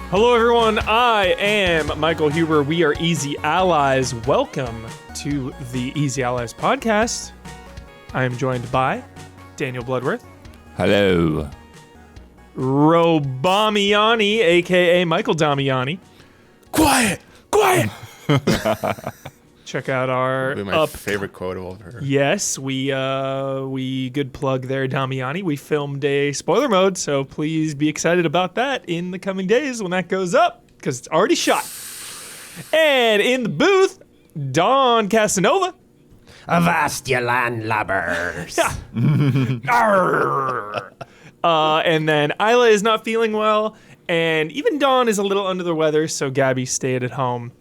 Hello, everyone. I am Michael Huber. We are Easy Allies. Welcome to the Easy Allies podcast. I am joined by Daniel Bloodworth. Hello. Robamiani, a.k.a. Michael Damiani. Quiet! Check out our my favorite quote of her. Yes, we good plug there, Damiani. We filmed a spoiler mode, so please be excited about that in the coming days when that goes up, because it's already shot. And in the booth, Don Casanova. Avast ye landlubbers. And then Isla is not feeling well, and even Dawn is a little under the weather, so Gabby stayed at home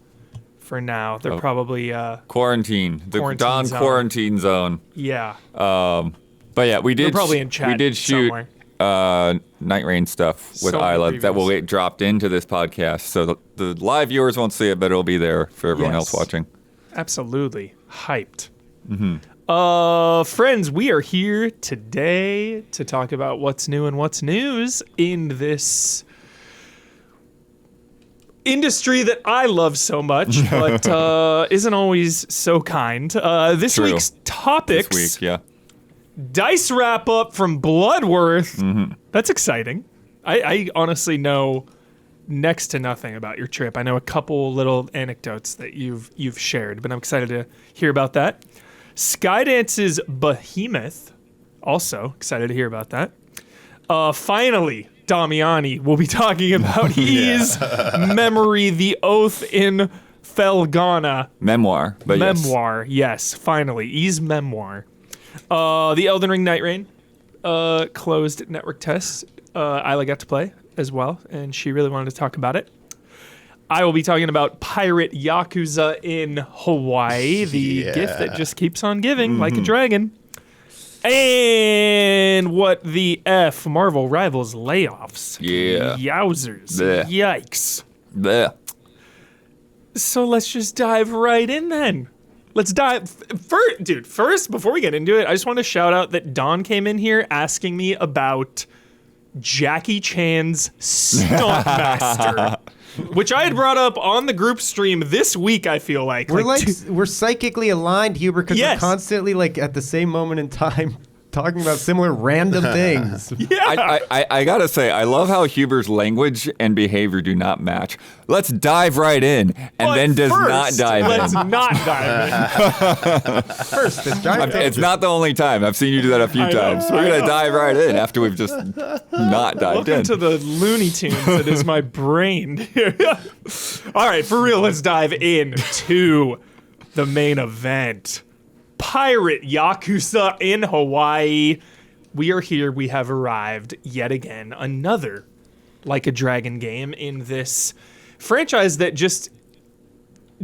for now. They're probably Quarantine. The Dawn quarantine zone. Yeah. But yeah, we did. They're probably in chat. We did shoot Nightreign stuff with So Isla previews. that will get dropped into this podcast, so the live viewers won't see it, but it'll be there for everyone else watching. Absolutely. Hyped. Friends, we are here today to talk about what's new and what's news in this industry that I love so much, but isn't always so kind. This True. week's topics. This week, yeah. Dice wrap up from Bloodworth. That's exciting. I honestly know next to nothing about your trip. I know a couple little anecdotes that you've shared, but I'm excited to hear about that. Skydance's Behemoth. Also excited to hear about that. Finally, Damiani will be talking about his Memory, the Oath in Felghana. Memoire, but Memoire, yes, finally. Ease Memoire. The Elden Ring Nightreign closed network tests. Isla got to play as well, and she really wanted to talk about it. I will be talking about Pirate Yakuza in Hawaii, the gift that just keeps on giving like a dragon. And what the F Marvel Rivals Layoffs. Yeah. Yowzers. Blech. Yikes. Blech. So let's just dive right in then. Let's dive. First, before we get into it, I just want to shout out that Don came in here asking me about Jackie Chan's Stuntmaster, which I had brought up on the group stream this week, I feel like. We're psychically aligned, Huber, because Yes. we're constantly at the same moment in time talking about similar random things. Yeah. I gotta say, I love how Huber's language and behavior do not match. Let's dive right in, and But then does not first, dive let's in. not dive in. First, this giant It's not the only time. I've seen you do that a few I know, times. I We're gonna know. dive right in after we've just not dived Welcome in. to the Looney Tunes that is my brain. All right, for real, let's dive into the main event. Pirate Yakuza in Hawaii. We are here. We have arrived yet again. Another Like a Dragon game in this franchise that just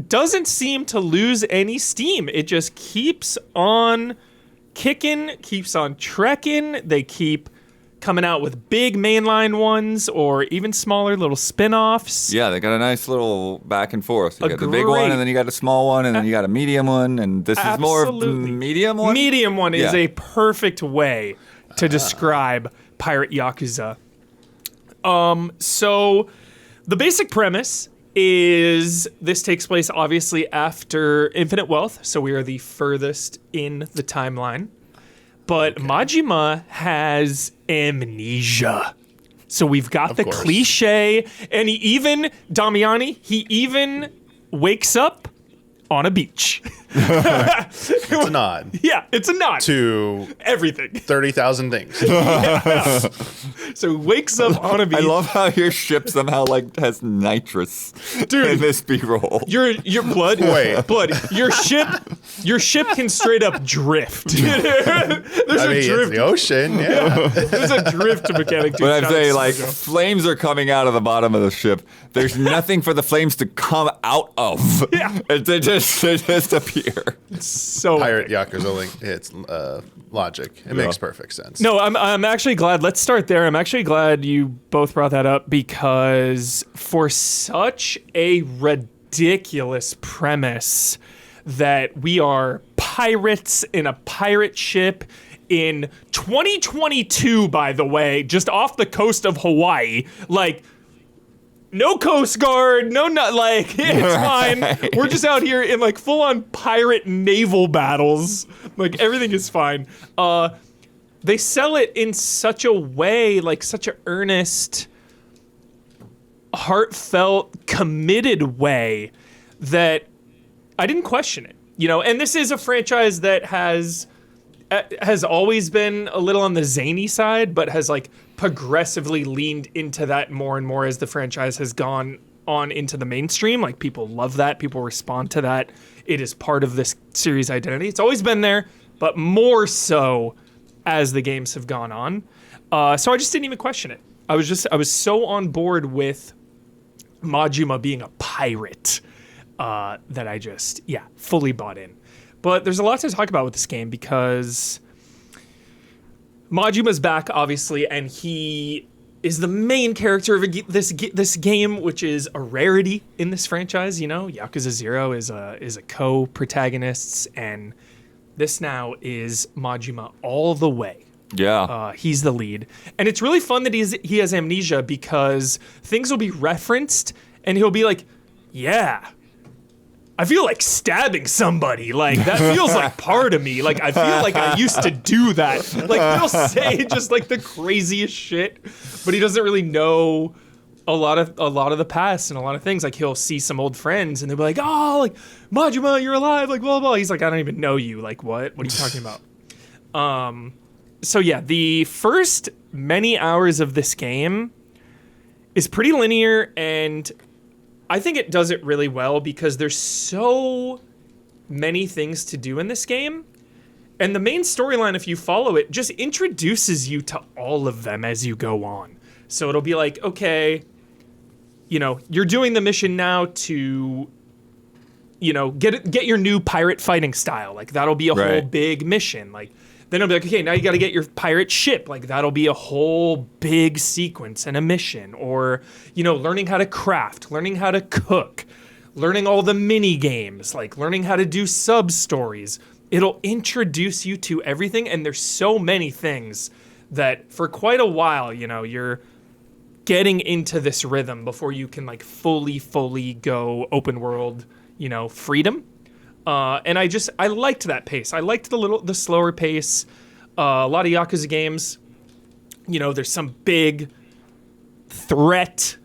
doesn't seem to lose any steam. It just keeps on kicking, keeps on trekking. They keep coming out with big mainline ones or even smaller little spin-offs. Yeah, they got a nice little back and forth. You got the big Great. one, and then you got a small one, and then you got a medium one, and this is more of the Absolutely. medium one? Medium one is Yeah. a perfect way to describe Pirate Yakuza. So the basic premise is this takes place obviously after Infinite Wealth, so we are the furthest in the timeline. But Majima has amnesia. So we've got the course. cliche, and Damiani, he even wakes up on a beach. It's a nod Yeah, it's a nod. to Everything. 30,000 things. So he wakes up on a beach. I love how your ship somehow has nitrous Dude. in this B-roll. Your blood. Wait. Blood. Your ship can straight up drift. There's I a mean, it's drift. the ocean. Yeah. There's a drift mechanic. But I'm saying, flames are coming out of the bottom of the ship. There's nothing for the flames to come out of. Yeah. They just appear. so Pirate Yakuza link. It's logic. It makes perfect sense. No, I'm actually glad. Let's start there. I'm actually glad you both brought that up because for such a ridiculous premise that we are pirates in a pirate ship in 2022, by the way, just off the coast of Hawaii, like no Coast Guard, not like it's fine. We're just out here in like full on pirate naval battles. Like everything is fine. They sell it in such a way, like such an earnest, heartfelt, committed way that I didn't question it. And this is a franchise that has always been a little on the zany side, but has like progressively leaned into that more and more as the franchise has gone on into the mainstream. Like people love that, people respond to that. It is part of this series identity. It's always been there, but more so as the games have gone on. So I just didn't even question it. I was so on board with Majima being a pirate that I just, fully bought in. But there's a lot to talk about with this game because Majima's back, obviously, and he is the main character of this game, which is a rarity in this franchise. Yakuza 0 is a co-protagonist, and this now is Majima all the way. Yeah. He's the lead. And it's really fun that he has amnesia because things will be referenced, and he'll be like, yeah, I feel like stabbing somebody. Like, that feels like part of me. Like, I feel like I used to do that. Like, he'll say just, like, the craziest shit, but he doesn't really know a lot of the past and a lot of things. Like, he'll see some old friends, and they'll be like, oh, like, Majima, you're alive, like, blah, blah. He's like, I don't even know you. Like, what? What are you talking about? So, yeah, the first many hours of this game is pretty linear, and I think it does it really well because there's so many things to do in this game. And the main storyline, if you follow it, just introduces you to all of them as you go on. So it'll be like, okay, you're doing the mission now to, get your new pirate fighting style. Like, that'll be a whole big mission. Like, then it'll be like, okay, now you got to get your pirate ship. Like, that'll be a whole big sequence and a mission. Or, learning how to craft, learning how to cook, learning all the mini games, like learning how to do sub-stories. It'll introduce you to everything, and there's so many things that for quite a while, you're getting into this rhythm before you can, like, fully go open world, freedom. And I liked that pace. I liked the slower pace. A lot of Yakuza games, there's some big threat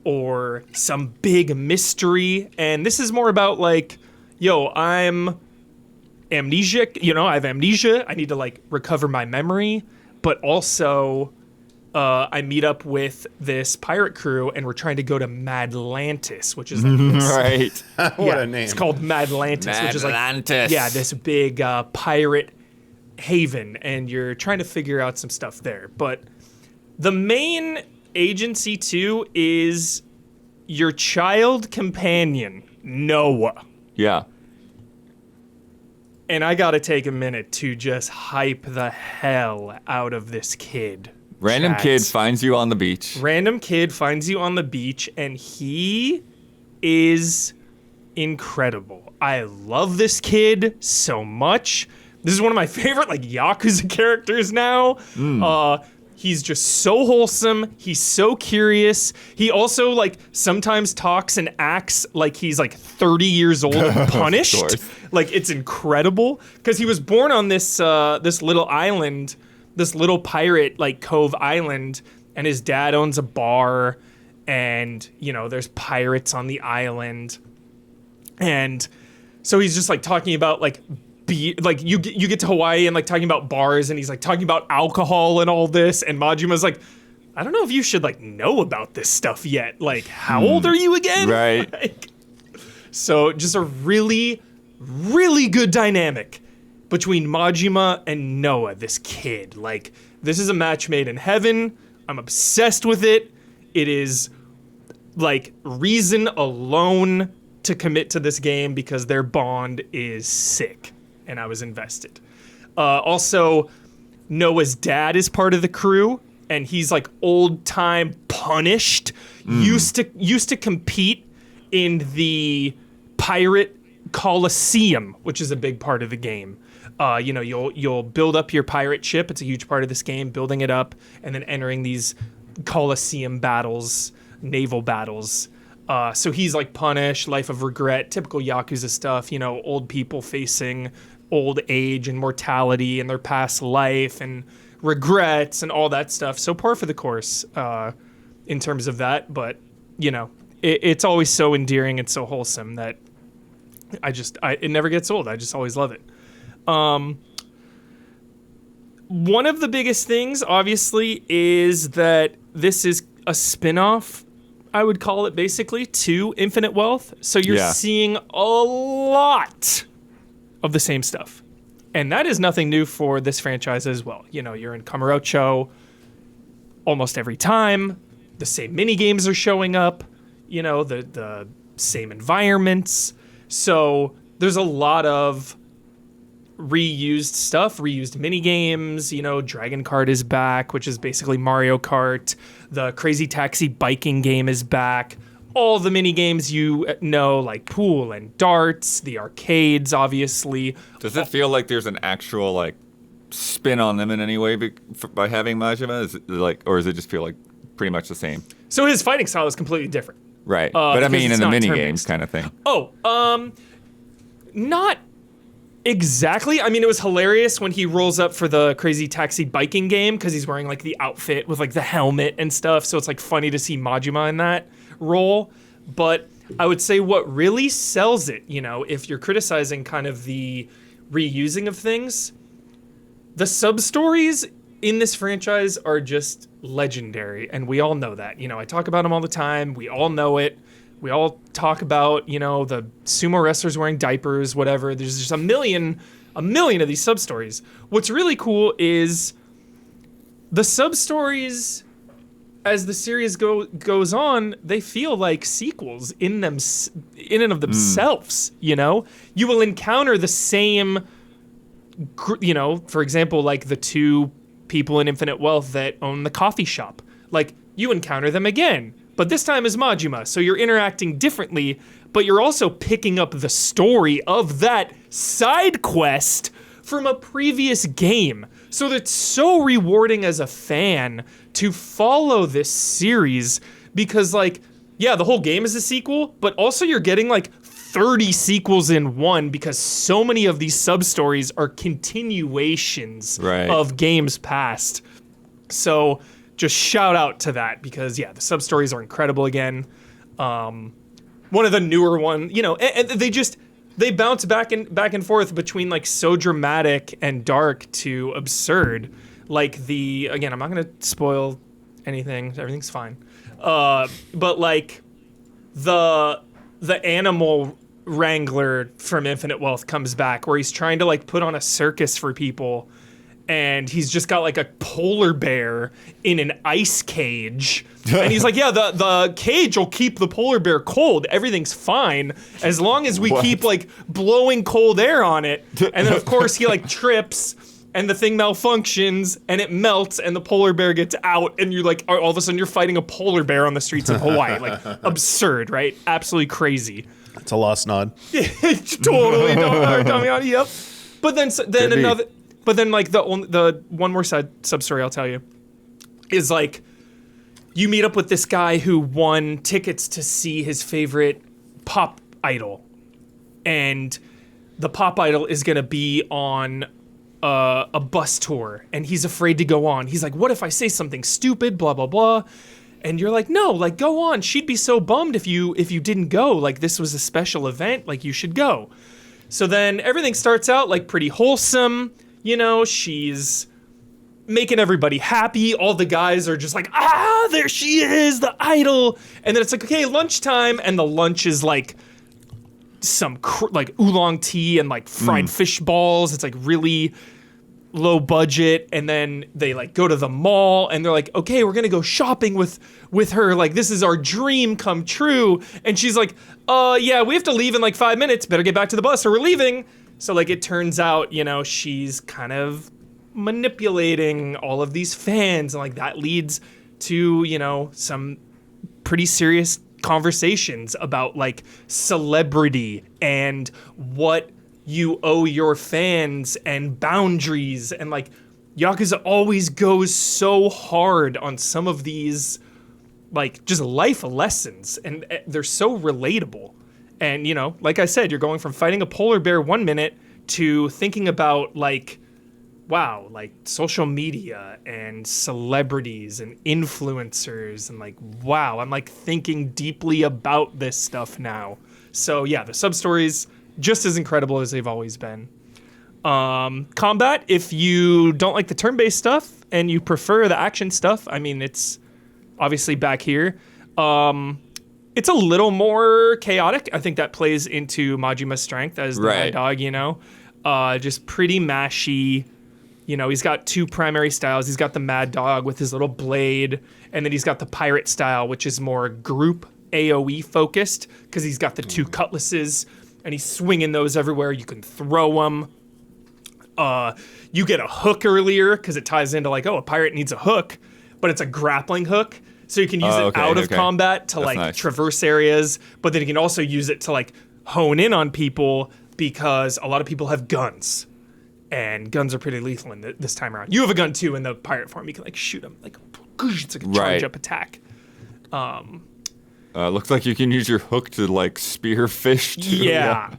or some big mystery. And this is more about like, I'm amnesiac. I have amnesia. I need to like recover my memory. But also, I meet up with this pirate crew, and we're trying to go to Madlantis, which is like this, right. What a name! It's called Madlantis, which is like this big pirate haven, and you're trying to figure out some stuff there. But the main agency too is your child companion, Noah. Yeah. And I gotta take a minute to just hype the hell out of this kid. Random kid finds you on the beach. Random kid finds you on the beach, and he is incredible. I love this kid so much. This is one of my favorite like Yakuza characters now. He's just so wholesome. He's so curious. He also like sometimes talks and acts like he's like 30 years old and punished. Like it's incredible because he was born on this this little island, this little pirate like cove island, and his dad owns a bar, and there's pirates on the island, and so he's just like talking about like you get to Hawaii and like talking about bars, and he's like talking about alcohol and all this, and Majima's like, I don't know if you should like know about this stuff yet. Like, how old are you again? Right. Like, so just a really, really good dynamic between Majima and Noah, this kid. Like, this is a match made in heaven. I'm obsessed with it. It is like reason alone to commit to this game because their bond is sick. And I was invested. Also, Noah's dad is part of the crew, and he's like old time punished. Used to compete in the pirate Coliseum, which is a big part of the game. You'll build up your pirate ship. It's a huge part of this game, building it up and then entering these Coliseum battles naval battles. So he's like punished, life of regret, typical Yakuza stuff, you know, old people facing old age and mortality and their past life and regrets and all that stuff. So par for the course in terms of that. But, you know, it's always so endearing and so wholesome that it never gets old. I just always love it. One of the biggest things, obviously, is that this is a spin-off, I would call it, basically, to Infinite Wealth. So you're seeing a lot of the same stuff. And that is nothing new for this franchise as well. You know, you're in Kamurocho almost every time. The same mini-games are showing up. You know, the same environments. So there's a lot of reused stuff, reused mini games. You know, Dragon Kart is back, which is basically Mario Kart. The Crazy Taxi biking game is back. All the mini games you know, like pool and darts, the arcades, obviously. Does it feel like there's an actual like spin on them in any way by having Majima? Is it like, or does it just feel like pretty much the same? So his fighting style is completely different. Right, but I mean in the mini games kind of thing. Not exactly. I mean, it was hilarious when he rolls up for the Crazy Taxi biking game because he's wearing like the outfit with like the helmet and stuff. So it's like funny to see Majima in that role. But I would say what really sells it, you know, if you're criticizing kind of the reusing of things, the sub-stories in this franchise are just legendary. And we all know that. You know, I talk about them all the time. We all know it. We all talk about, you know, the sumo wrestlers wearing diapers, whatever. There's just a million of these sub-stories. What's really cool is the sub-stories, as the series goes on, they feel like sequels in and of themselves, you know? You will encounter the same, you know, for example, like the two people in Infinite Wealth that own the coffee shop. Like, you encounter them again. But this time is Majima, so you're interacting differently, but you're also picking up the story of that side quest from a previous game. So that's so rewarding as a fan to follow this series because, like, yeah, the whole game is a sequel, but also you're getting, like, 30 sequels in one because so many of these sub-stories are continuations of games past. So just shout out to that because, yeah, the sub-stories are incredible again. One of the newer one, you know, and they bounce back and forth between like so dramatic and dark to absurd. Like again, I'm not going to spoil anything. Everything's fine. But like the animal wrangler from Infinite Wealth comes back where he's trying to like put on a circus for people. And he's just got like a polar bear in an ice cage. And he's like, yeah, the cage will keep the polar bear cold. Everything's fine as long as we keep like blowing cold air on it. And then of course he like trips and the thing malfunctions and it melts and the polar bear gets out. And you're like, all of a sudden you're fighting a polar bear on the streets of Hawaii. Like absurd, right? Absolutely crazy. It's a lost nod. Totally. Damiani, yep. But then another... But then, like, the one more sub-story I'll tell you is, like, you meet up with this guy who won tickets to see his favorite pop idol. And the pop idol is going to be on a bus tour. And he's afraid to go on. He's like, what if I say something stupid, blah, blah, blah. And you're like, no, like, go on. She'd be so bummed if you didn't go. Like, this was a special event. Like, you should go. So then everything starts out, like, pretty wholesome. You know, she's making everybody happy. All the guys are just like, there she is, the idol. And then it's like, okay, lunchtime. And the lunch is like some like oolong tea and like fried fish balls. It's like really low budget. And then they like go to the mall and they're like, okay, we're going to go shopping with her. Like, this is our dream come true. And she's like, yeah, we have to leave in like 5 minutes. Better get back to the bus or we're leaving. So, like, it turns out, you know, she's kind of manipulating all of these fans. And, like, that leads to, you know, some pretty serious conversations about, like, celebrity and what you owe your fans and boundaries. And, like, Yakuza always goes so hard on some of these like just life lessons, and they're so relatable. And, you know, like I said, you're going from fighting a polar bear 1 minute to thinking about, like, wow, like social media and celebrities and influencers and, like, wow, I'm, like, thinking deeply about this stuff now. So, yeah, the sub-stories, just as incredible as they've always been. Combat, if you don't like the turn-based stuff and you prefer the action stuff, I mean, it's obviously back here. It's a little more chaotic. I think that plays into Majima's strength as the Mad Dog, you know. Just pretty mashy. You know, he's got two primary styles. He's got the Mad Dog with his little blade, and then he's got the Pirate style, which is more group AoE focused, because he's got the two cutlasses, and he's swinging those everywhere. You can throw them. You get a hook earlier, because it ties into, like, oh, a pirate needs a hook, but it's a grappling hook. So you can use it out of combat to, like, traverse areas, but then you can also use it to, like, hone in on people, because a lot of people have guns, and guns are pretty lethal in this time around. You have a gun, too, in the pirate form. You can, like, shoot them. Like, it's like a charge-up attack. Looks like you can use your hook to, like, spear fish, too. Yeah.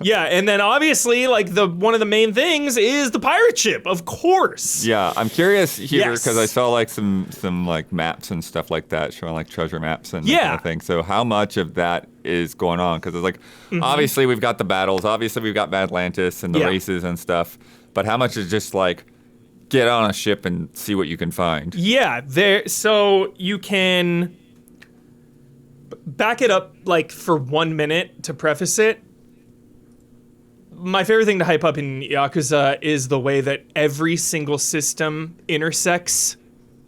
Yeah, and then obviously, like, one of the main things is the pirate ship, of course. Yeah, I'm curious here because I saw, like, some like, maps and stuff like that, showing, like, treasure maps and that kind of thing. So how much of that is going on? Because it's like, obviously we've got the battles, obviously we've got Atlantis and the races and stuff, but how much is just, like, get on a ship and see what you can find? Yeah, so you can... Back it up, like, for 1 minute to preface it. My favorite thing to hype up in Yakuza is the way that every single system intersects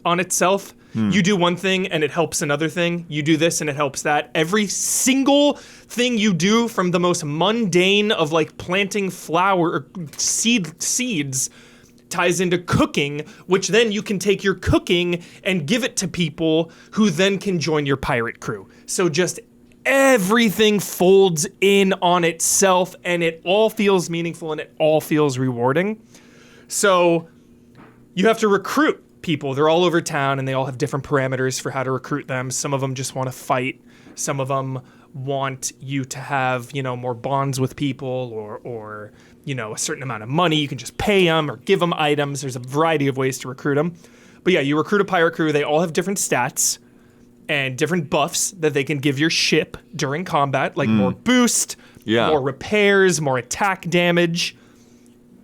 on itself. You do one thing and it helps another thing. You do this and it helps that. Every single thing you do, from the most mundane of, like, planting flower or seeds, ties into cooking, which then you can take your cooking and give it to people who then can join your pirate crew. So just everything folds in on itself, and it all feels meaningful and it all feels rewarding. So you have to recruit people. They're all over town, and they all have different parameters for how to recruit them. Some of them just want to fight. Some of them want you to have, you know, more bonds with people, or you know, a certain amount of money. You can just pay them or give them items. There's a variety of ways to recruit them. But yeah, you recruit a pirate crew. They all have different stats and different buffs that they can give your ship during combat, like more boost, more repairs, more attack damage.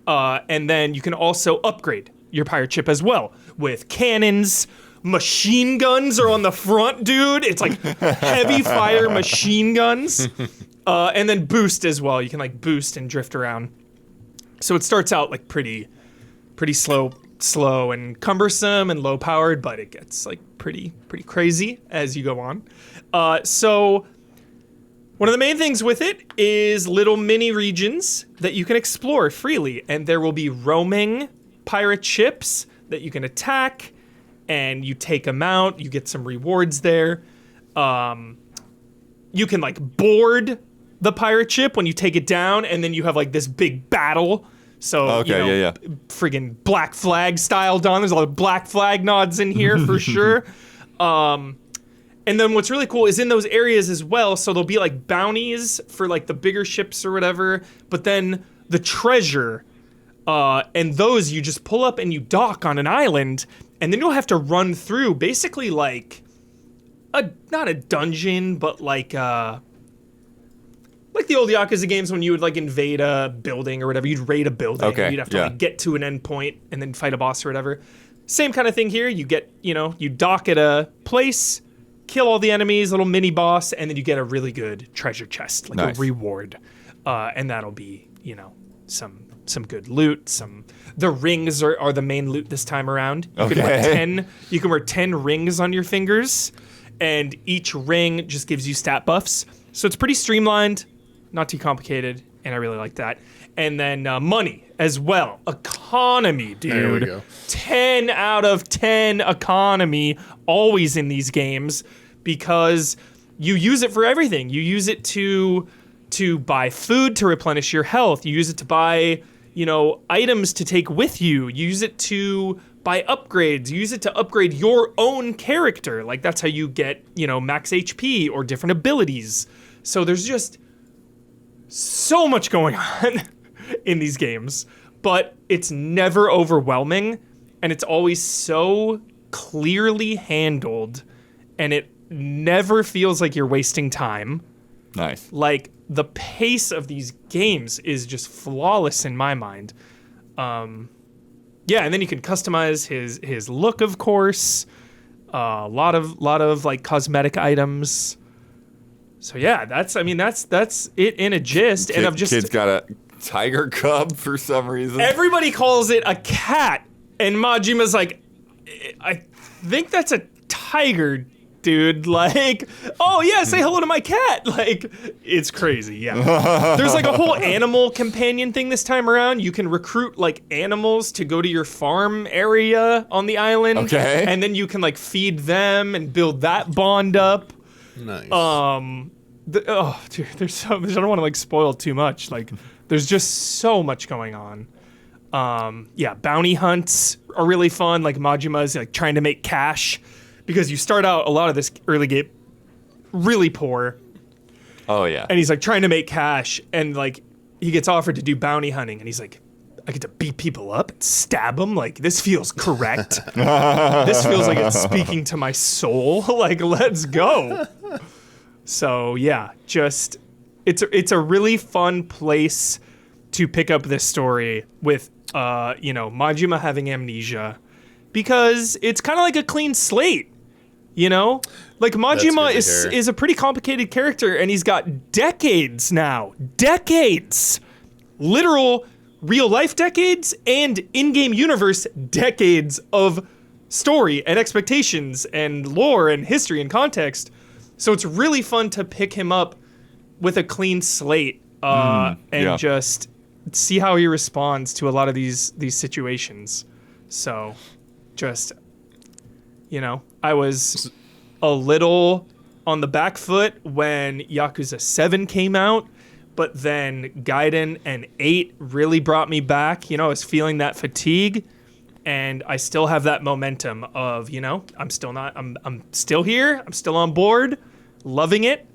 And then you can also upgrade your pirate ship as well with cannons. Machine guns are on the front, dude. It's like heavy fire machine guns. And then boost as well. You can, like, boost and drift around. So it starts out, like, pretty slow and cumbersome and low powered, but it gets, like, pretty crazy as you go on. So one of the main things with it is little mini regions that you can explore freely, and there will be roaming pirate ships that you can attack, and you take them out. You get some rewards there. You can, like, board the pirate ship when you take it down, and then you have, like, this big battle. So, friggin' Black Flag style, Don. There's a lot of Black Flag nods in here for sure. And then what's really cool is in those areas as well, so there'll be, like, bounties for, like, the bigger ships or whatever, but then the treasure, and those you just pull up and you dock on an island, and then you'll have to run through basically, like, not a dungeon, but like the old Yakuza games when you would, like, invade a building or whatever. You'd raid a building. Okay, and you'd have to like, get to an end point and then fight a boss or whatever. Same kind of thing here. You get, you dock at a place, kill all the enemies, little mini boss, and then you get a really good treasure chest, like a reward. And that'll be, some good loot. The rings are the main loot this time around. You can wear 10 rings on your fingers, and each ring just gives you stat buffs. So it's pretty streamlined, not too complicated, and I really like that. And then money as well. Economy, dude. There we go. 10 out of 10 economy always in these games, because you use it for everything. You use it to buy food to replenish your health. You use it to buy, items to take with you. You use it to buy upgrades. Use it to upgrade your own character. Like, that's how you get, max HP or different abilities. So there's just so much going on in these games, but it's never overwhelming, and it's always so clearly handled, and it never feels like you're wasting time. Nice. Like, the pace of these games is just flawless in my mind. Yeah, and then you can customize his look, of course. A lot of like cosmetic items. So yeah, that's it in a gist. And I've just kid's got a tiger cub for some reason. Everybody calls it a cat, and Majima's like, I think that's a tiger, dude. Like, oh yeah, say hello to my cat. Like, it's crazy. Yeah. There's like a whole animal companion thing this time around. You can recruit like animals to go to your farm area on the island. Okay. And then you can like feed them and build that bond up. Nice. Dude, there's so much. I don't want to like spoil too much. Like, there's just so much going on. Yeah, bounty hunts are really fun. Like, Majima's like trying to make cash, because you start out a lot of this early game really poor. Oh, yeah. And he's like trying to make cash, and like he gets offered to do bounty hunting, and he's like, I get to beat people up and stab them. Like, this feels correct. This feels like it's speaking to my soul. Like, let's go. So yeah, just it's a really fun place to pick up this story with Majima having amnesia, because it's kind of like a clean slate. Like, Majima is a pretty complicated character, and he's got decades now. Decades. Literal real-life decades and in-game universe decades of story and expectations and lore and history and context. So it's really fun to pick him up with a clean slate and just see how he responds to a lot of these situations. So just... I was a little on the back foot when Yakuza 7 came out, but then Gaiden and 8 really brought me back. I was feeling that fatigue, and I still have that momentum of, I'm still here, I'm still on board, loving it.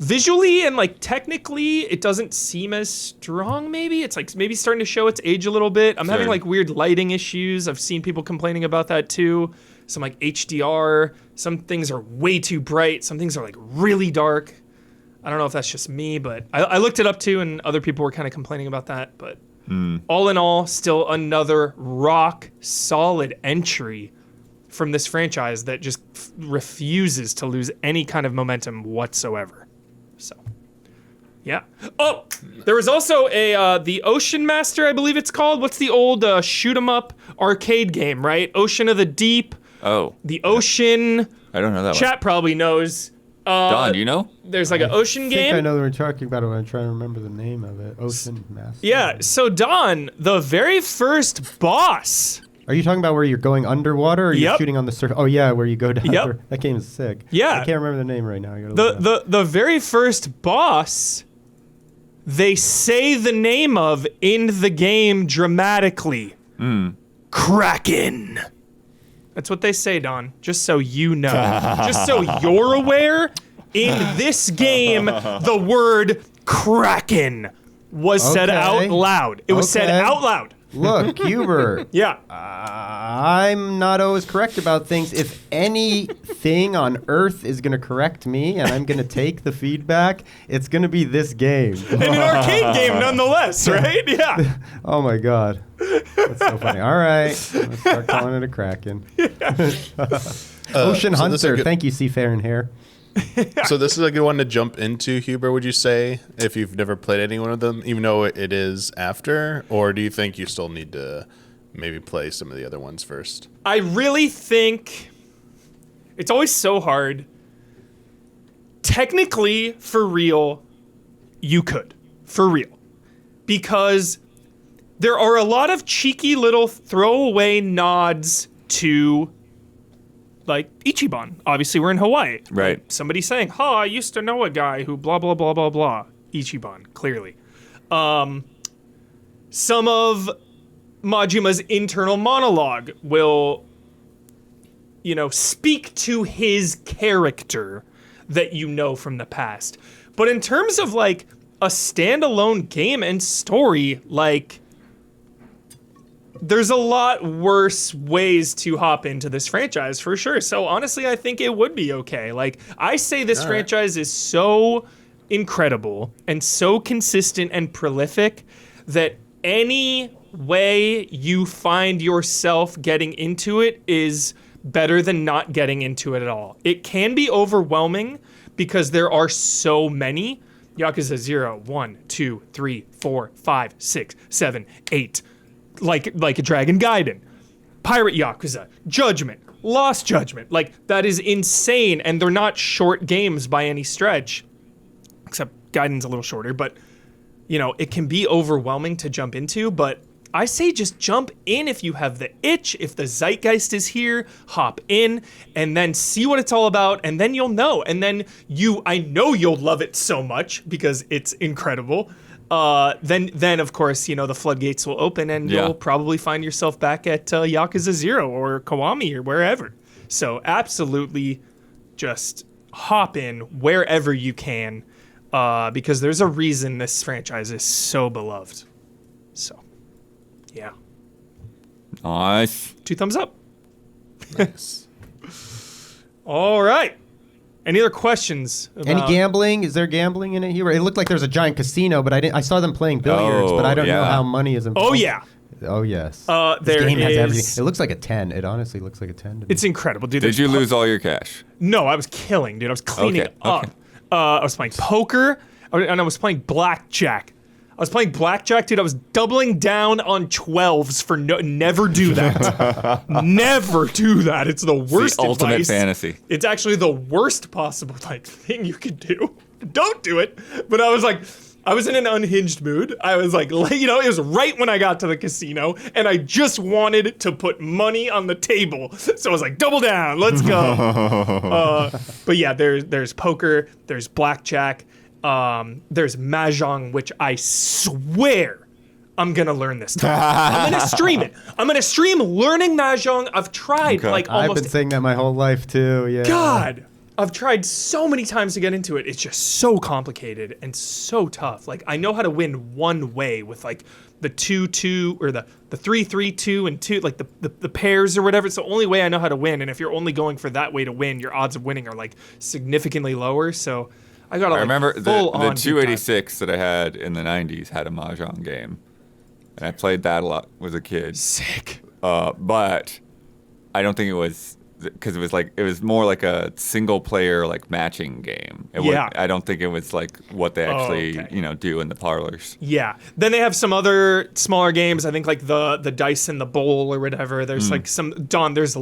Visually and like technically, it doesn't seem as strong. Maybe it's like maybe starting to show its age a little bit. I'm having like weird lighting issues. I've seen people complaining about that too. Some like HDR. Some things are way too bright. Some things are like really dark. I don't know if that's just me, but I looked it up too, and other people were kind of complaining about that. But all in all, still another rock solid entry from this franchise that just refuses to lose any kind of momentum whatsoever. So, yeah. Oh, there was also the Ocean Master, I believe it's called. What's the old shoot 'em up arcade game, right? Ocean of the Deep. Oh. The Ocean. I don't know that Chat probably knows. Don, do you know? There's like an ocean game. I think I know what we're talking about it, but I'm trying to remember the name of it. Ocean Master. Yeah, so Don, the very first boss. Are you talking about where you're going underwater, or you're shooting on the surface? Oh yeah, where you go down. Yep. That game is sick. Yeah. I can't remember the name right now. I gotta look it up. The very first boss, they say the name of in the game dramatically. Kraken. That's what they say, Don. Just so you know. Just so you're aware, in this game, the word Kraken was said out loud. It was said out loud. Look, Huber. Yeah. I'm not always correct about things. If anything on Earth is going to correct me and I'm going to take the feedback, it's going to be this game. And an arcade game nonetheless, right? Yeah. Oh, my God. That's so funny. All right. Let's start calling it a Kraken. Ocean Hunter. Thank you, Seafaring Hair. So this is a good one to jump into, Huber, would you say, if you've never played any one of them, even though it is after? Or do you think you still need to maybe play some of the other ones first? I really think it's always so hard. Technically, for real, you could. For real. Because there are a lot of cheeky little throwaway nods to... like Ichiban. Obviously, we're in Hawaii. Right. Like somebody saying, I used to know a guy who blah, blah, blah, blah, blah. Ichiban, clearly. Some of Majima's internal monologue will, speak to his character that you know from the past. But in terms of like a standalone game and story, like there's a lot worse ways to hop into this franchise for sure. So honestly, I think it would be okay. Like I say this franchise is so incredible and so consistent and prolific that any way you find yourself getting into it is better than not getting into it at all. It can be overwhelming because there are so many. Yakuza 0, 1, 2, 3, 4, 5, 6, 7, 8. Like a Dragon Gaiden. Pirate Yakuza. Judgment. Lost Judgment. Like, that is insane, and they're not short games by any stretch. Except Gaiden's a little shorter, but, it can be overwhelming to jump into, but I say just jump in if you have the itch, if the zeitgeist is here, hop in, and then see what it's all about, and then you'll know. And then I know you'll love it so much because it's incredible. Then of course, the floodgates will open and you'll probably find yourself back at Yakuza 0 or Kiwami or wherever. So absolutely just hop in wherever you can because there's a reason this franchise is so beloved. So. Yeah. Nice. 2 thumbs up. Nice. All right. Any other questions? Any gambling? Is there gambling in it here? It looked like there's a giant casino, but I saw them playing billiards, but I don't know how money is involved. Oh, yeah. Oh, yes. This game has everything. It looks like a 10. It honestly looks like a 10 to me. It's incredible, dude. Did you lose all your cash? No, I was killing, dude. I was cleaning up. I was playing poker, and I was playing blackjack. I was playing blackjack, dude. I was doubling down on 12s for never do that. Never do that. It's the worst the ultimate advice. Fantasy. It's actually the worst possible thing you could do. Don't do it. But I was in an unhinged mood. I was like, it was right when I got to the casino, and I just wanted to put money on the table. So I was like, double down, let's go. But yeah, there's poker, there's blackjack. There's Mahjong, which I swear I'm going to learn this time. I'm going to stream it. I'm going to stream learning Mahjong. I've tried almost... I've been saying that my whole life too, yeah. God, I've tried so many times to get into it. It's just so complicated and so tough. Like, I know how to win one way with like the 2-2 or the 3-3-2 and 2, like the pairs or whatever. It's the only way I know how to win. And if you're only going for that way to win, your odds of winning are like significantly lower. So... I remember the 286 that I had in the 90s had a Mahjong game. And I played that a lot as a kid. Sick. But I don't think it was, because it was more like a single player like matching game. I don't think it was like what they actually, do in the parlors. Yeah. Then they have some other smaller games. I think like the dice and the bowl or whatever. There's like there's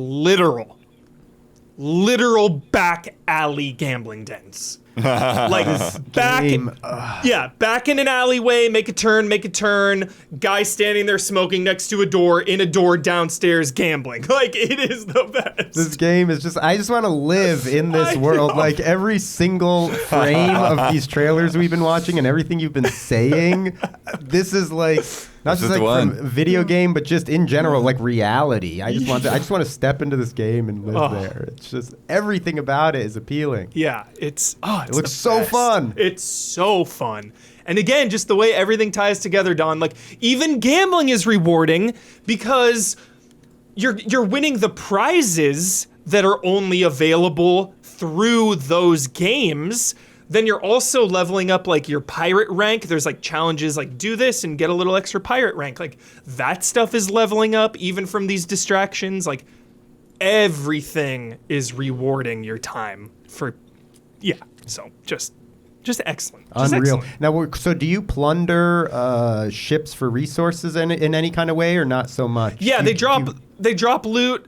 literal back alley gambling dens. Like back in an alleyway, make a turn, guy standing there smoking next to a door downstairs gambling. Like, it is the best. This game is just, I just want to live in this world. Like, every single frame of these trailers we've been watching and everything you've been saying, this is like not just like from video game, but just in general, like reality. I just want to step into this game and live there. It's just everything about it is appealing. Yeah, it looks so fun. It's so fun. And again, just the way everything ties together, Don. Like, even gambling is rewarding because you're winning the prizes that are only available through those games. Then you're also leveling up like your pirate rank. There's like challenges like do this and get a little extra pirate rank. Like, that stuff is leveling up even from these distractions. Like, everything is rewarding your time for, so just excellent. Just unreal. Excellent. Now, so do you plunder ships for resources in any kind of way, or not so much? Yeah, they drop loot.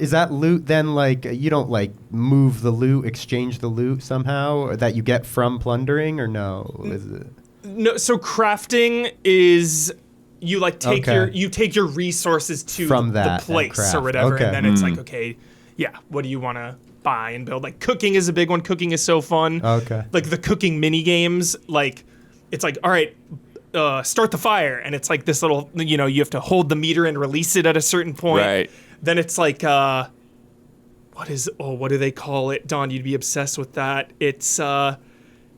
Is that loot then like you don't like move the loot, exchange the loot somehow, or that you get from plundering, or no? Is it? No. So crafting is you like take your resources to from the place or whatever, and then it's like what do you want to buy and build? Like, cooking is a big one. Cooking is so fun. Okay. Like the cooking mini games, like it's like, all right, start the fire, and it's like this little, you know, you have to hold the meter and release it at a certain point. Right. Then it's like, what do they call it? Don, you'd be obsessed with that. It's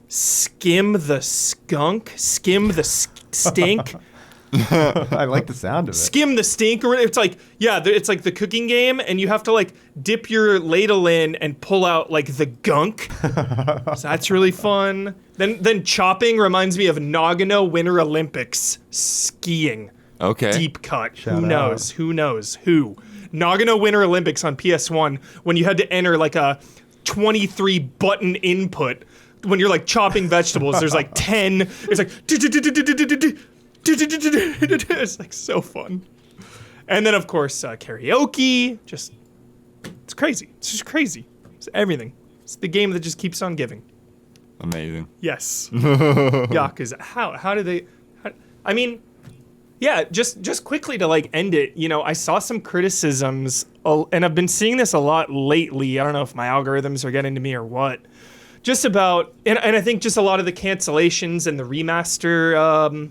skim the skunk, skim the stink. I like the sound of it. Skim the stink, or it's like, yeah, it's like the cooking game, and you have to like dip your ladle in and pull out like the gunk. So that's really fun. Then chopping reminds me of Nagano Winter Olympics skiing. Okay. Deep cut. Shout Who knows? out. Who knows? Who? Nagano Winter Olympics on PS1 when you had to enter like a 23 button input when you're like chopping vegetables. There's like 10. It's like it's like so fun. And then of course karaoke. Just it's crazy. It's just crazy. It's everything. It's the game that just keeps on giving. Amazing. Yes. Yakuza. How do they? I mean, yeah. Just quickly to like end it. You know, I saw some criticisms, and I've been seeing this a lot lately. I don't know if my algorithms are getting to me or what. Just about, and I think just a lot of the cancellations and the remaster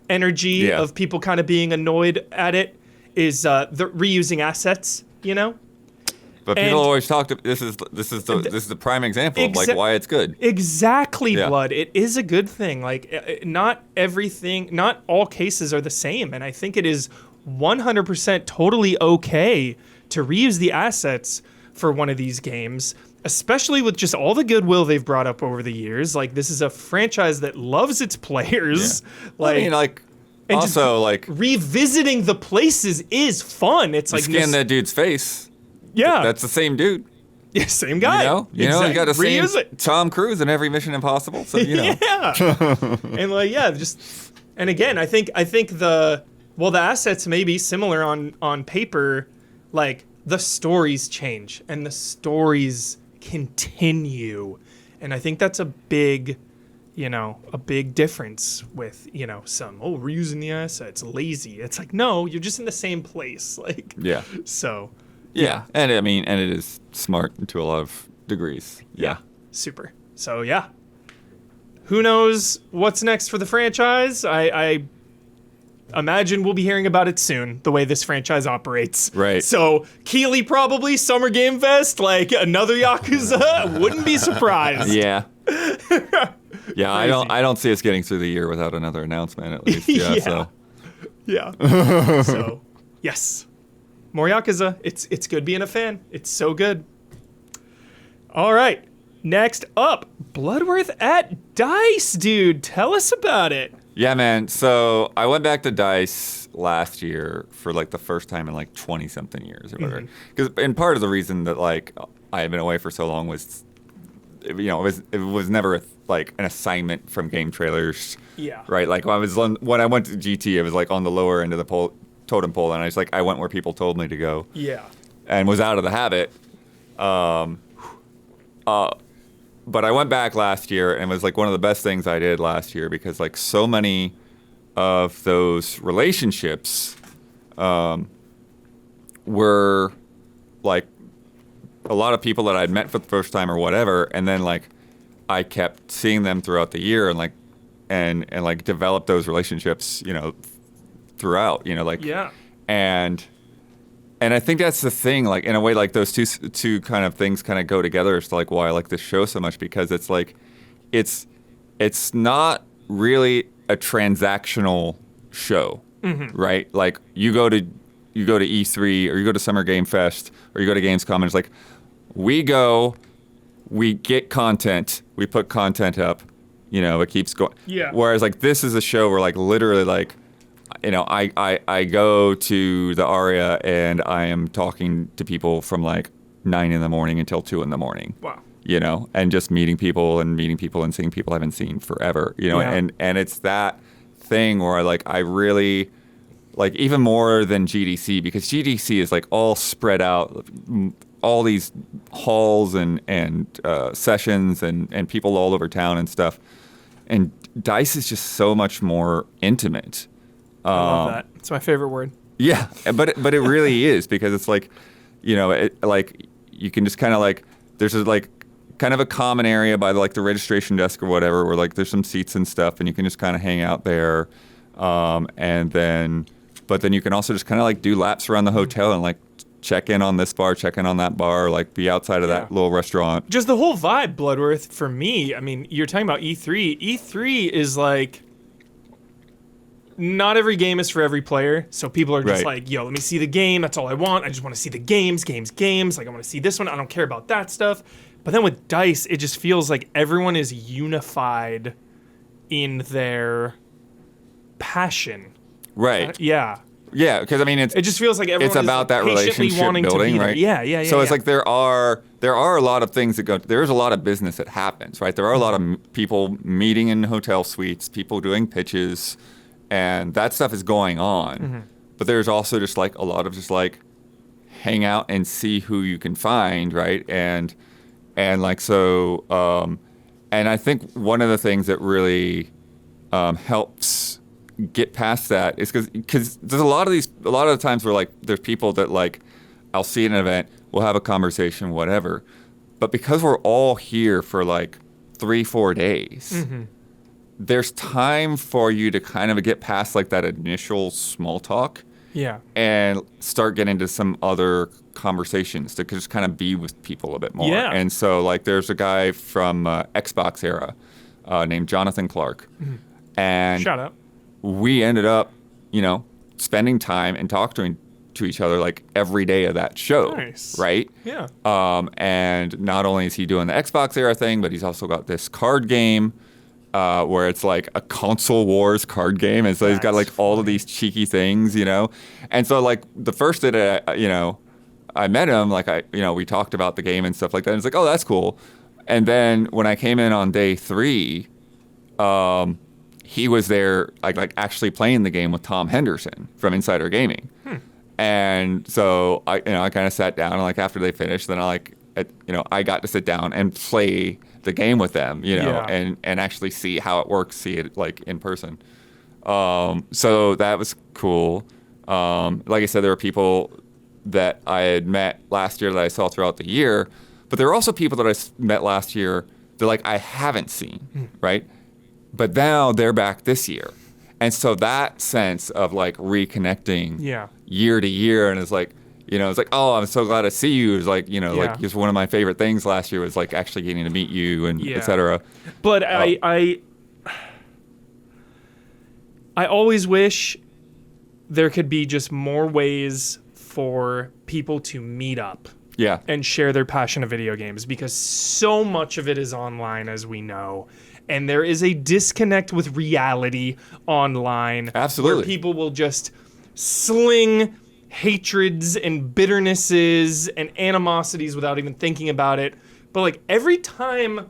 energy of people kind of being annoyed at it is the reusing assets. You know. But people always talk to this is the prime example of like why it's good. Exactly, Blood. It is a good thing. Like not everything, not all cases are the same, and I think it is 100% totally okay to reuse the assets for one of these games, especially with just all the goodwill they've brought up over the years. Like this is a franchise that loves its players. Yeah. Like I mean, like also like revisiting the places is fun. It's like scan that dude's face. Yeah, that's the same dude. Yeah, same guy. You know, you got the same Reuse it. Tom Cruise in every Mission Impossible. So you know. Yeah, and like and again, I think the assets may be similar on paper, like the stories change and the stories continue, and I think that's a big difference with some reusing the assets, lazy. It's like no, you're just in the same place, like so. Yeah, and I mean, and it is smart to a lot of degrees. Yeah. Super. So yeah, who knows what's next for the franchise? I imagine we'll be hearing about it soon. The way this franchise operates. Right. So Keighley probably Summer Game Fest, like another Yakuza. Wouldn't be surprised. Yeah. Yeah, I don't see us getting through the year without another announcement at least. Yeah. So. Yeah. So yes. More Yakuza. It's good being a fan. It's so good. All right. Next up, Bloodworth at DICE, dude. Tell us about it. Yeah, man. So I went back to DICE last year for like the first time in like 20-something years or whatever. And part of the reason that like I had been away for so long was, it was never like an assignment from game trailers. Yeah. Right. Like when I went to GT, it was like on the lower end of the totem pole, and I went where people told me to go. Yeah. And was out of the habit. But I went back last year, and it was like one of the best things I did last year because like so many of those relationships were like a lot of people that I'd met for the first time or whatever, and then like I kept seeing them throughout the year and like developed those relationships, throughout, and I think that's the thing, like in a way, like those two kind of things kind of go together as to like why I like this show so much, because it's like it's not really a transactional show, right? Like you go to E3 or you go to Summer Game Fest or you go to Gamescom, and it's like we get content, we put content up, it keeps going. Yeah. Whereas like this is a show where like literally like I go to the Aria and I am talking to people from like 9 a.m. until 2 a.m. Wow. And just meeting people and seeing people I haven't seen forever, and it's that thing where I really like even more than GDC, because GDC is like all spread out, all these halls and sessions and people all over town and stuff. And DICE is just so much more intimate. I love that. It's my favorite word. Yeah, but it really is, because it's like, like you can just kind of like there's like kind of a common area by like the registration desk or whatever, where like there's some seats and stuff, and you can just kind of hang out there, but then you can also just kind of like do laps around the hotel and like check in on this bar, check in on that bar, like be outside of that little restaurant. Just the whole vibe, Bloodworth, for me, I mean, you're talking about E3. E3 is like, not every game is for every player. So people are just like, yo, let me see the game. That's all I want. I just want to see the games. Like, I want to see this one. I don't care about that stuff. But then with DICE, it just feels like everyone is unified in their passion. Right. Yeah. Yeah, because I mean, it just feels like everyone it's about that relationship building, right? Yeah. So it's like there are a lot of things that go. There's a lot of business that happens, right? There are a lot of people meeting in hotel suites, people doing pitches, and that stuff is going on. Mm-hmm. But there's also just like a lot of just like hang out and see who you can find, right? And like so, and I think one of the things that really helps get past that is because there's a lot of the times where like there's people that like I'll see at an event, we'll have a conversation, whatever, but because we're all here for like 3-4 days, there's time for you to kind of get past like that initial small talk, and start getting into some other conversations to just kind of be with people a bit more. And so like there's a guy from Xbox era named Jonathan Clark, and shout out. We ended up, spending time and talking to each other like every day of that show. Nice. Right? Yeah. And not only is he doing the Xbox era thing, but he's also got this card game where it's like a console wars card game. And so he's got like all of these cheeky things, And so like the first day that I met him, like we talked about the game and stuff like that. And it's like, oh, that's cool. And then when I came in on day 3, he was there, like actually playing the game with Tom Henderson from Insider Gaming, and so I kind of sat down and like after they finished, then I got to sit down and play the game with them, and actually see how it works, see it like in person. So that was cool. Like I said, there were people that I had met last year that I saw throughout the year, but there were also people that I met last year that like I haven't seen, right? But now they're back this year. And so that sense of like reconnecting year to year, and it's like, it's like, oh, I'm so glad to see you. It's like, like just one of my favorite things last year was like actually getting to meet you and et cetera. But I always wish there could be just more ways for people to meet up. Yeah. And share their passion of video games, because so much of it is online, as we know. And there is a disconnect with reality online. Absolutely. Where people will just sling hatreds and bitternesses and animosities without even thinking about it. But like every time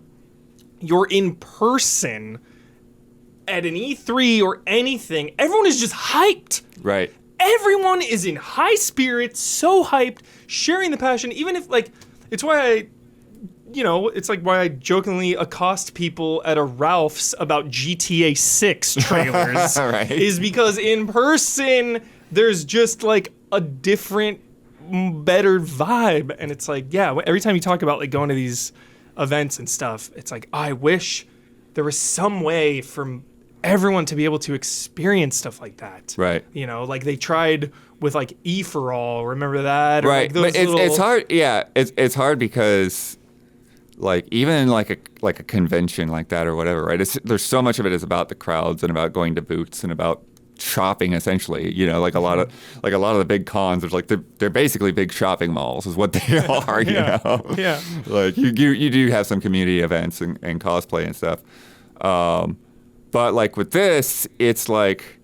you're in person at an E3 or anything, everyone is just hyped. Right. Everyone is in high spirits, so hyped, sharing the passion, even if like, it's why it's like why I jokingly accost people at a Ralph's about GTA 6 trailers, right. Is because in person, there's just like a different, better vibe. And it's like, every time you talk about like going to these events and stuff, it's like, I wish there was some way for everyone to be able to experience stuff like that. Right. Like they tried with like E for All, remember that? Or right. Like but it's hard. Yeah. It's hard because like even like a convention like that or whatever, right? There's so much of it is about the crowds and about going to booths and about shopping essentially. Like a lot of the big cons. There's like they're basically big shopping malls is what they are. Yeah. Like you do have some community events and cosplay and stuff. But like with this, it's like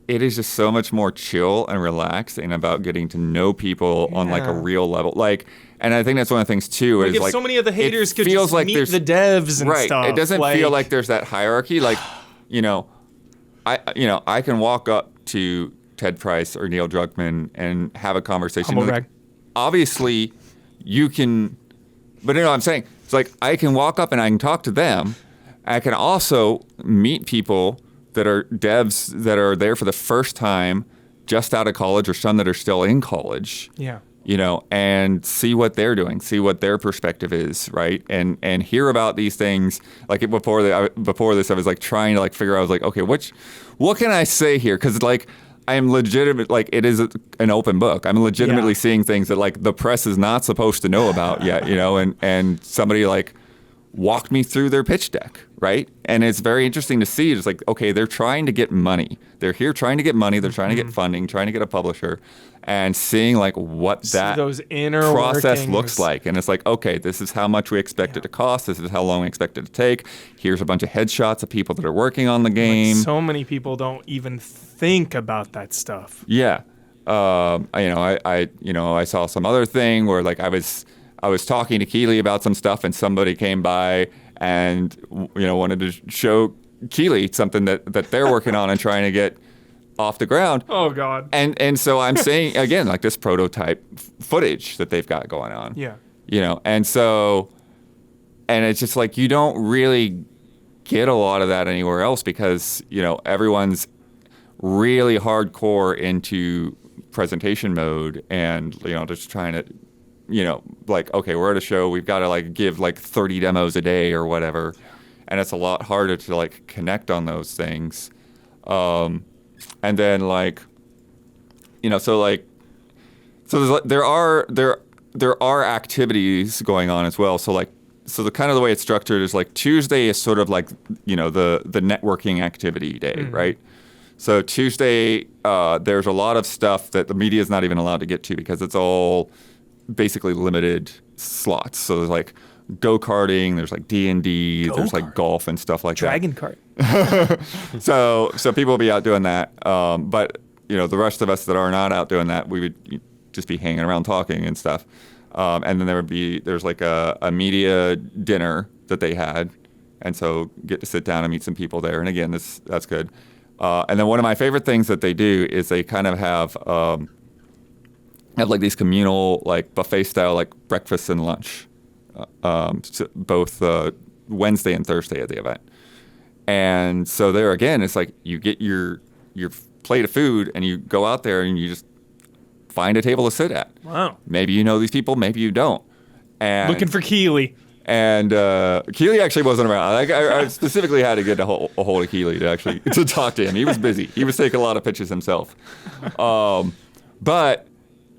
it is just so much more chill and relaxed and about getting to know people on like a real level. Like, and I think that's one of the things too. Is if like so many of the haters could just like meet the devs and stuff. It doesn't feel like there's that hierarchy. Like, I can walk up to Ted Price or Neil Druckmann and have a conversation. Humble like, brag. Obviously, you can, but I'm saying it's like I can walk up and I can talk to them. I can also meet people that are devs that are there for the first time, just out of college, or some that are still in college. Yeah. and see what they're doing, see what their perspective is, right? And hear about these things. Like before this, I was like trying to like figure out, I was like, okay, what can I say here? Because like I am legitimate, like it is an open book. I'm legitimately seeing things that like the press is not supposed to know about yet, and somebody like walked me through their pitch deck, right? And it's very interesting to see. It's like, okay, they're trying to get money. They're here trying to get money. They're trying to get funding, trying to get a publisher, and seeing like what that those inner process workings. looks like. And it's like, okay, this is how much we expect it to cost. This is how long we expect it to take. Here's a bunch of headshots of people that are working on the game. Like, so many people don't even think about that stuff. Yeah. I saw some other thing where like I was talking to Keeley about some stuff, and somebody came by and wanted to show Keeley something that they're working on and trying to get off the ground. Oh God. And so I'm saying again, like this prototype footage that they've got going on. Yeah. And it's just like you don't really get a lot of that anywhere else because everyone's really hardcore into presentation mode and just trying to like, okay, we're at a show, we've got to like give like 30 demos a day or whatever. And it's a lot harder to like connect on those things. And then like, so there are activities going on as well. So the kind of the way it's structured is like Tuesday is sort of like, the networking activity day, right? So Tuesday, there's a lot of stuff that the media is not even allowed to get to because it's all basically limited slots. So there's like go-karting, there's like D&D, there's like golf and stuff like Dragon kart. So people will be out doing that. But the rest of us that are not out doing that, we would just be hanging around talking and stuff. And then there's like a media dinner that they had. And so get to sit down and meet some people there. And again, that's good. And then one of my favorite things that they do is they kind of have like these communal like buffet style like breakfast and lunch, both Wednesday and Thursday at the event. And so there again, it's like you get your plate of food and you go out there and you just find a table to sit at. Wow. Maybe you know these people, maybe you don't. And looking for Keeley. And Keeley actually wasn't around. I specifically had to get a hold of Keeley to talk to him. He was busy. He was taking a lot of pictures himself. But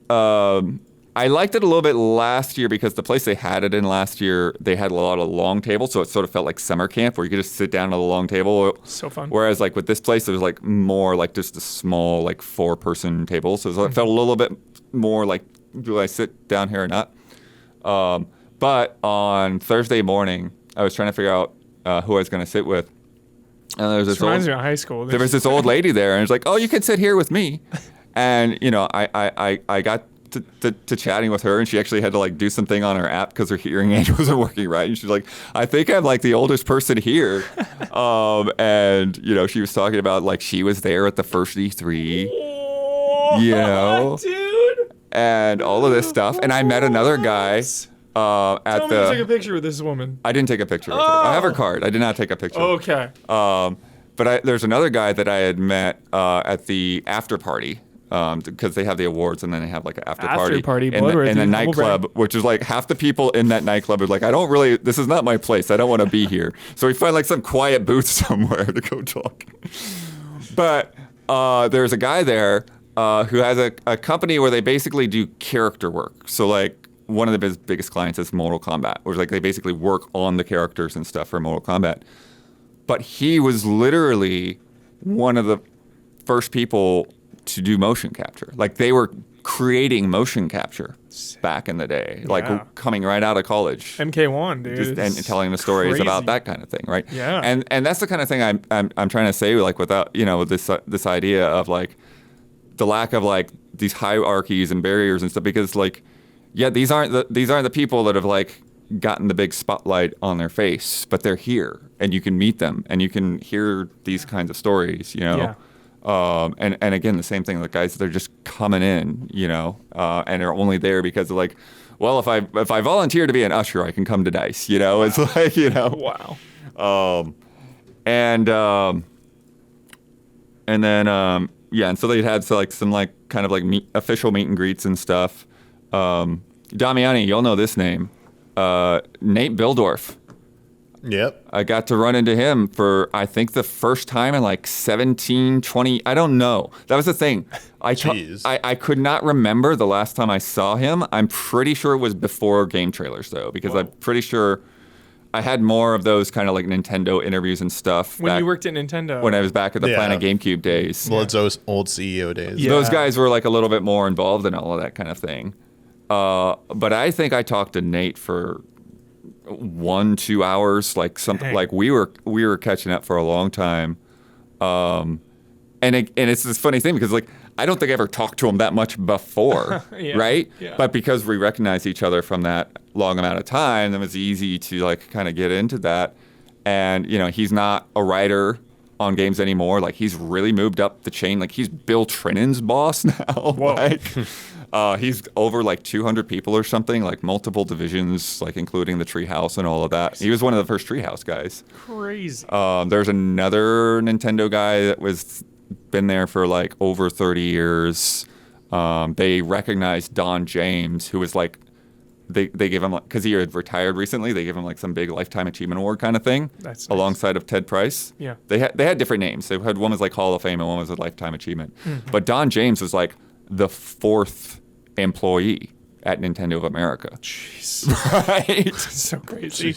I liked it a little bit last year because the place they had it in last year, they had a lot of long tables, so it sort of felt like summer camp where you could just sit down at a long table. So fun. Whereas like with this place, it was like more like just a small like 4-person table, so it felt a little bit more like, do I sit down here or not? But on Thursday morning, I was trying to figure out who I was going to sit with. And there was this reminds me of high school. There was this old lady there, and it's like, oh, you can sit here with me. And I got to chatting with her, and she actually had to like do something on her app because her hearing aid wasn't working right. And she's like, I think I'm like the oldest person here. And she was talking about like she was there at the first E3. Dude. And all of this stuff. And I met another guy. Tell me to take a picture with this woman. I didn't take a picture with her. I have her card. I did not take a picture. Okay. But there's another guy that I had met at the after party because they have the awards and then they have like an after party Bloodworth, in the nightclub, which is like half the people in that nightclub are like, this is not my place. I don't want to be here. So we find like some quiet booth somewhere to go talk. But there's a guy there who has a company where they basically do character work. So like, one of the biggest clients is Mortal Kombat, where like they basically work on the characters and stuff for Mortal Kombat. But he was literally one of the first people to do motion capture. Like they were creating motion capture back in the day, like coming right out of college. MK1, dude. And telling the stories about that kind of thing, right? Yeah. And that's the kind of thing I'm trying to say, like without this idea of like the lack of like these hierarchies and barriers and stuff, because like. Yeah, these aren't the people that have like gotten the big spotlight on their face, but they're here, and you can meet them, and you can hear these kinds of stories, Yeah. And again, the same thing. The guys, they're just coming in, and are only there because of like, well, if I volunteer to be an usher, I can come to DICE, Wow. It's like, Wow. And then and so they had some like kind of like official meet and greets and stuff. Damiani, you'll know this name. Nate Bildorf. Yep. I got to run into him for, I think, the first time in like 17, 20. I don't know. That was the thing. I could not remember the last time I saw him. I'm pretty sure it was before game trailers, though, because I'm pretty sure I had more of those kind of like Nintendo interviews and stuff. When you worked at Nintendo. When I was back at the Planet GameCube days. Well, it's those old CEO days. Yeah. Those guys were like a little bit more involved in all of that kind of thing. But I think I talked to Nate for 1-2 hours, like something like we were catching up for a long time, and it's this funny thing because like I don't think I ever talked to him that much before, right? Yeah. But because we recognized each other from that long amount of time, it was easy to like kind of get into that. And you know, he's not a writer on games anymore. Like he's really moved up the chain. Like he's Bill Trinin's boss now. Like. He's over like 200 people or something, like multiple divisions, like including the Treehouse and all of that. He was one of the first Treehouse guys. Crazy. There's another Nintendo guy that was been there for like over 30 years. They recognized Don James, who was like, they gave him, because he had retired recently, they gave him like some big Lifetime Achievement Award kind of thing. That's nice. Alongside of Ted Price. Yeah. They had different names. They had one was like Hall of Fame and one was a Lifetime Achievement. Mm-hmm. But Don James was like the fourth employee at Nintendo of America. Jeez. Right? So crazy.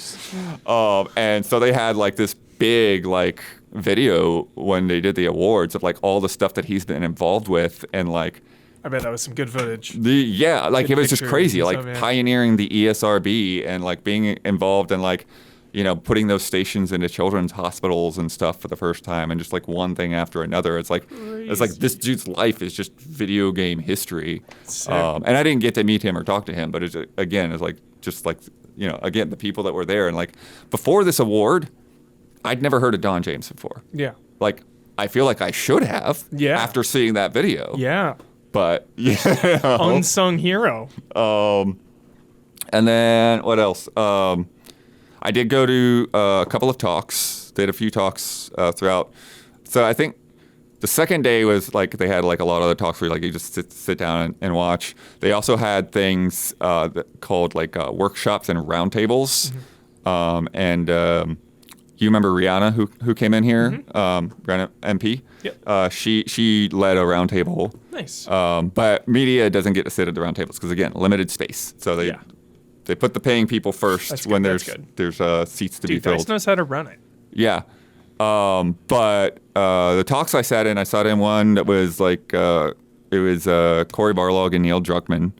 And so they had like this big like video when they did the awards of like all the stuff that he's been involved with, and like I bet that was some good footage. Like it was just crazy, like pioneering the ESRB and like being involved in like, you know, putting those stations into children's hospitals and stuff for the first time, and just like one thing after another. It's like this dude's life is just video game history. And I didn't get to meet him or talk to him, but it's like just like, you know, again, the people that were there. And like before this award, I'd never heard of Don James before. Yeah. Like I feel like I should have. Yeah. After seeing that video. Yeah. But yeah. Unsung hero. And then what else? I did go to a couple of talks. Did a few talks throughout. So I think the second day was like they had like a lot of the talks where like you just sit down and watch. They also had things called like workshops and roundtables. Mm-hmm. You remember Rihanna who came in here, mm-hmm. Rihanna MP? Yep. She led a roundtable. Nice. But media doesn't get to sit at the roundtables because again, limited space. So they put the paying people first when there's seats to be filled. Dice knows how to run it. Yeah. But the talks I sat in one that was like, it was Cory Barlog and Neil Druckmann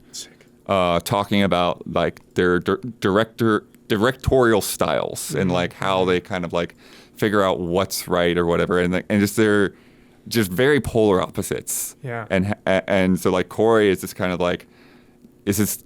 talking about like their directorial styles mm-hmm. and like how they kind of like figure out what's right or whatever. And just they're just very polar opposites. Yeah. And so like Cory is just kind of like, this is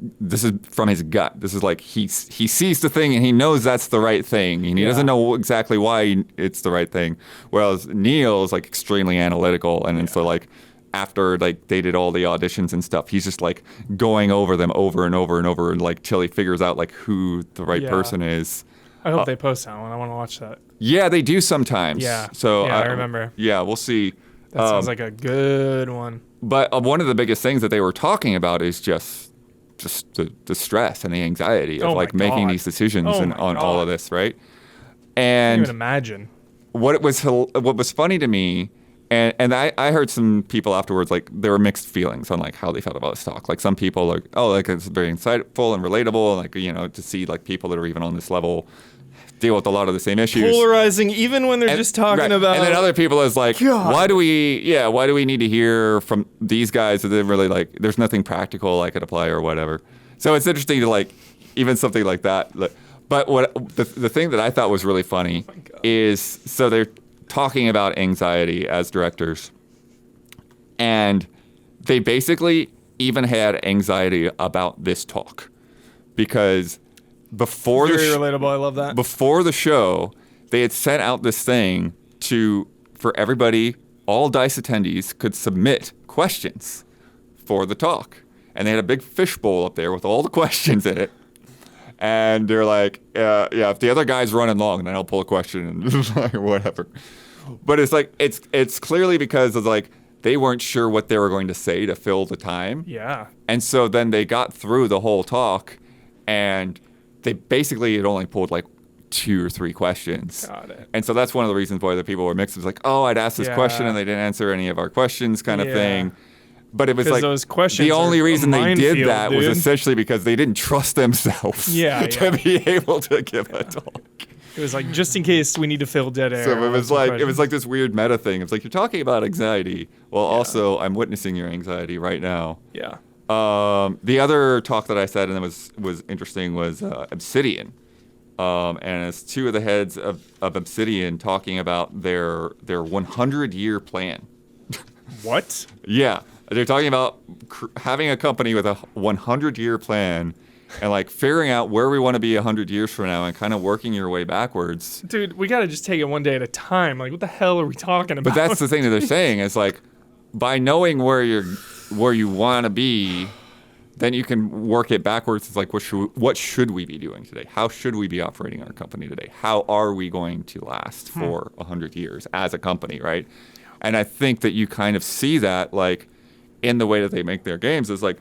from his gut. This is like he sees the thing and he knows that's the right thing, and he doesn't know exactly why it's the right thing. Whereas Neil is like extremely analytical, and so like after like they did all the auditions and stuff, he's just like going over them over and over and over, and like till he figures out like who the right person is. I hope they post that one. I want to watch that. Yeah, they do sometimes. Yeah. So I remember. Yeah, we'll see. That sounds like a good one. But one of the biggest things that they were talking about is just the stress and the anxiety of like making these decisions on all of this, right? And I can't even imagine. What was funny to me, and I heard some people afterwards, like there were mixed feelings on like how they felt about this talk. Like some people like, oh, like it's very insightful and relatable, and like, you know, to see like people that are even on this level deal with a lot of the same issues. Polarizing, even when they're just talking about. And then other people is like, why do we need to hear from these guys that they really like? There's nothing practical I could apply or whatever. So it's interesting to like even something like that. But what the thing that I thought was really funny is so they're talking about anxiety as directors, and they basically even had anxiety about this talk because. Before Very relatable. I love that. Before the show, they had sent out this thing for everybody, all DICE attendees could submit questions for the talk. And they had a big fishbowl up there with all the questions in it. And they're like, if the other guy's running long, then I'll pull a question or whatever. But it's like, it's clearly because of like, they weren't sure what they were going to say to fill the time. Yeah. And so then they got through the whole talk, and they basically had only pulled like 2 or 3 questions. Got it. And so that's one of the reasons why the people were mixed. It was like, oh, I'd asked this question and they didn't answer any of our questions kind of thing. But it was like those questions the only reason they did that was dude. essentially because they didn't trust themselves to be able to give a talk. It was like, just in case we need to fill dead air. So it was like this weird meta thing. It's like, you're talking about anxiety. Well, also, I'm witnessing your anxiety right now. Yeah. The other talk that I said and that was interesting was Obsidian. And it's 2 of the heads of Obsidian talking about their 100-year plan. What? Yeah. They're talking about having a company with a 100-year plan and like figuring out where we want to be 100 years from now and kind of working your way backwards. Dude, we got to just take it one day at a time. Like, what the hell are we talking about? But that's the thing that they're saying is like, by knowing where you want to be, then you can work it backwards. It's like, what should we be doing today? How should we be operating our company today? How are we going to last for 100 years as a company, right? And I think that you kind of see that like in the way that they make their games is like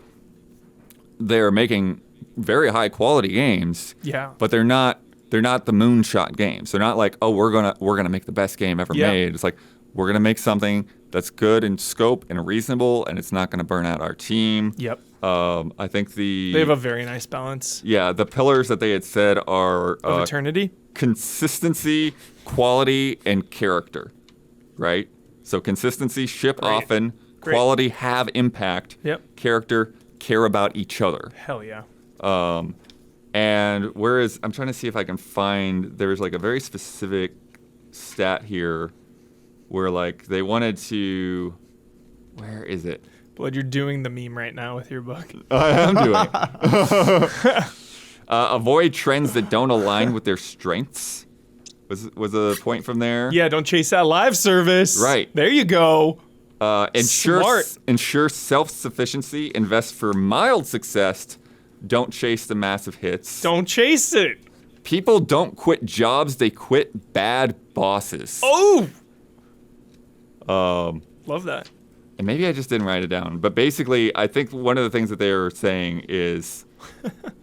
they're making very high quality games. Yeah. But they're not the moonshot games. They're not like, oh, we're gonna make the best game ever made. It's like, we're gonna make something that's good in scope and reasonable, and it's not gonna burn out our team. Yep. I think they have a very nice balance. Yeah, the pillars that they had said are of eternity, consistency, quality, and character. Right. So consistency, ship often. Quality, have impact. Yep. Character, care about each other. Hell yeah. And whereas I'm trying to see if I can find, there's like a very specific stat here where like they wanted to, where is it? Blood, you're doing the meme right now with your book. I am doing it. Avoid trends that don't align with their strengths was a point from there. Yeah, don't chase that live service. Right. There you go. Ensure self-sufficiency, invest for mild success, don't chase the massive hits. Don't chase it. People don't quit jobs, they quit bad bosses. Oh! Love that. And maybe I just didn't write it down. But basically, I think one of the things that they were saying is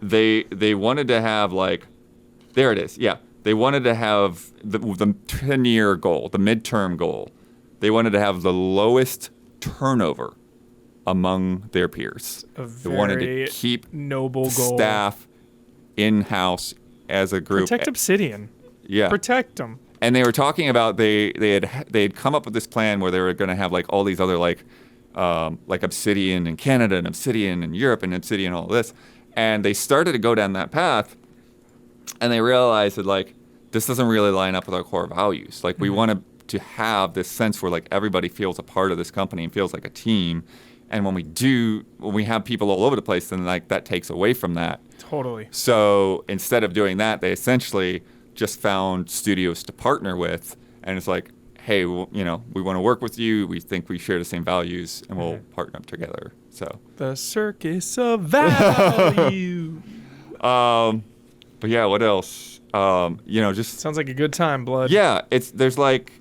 they wanted to have like, there it is, yeah. They wanted to have the 10-year goal, the midterm goal. They wanted to have the lowest turnover among their peers. They wanted to keep noble staff in-house as a group. Protect Obsidian. Yeah. Protect them. And they were talking about they had come up with this plan where they were going to have like all these other like Obsidian in Canada and Obsidian in Europe and Obsidian all this. And they started to go down that path, and they realized that like this doesn't really line up with our core values. Like we want to have this sense where like everybody feels a part of this company and feels like a team. And when we have people all over the place, then like that takes away from that. Totally. So instead of doing that, they essentially just found studios to partner with, and it's like, hey, well, we want to work with you. We think we share the same values, and we'll partner up together. So the circus of value. But yeah, what else? Just sounds like a good time, Blood. Yeah, there's like.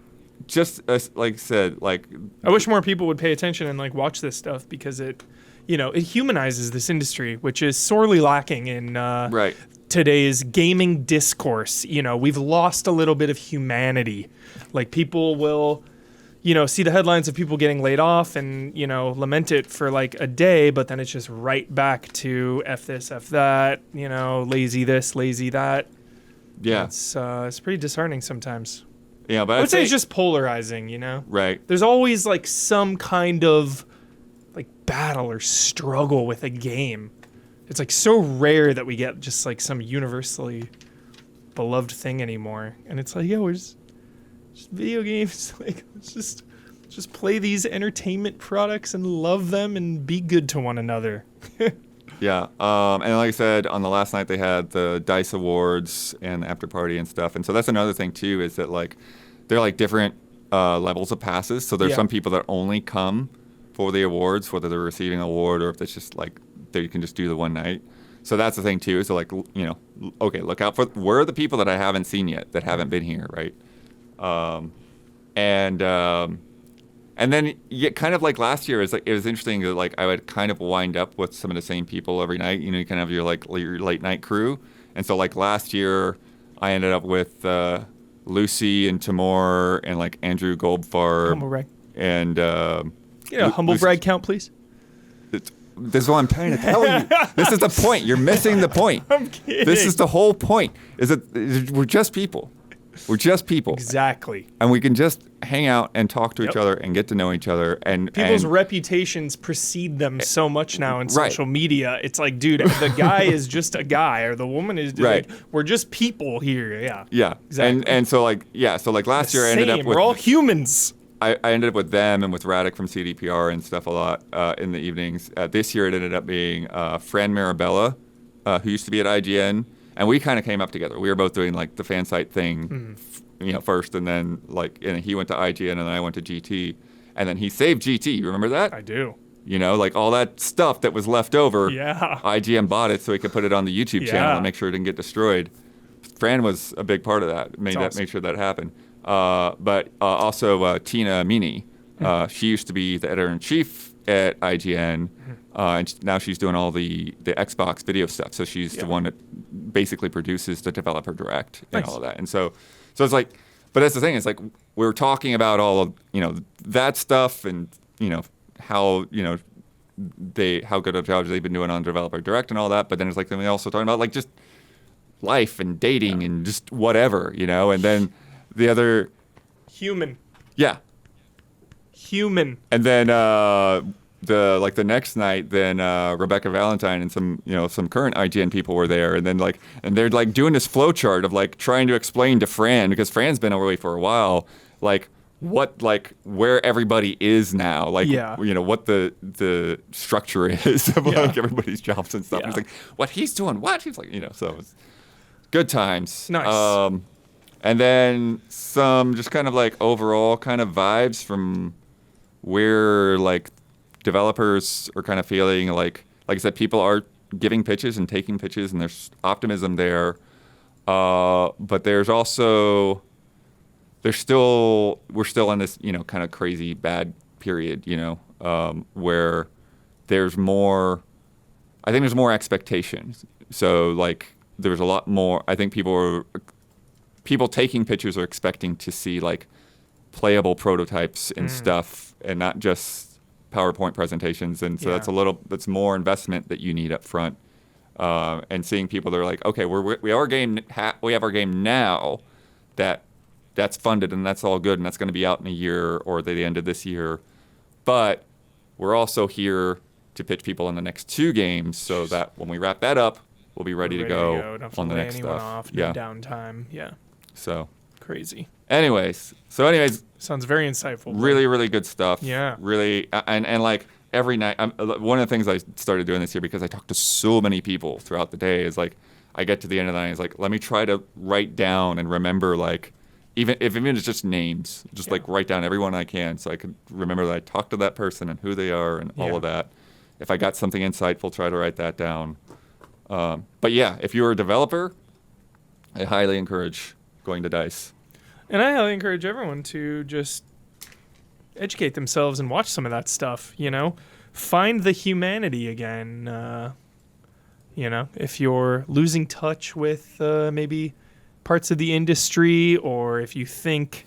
Just like I said, like I wish more people would pay attention and like watch this stuff because it humanizes this industry, which is sorely lacking in today's gaming discourse. We've lost a little bit of humanity. Like people will, see the headlines of people getting laid off and lament it for like a day, but then it's just right back to F this, F that, lazy this, lazy that. Yeah, it's pretty disheartening sometimes. Yeah, but I would say it's just polarizing, Right. There's always like some kind of like battle or struggle with a game. It's like so rare that we get just like some universally beloved thing anymore. And it's like, we're just video games. Like, let's just play these entertainment products and love them and be good to one another. Yeah, and like I said, on the last night they had the DICE Awards and the after party and stuff, and so that's another thing too, is that like they're like different levels of passes. So there's some people that only come for the awards, whether they're receiving an award or if it's just like they can just do the one night. So that's the thing too, is to like okay, look out for where are the people that I haven't seen yet that haven't been here, right? And then kind of like last year, it was interesting that like I would kind of wind up with some of the same people every night. You know, you kind of have your late night crew. And so like last year, I ended up with Lucy and Timur and like Andrew Goldfarb. Humble brag. And humble brag count, please. This is what I'm trying to tell you. This is the point. You're missing the point. I'm kidding. This is the whole point. Is that we're just people. We're just people. Exactly. And we can just hang out and talk to each other and get to know each other. And people's reputations precede them so much now in social media. It's like, dude, the guy is just a guy, or the woman is like, we're just people here. Yeah. Yeah. Exactly. And so like, last year I ended up with... We're all humans. I ended up with them and with Radek from CDPR and stuff a lot in the evenings. This year it ended up being Fran Marabella, who used to be at IGN. And we kind of came up together. We were both doing like the fan site thing, first, and then and he went to IGN, and then I went to GT, and then he saved GT. You remember that? I do. You know, like all that stuff that was left over. Yeah. IGN bought it so he could put it on the YouTube channel and make sure it didn't get destroyed. Fran was a big part of that. Made sure that happened. But also Tina Meany, she used to be the editor-in-chief at IGN, and now she's doing all the Xbox video stuff. So she's the one that basically produces the developer direct and all of that. And so it's like, but that's the thing. It's like we were talking about all of that stuff, and how how good a job they've been doing on developer direct and all that. But then it's like then we also talking about like just life and dating and just whatever, and then the other human. Yeah. Human. And then the next night, then Rebecca Valentine and some current IGN people were there, and then they're like doing this flow chart of like trying to explain to Fran, because Fran's been away for a while, where everybody is now, what the structure is of like everybody's jobs and stuff. Yeah. And he's like, what he's doing, what he's like, so it's good times. Nice. And then some just kind of like overall kind of vibes from where like developers are kind of feeling like I said, people are giving pitches and taking pitches, and there's optimism there. But there's also, we're still in this, kind of crazy bad period, where there's more, I think there's more expectations. So like there's a lot more, I think people taking pictures are expecting to see like playable prototypes and stuff, and not just PowerPoint presentations. And so that's more investment that you need up front. And seeing people that are like, okay, we have our game now that's funded, and that's all good, and that's going to be out in a year or the end of this year. But we're also here to pitch people in the next 2 games, so that when we wrap that up, we'll be ready to go on the next stuff. Off, no downtime. Yeah. So crazy. Anyways, sounds very insightful. Really, really good stuff. Yeah. Really, and like every night, one of the things I started doing this year, because I talked to so many people throughout the day, is like I get to the end of the night, it's like, let me try to write down and remember, like, even it's just names, just like write down everyone I can, so I can remember that I talked to that person and who they are and all of that. If I got something insightful, try to write that down. But yeah, if you're a developer, I highly encourage going to DICE. And I highly encourage everyone to just educate themselves and watch some of that stuff, Find the humanity again. If you're losing touch with maybe parts of the industry, or if you think,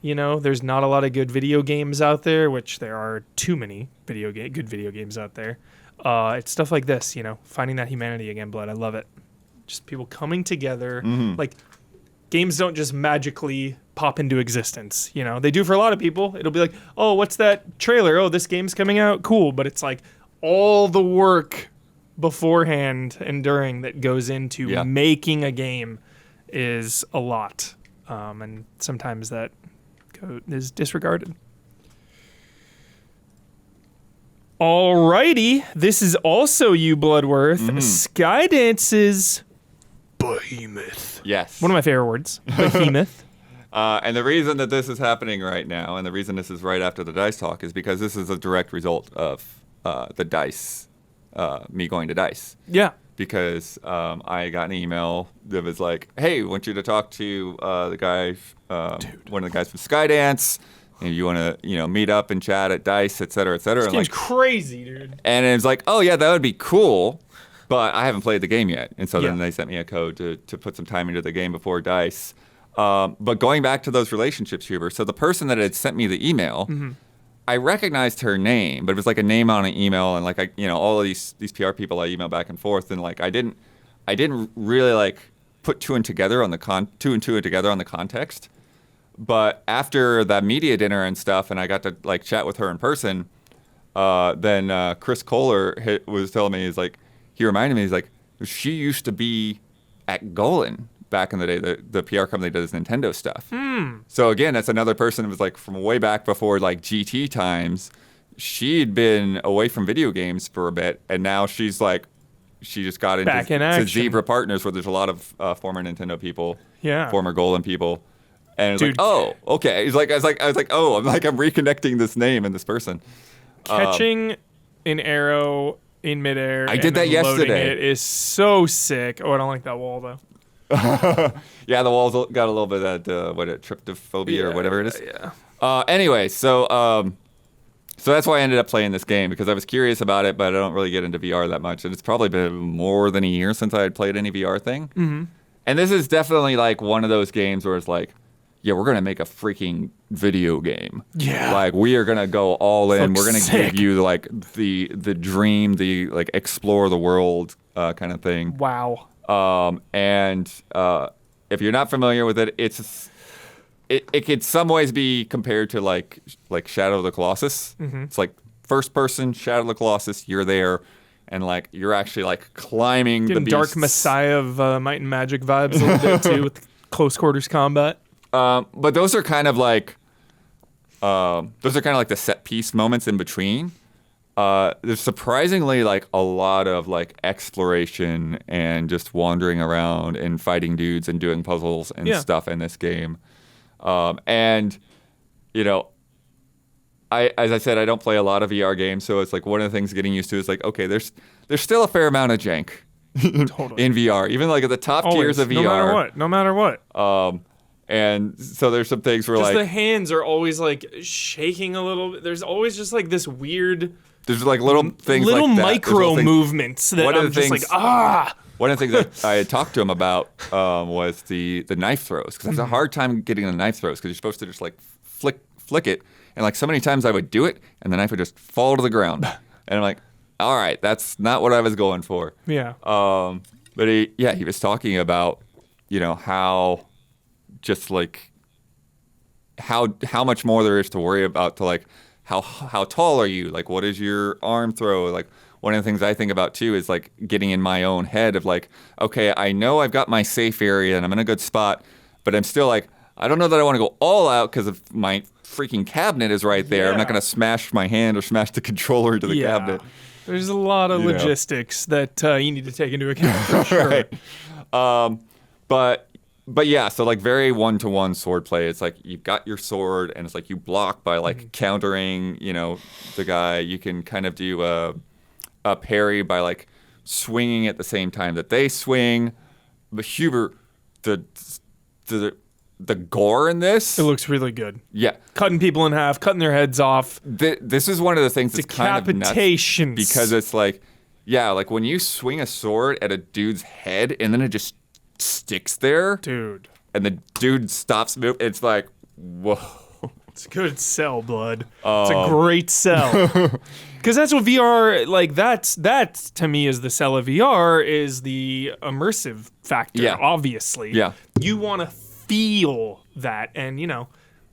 there's not a lot of good video games out there, which there are too many good video games out there. It's stuff like this, finding that humanity again, Blood. I love it. Just people coming together. Like, games don't just magically pop into existence. They do for a lot of people. It'll be like, oh, what's that trailer? Oh, this game's coming out. Cool. But it's like all the work beforehand and during that goes into making a game is a lot. And sometimes that is disregarded. Alrighty. This is also you, Bloodworth. Skydance's Behemoth. Yes. One of my favorite words. Behemoth. And the reason that this is happening right now, and the reason this is right after the DICE talk, is because this is a direct result of the DICE, me going to DICE. Yeah. Because I got an email that was like, hey, I want you to talk to the guy, one of the guys from Skydance. you want to, meet up and chat at Dice, et cetera, et cetera. This game's crazy, dude. And it's like, oh yeah, that would be cool, but I haven't played the game yet. And so then they sent me a code to put some time into the game before Dice. But going back to those relationships, Huber, so the person that had sent me the email, I recognized her name, but it was like a name on an email, and like all of these PR people I email back and forth, and like I didn't really like put two and two together on the context. But after that media dinner and stuff, and I got to like chat with her in person, then Chris Kohler was telling me, he reminded me, he's like, she used to be at Golan back in the day, the PR company that does Nintendo stuff. So again, that's another person who was like from way back before like GT times. She'd been away from video games for a bit, and now she just got into Zebra Partners, where there's a lot of former Nintendo people, former Golan people, and it's like, oh, okay. I was like, oh, I'm reconnecting this name and this person. Catching an arrow in midair. I did that yesterday. It is so sick. Oh, I don't like that wall though. Yeah, the walls got a little bit of that, tryptophobia or whatever it is. Yeah. Anyway, so that's why I ended up playing this game, because I was curious about it, but I don't really get into VR that much. And it's probably been more than a year since I had played any VR thing. Mm-hmm. And this is definitely like one of those games where it's like, yeah, we're going to make a freaking video game. Yeah. Like, we are going to go all in. We're going to give you like the dream, the like explore the world kind of thing. Wow. And if you're not familiar with it, it could some ways be compared to like Shadow of the Colossus. Mm-hmm. It's like first person Shadow of the Colossus. You're there, and like you're actually like climbing the beasts. Dark Messiah of Might and Magic vibes a little bit too, with close quarters combat. But those are kind of like the set piece moments in between. There's surprisingly like a lot of like exploration and just wandering around and fighting dudes and doing puzzles and stuff in this game. And as I said, I don't play a lot of VR games, so it's like one of the things getting used to is like, okay, there's still a fair amount of jank in VR, even like at the top tiers of VR. No matter what. And so there's some things where just like the hands are always like shaking a little bit. There's always just like this weird. There's like little things little like that. Micro movements that I'm just like, One of the things that I had talked to him about was the knife throws, because I have a hard time getting the knife throws, because you're supposed to just like flick it, and like so many times I would do it and the knife would just fall to the ground, and I'm like, all right, that's not what I was going for. Yeah. But he was talking about how just like how much more there is to worry about, to like how tall are you, like what is your arm throw, like one of the things I think about too is like getting in my own head of like, okay, I know I've got my safe area and I'm in a good spot, but I'm still like, I don't know that I want to go all out because of my freaking cabinet is right there. I'm not going to smash my hand or smash the controller into the cabinet. There's a lot of logistics that you need to take into account for sure. Right. But yeah, so like very one-to-one sword play. It's like you've got your sword, and it's like you block by like countering, the guy. You can kind of do a parry by like swinging at the same time that they swing. But Huber, the gore in this, it looks really good. Yeah, cutting people in half, cutting their heads off. This is one of the things that's kind of nuts, because it's like, like when you swing a sword at a dude's head and then it just sticks there, dude, and the dude stops moving. It's like, whoa. It's a good sell, blood. It's a great sell. Because that's what VR, like, that's to me is the sell of VR, is the immersive factor, obviously. Yeah. You want to feel that. And,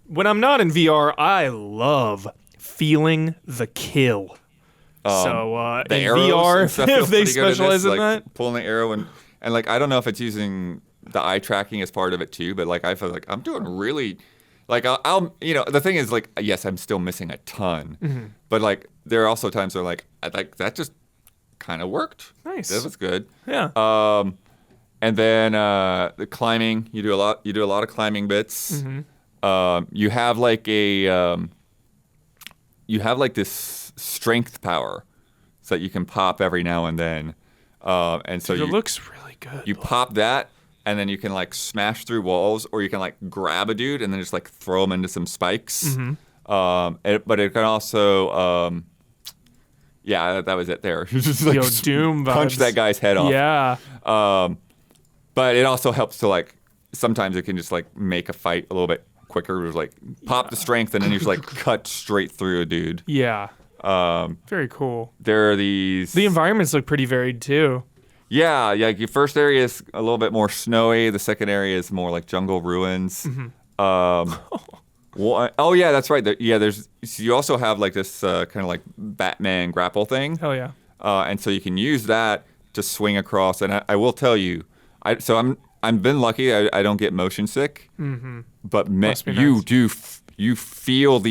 when I'm not in VR, I love feeling the kill. So in VR, if they specialize in that. Pulling the arrow and like, I don't know if it's using the eye tracking as part of it too, but like I feel like I'm doing really, like I'll the thing is like, yes, I'm still missing a ton, but like there are also times where like that just kind of worked. Nice, that was good. Yeah. And then the climbing, you do a lot of climbing bits. You have like this strength power so that you can pop every now and then. And so it looks really good. You pop that, and then you can like smash through walls, or you can like grab a dude and then just like throw him into some spikes. But it can also, yeah, that was it there. Just like Doom punch vibes. that guy's head off. Yeah. But it also helps to like, sometimes it can just like make a fight a little bit quicker. It like pop the strength and then you just like cut straight through a dude. Yeah. Very cool. There are these. The environments look pretty varied too. Yeah, your first area is a little bit more snowy. The second area is more like jungle ruins. Oh yeah, that's right. There's. So you also have like this kind of like Batman grapple thing. Hell yeah. And so you can use that to swing across. And I will tell you, I'm been lucky. I don't get motion sick. But you feel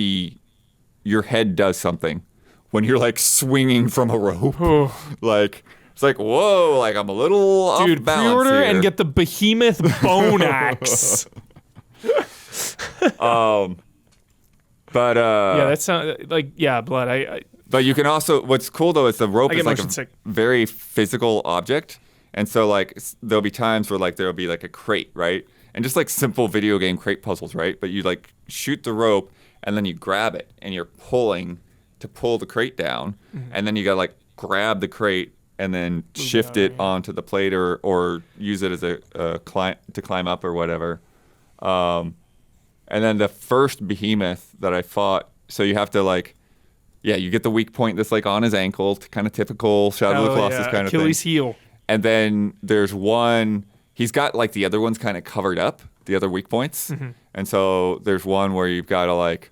your head does something when you're like swinging from a rope. Like. It's like, whoa, like I'm a little off balance pre-order here. and get the Behemoth bone axe. But yeah, that sounds like blood. But you can also, what's cool though is the rope is like a sick. very physical object, and so like there'll be times where like there'll be like a crate, right, and just like simple video game crate puzzles, right, but you like shoot the rope and then you grab it and you're pulling to pull the crate down, and then you gotta like grab the crate and then shift it onto the plate or use it as a climb up or whatever. And then the first Behemoth that I fought, so you have to like, you get the weak point that's like on his ankle, kind of typical Shadow of the Colossus kind of thing. Achilles heel. And then there's one, he's got like the other ones kind of covered up, the other weak points. And so there's one where you've got to like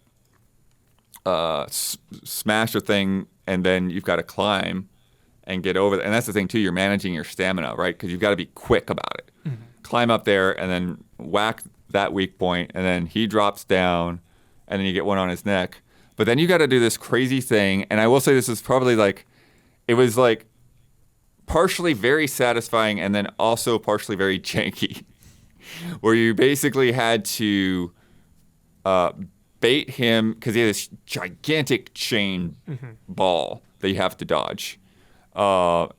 smash a thing and then you've got to climb and get over it. And that's the thing too, you're managing your stamina, right? Because you've got to be quick about it. Climb up there and then whack that weak point, and then he drops down, and then you get one on his neck. But then you got to do this crazy thing, and I will say this is probably like, it was like partially very satisfying and then also partially very janky, where you basically had to bait him, because he has this gigantic chain ball that you have to dodge. So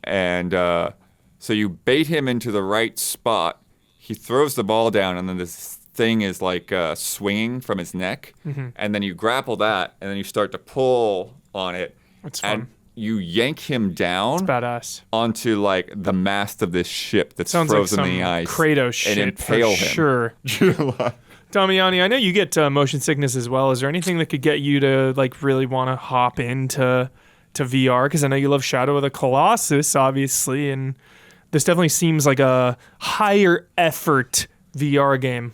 you bait him into the right spot. He throws the ball down, and then this thing is like swinging from his neck. And then you grapple that, and then you start to pull on it. That's fun. And you yank him down It's badass. onto like the mast of this ship that's Sounds frozen like some in the ice. Kratos shit and impale for him. sure. Damiani, I know you get motion sickness as well. Is there anything that could get you to like really want to hop into VR? Because I know you love Shadow of the Colossus, obviously, and this definitely seems like a higher effort VR game.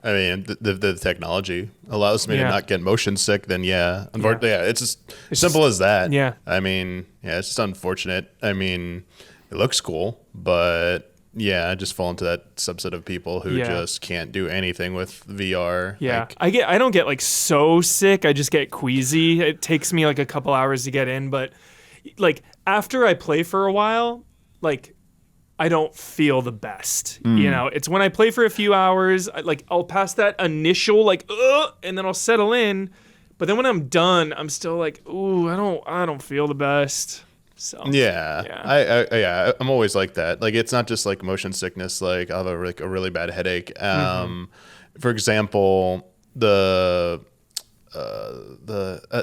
I mean, the technology allows me to not get motion sick, then unfortunately, it's just simple as that. Yeah. I mean, it's just unfortunate. I mean, it looks cool, but I just fall into that subset of people who just can't do anything with VR. Yeah. I don't get like so sick. I just get queasy. It takes me like a couple hours to get in, but like after I play for a while, like I don't feel the best. You know, it's when I play for a few hours, I'll pass that initial and then I'll settle in. But then when I'm done, I'm still like, ooh, I don't feel the best. So I'm always like that. Like, it's not just like motion sickness. Like, I'll have a really bad headache. For example, the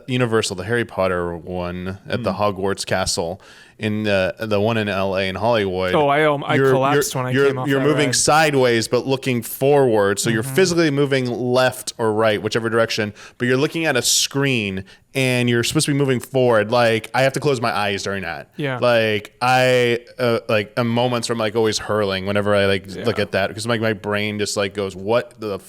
Universal, the Harry Potter one at the Hogwarts Castle, in the one in LA in Hollywood. Oh, I collapsed when I came off. You're moving sideways, but looking forward. So you're physically moving left or right, whichever direction. But you're looking at a screen, and you're supposed to be moving forward. Like, I have to close my eyes during that. Yeah. Like, I am moments where I'm like always hurling whenever I look at that, because like my brain just like goes, what the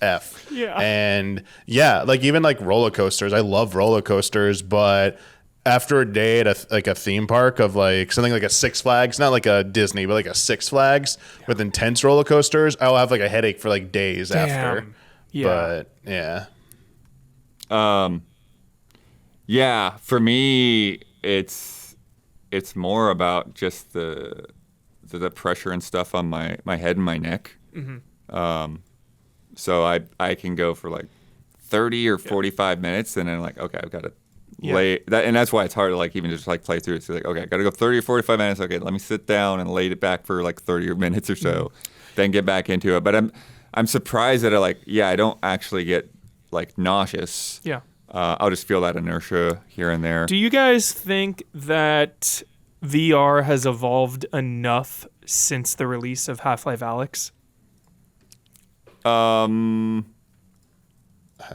F. Yeah. And like even like roller coasters. I love roller coasters, but after a day at a theme park of like something like a Six Flags, not like a Disney, but like a Six Flags with intense roller coasters, I'll have like a headache for like days after. Yeah. But for me it's more about just the pressure and stuff on my head and my neck. So I can go for like 30 or 45 minutes, and then like, okay, I've got to lay that, and that's why it's hard to like even just like play through it. So like, okay, I got to go 30 or 45 minutes. Okay, let me sit down and lay it back for like 30 minutes or so, then get back into it. But I'm surprised that I don't actually get like nauseous. Yeah. I'll just feel that inertia here and there. Do you guys think that VR has evolved enough since the release of Half-Life Alyx? I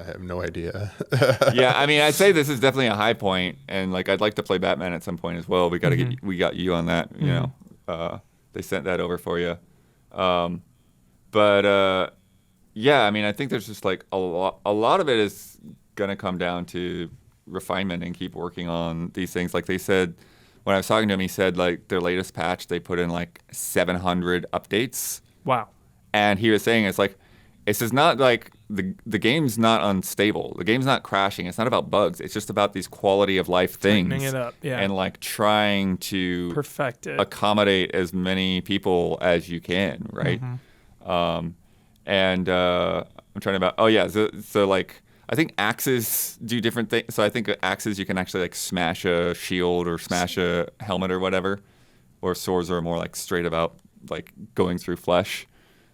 have no idea. Yeah, I mean, I'd say this is definitely a high point, and like I'd like to play Batman at some point as well. We got to we got you on that. You know, they sent that over for you. But yeah, I mean, I think there's just like a lot of it is gonna come down to refinement and keep working on these things. Like they said, when I was talking to him, he said like their latest patch they put in like 700 updates. Wow. And he was saying it's just not like the game's not unstable. The game's not crashing. It's not about bugs. It's just about these quality of life things. Tightening it up, yeah. And like trying to Perfect it. accommodate as many people as you can, right? And I'm trying to so like I think axes do different things. So I think axes you can actually like smash a shield or smash a helmet or whatever, or swords are more like straight about like going through flesh.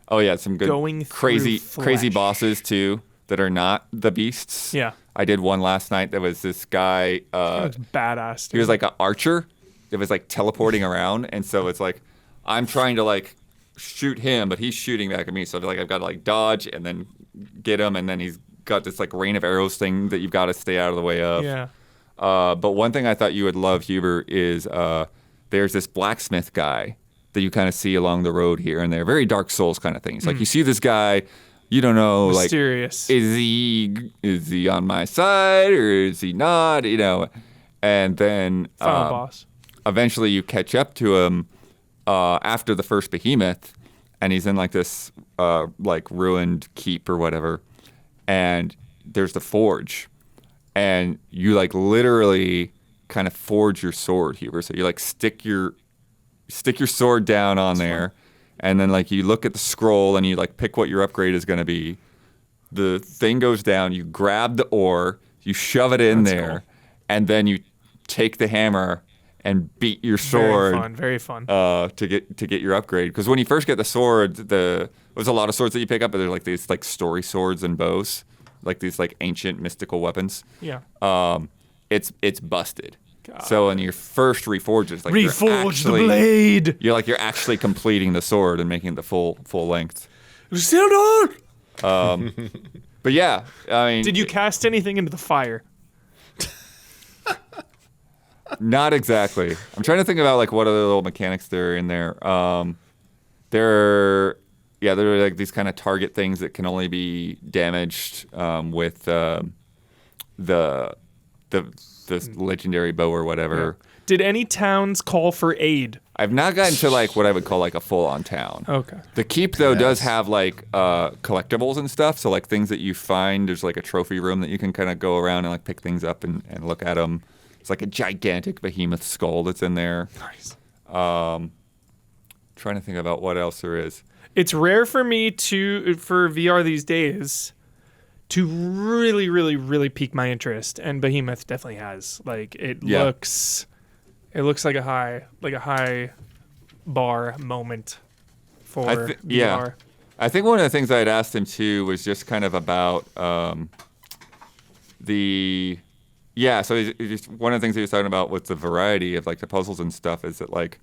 Oh yeah, some good crazy bosses too that are not the beasts. Yeah. I did one last night that was this guy. That was badass. He was like an archer. It was like teleporting around, and so it's like I'm trying to like shoot him, but he's shooting back at me. So like I've got to like dodge and then get him, and then he's got this like rain of arrows thing that you've got to stay out of the way of. Yeah. But one thing I thought you would love, Huber, is there's this blacksmith guy that you kind of see along the road here and there. Very Dark Souls kind of things. Like you see this guy, you don't know, mysterious. Like is he on my side or is he not? You know, and then Final boss. Eventually you catch up to him after the first Behemoth, and he's in like this like ruined keep or whatever, and there's the forge, and you like literally kind of forge your sword, Huber. So you like stick your sword down on there, and then like you look at the scroll and you like pick what your upgrade is going to be. The thing goes down, you grab the ore, you shove it in there, and then you take the hammer and beat your sword. Very fun. To get your upgrade. Because when you first get the sword, there's a lot of swords that you pick up, but there's like these like story swords and bows, like these like ancient mystical weapons. Yeah. It's busted. God. So in your first reforge, it's like reforge the blade. You're actually completing the sword and making it the full length. Still not. But yeah, I mean, did you cast anything into the fire? Not exactly. I'm trying to think about like what other little mechanics there are in there. There are like these kind of target things that can only be damaged with this legendary bow or whatever. Yeah. Did any towns call for aid? I've not gotten to like what I would call like a full-on town. Okay. The keep though does have like collectibles and stuff. So like things that you find, there's like a trophy room that you can kind of go around and like pick things up and look at them. It's like a gigantic behemoth skull that's in there. Nice. Trying to think about what else there is. It's rare for me for VR these days to really, really, really pique my interest, and Behemoth definitely has. Like it looks like a high bar moment for VR. Yeah. I think one of the things I had asked him too was just kind of about so just one of the things he was talking about with the variety of like the puzzles and stuff is that like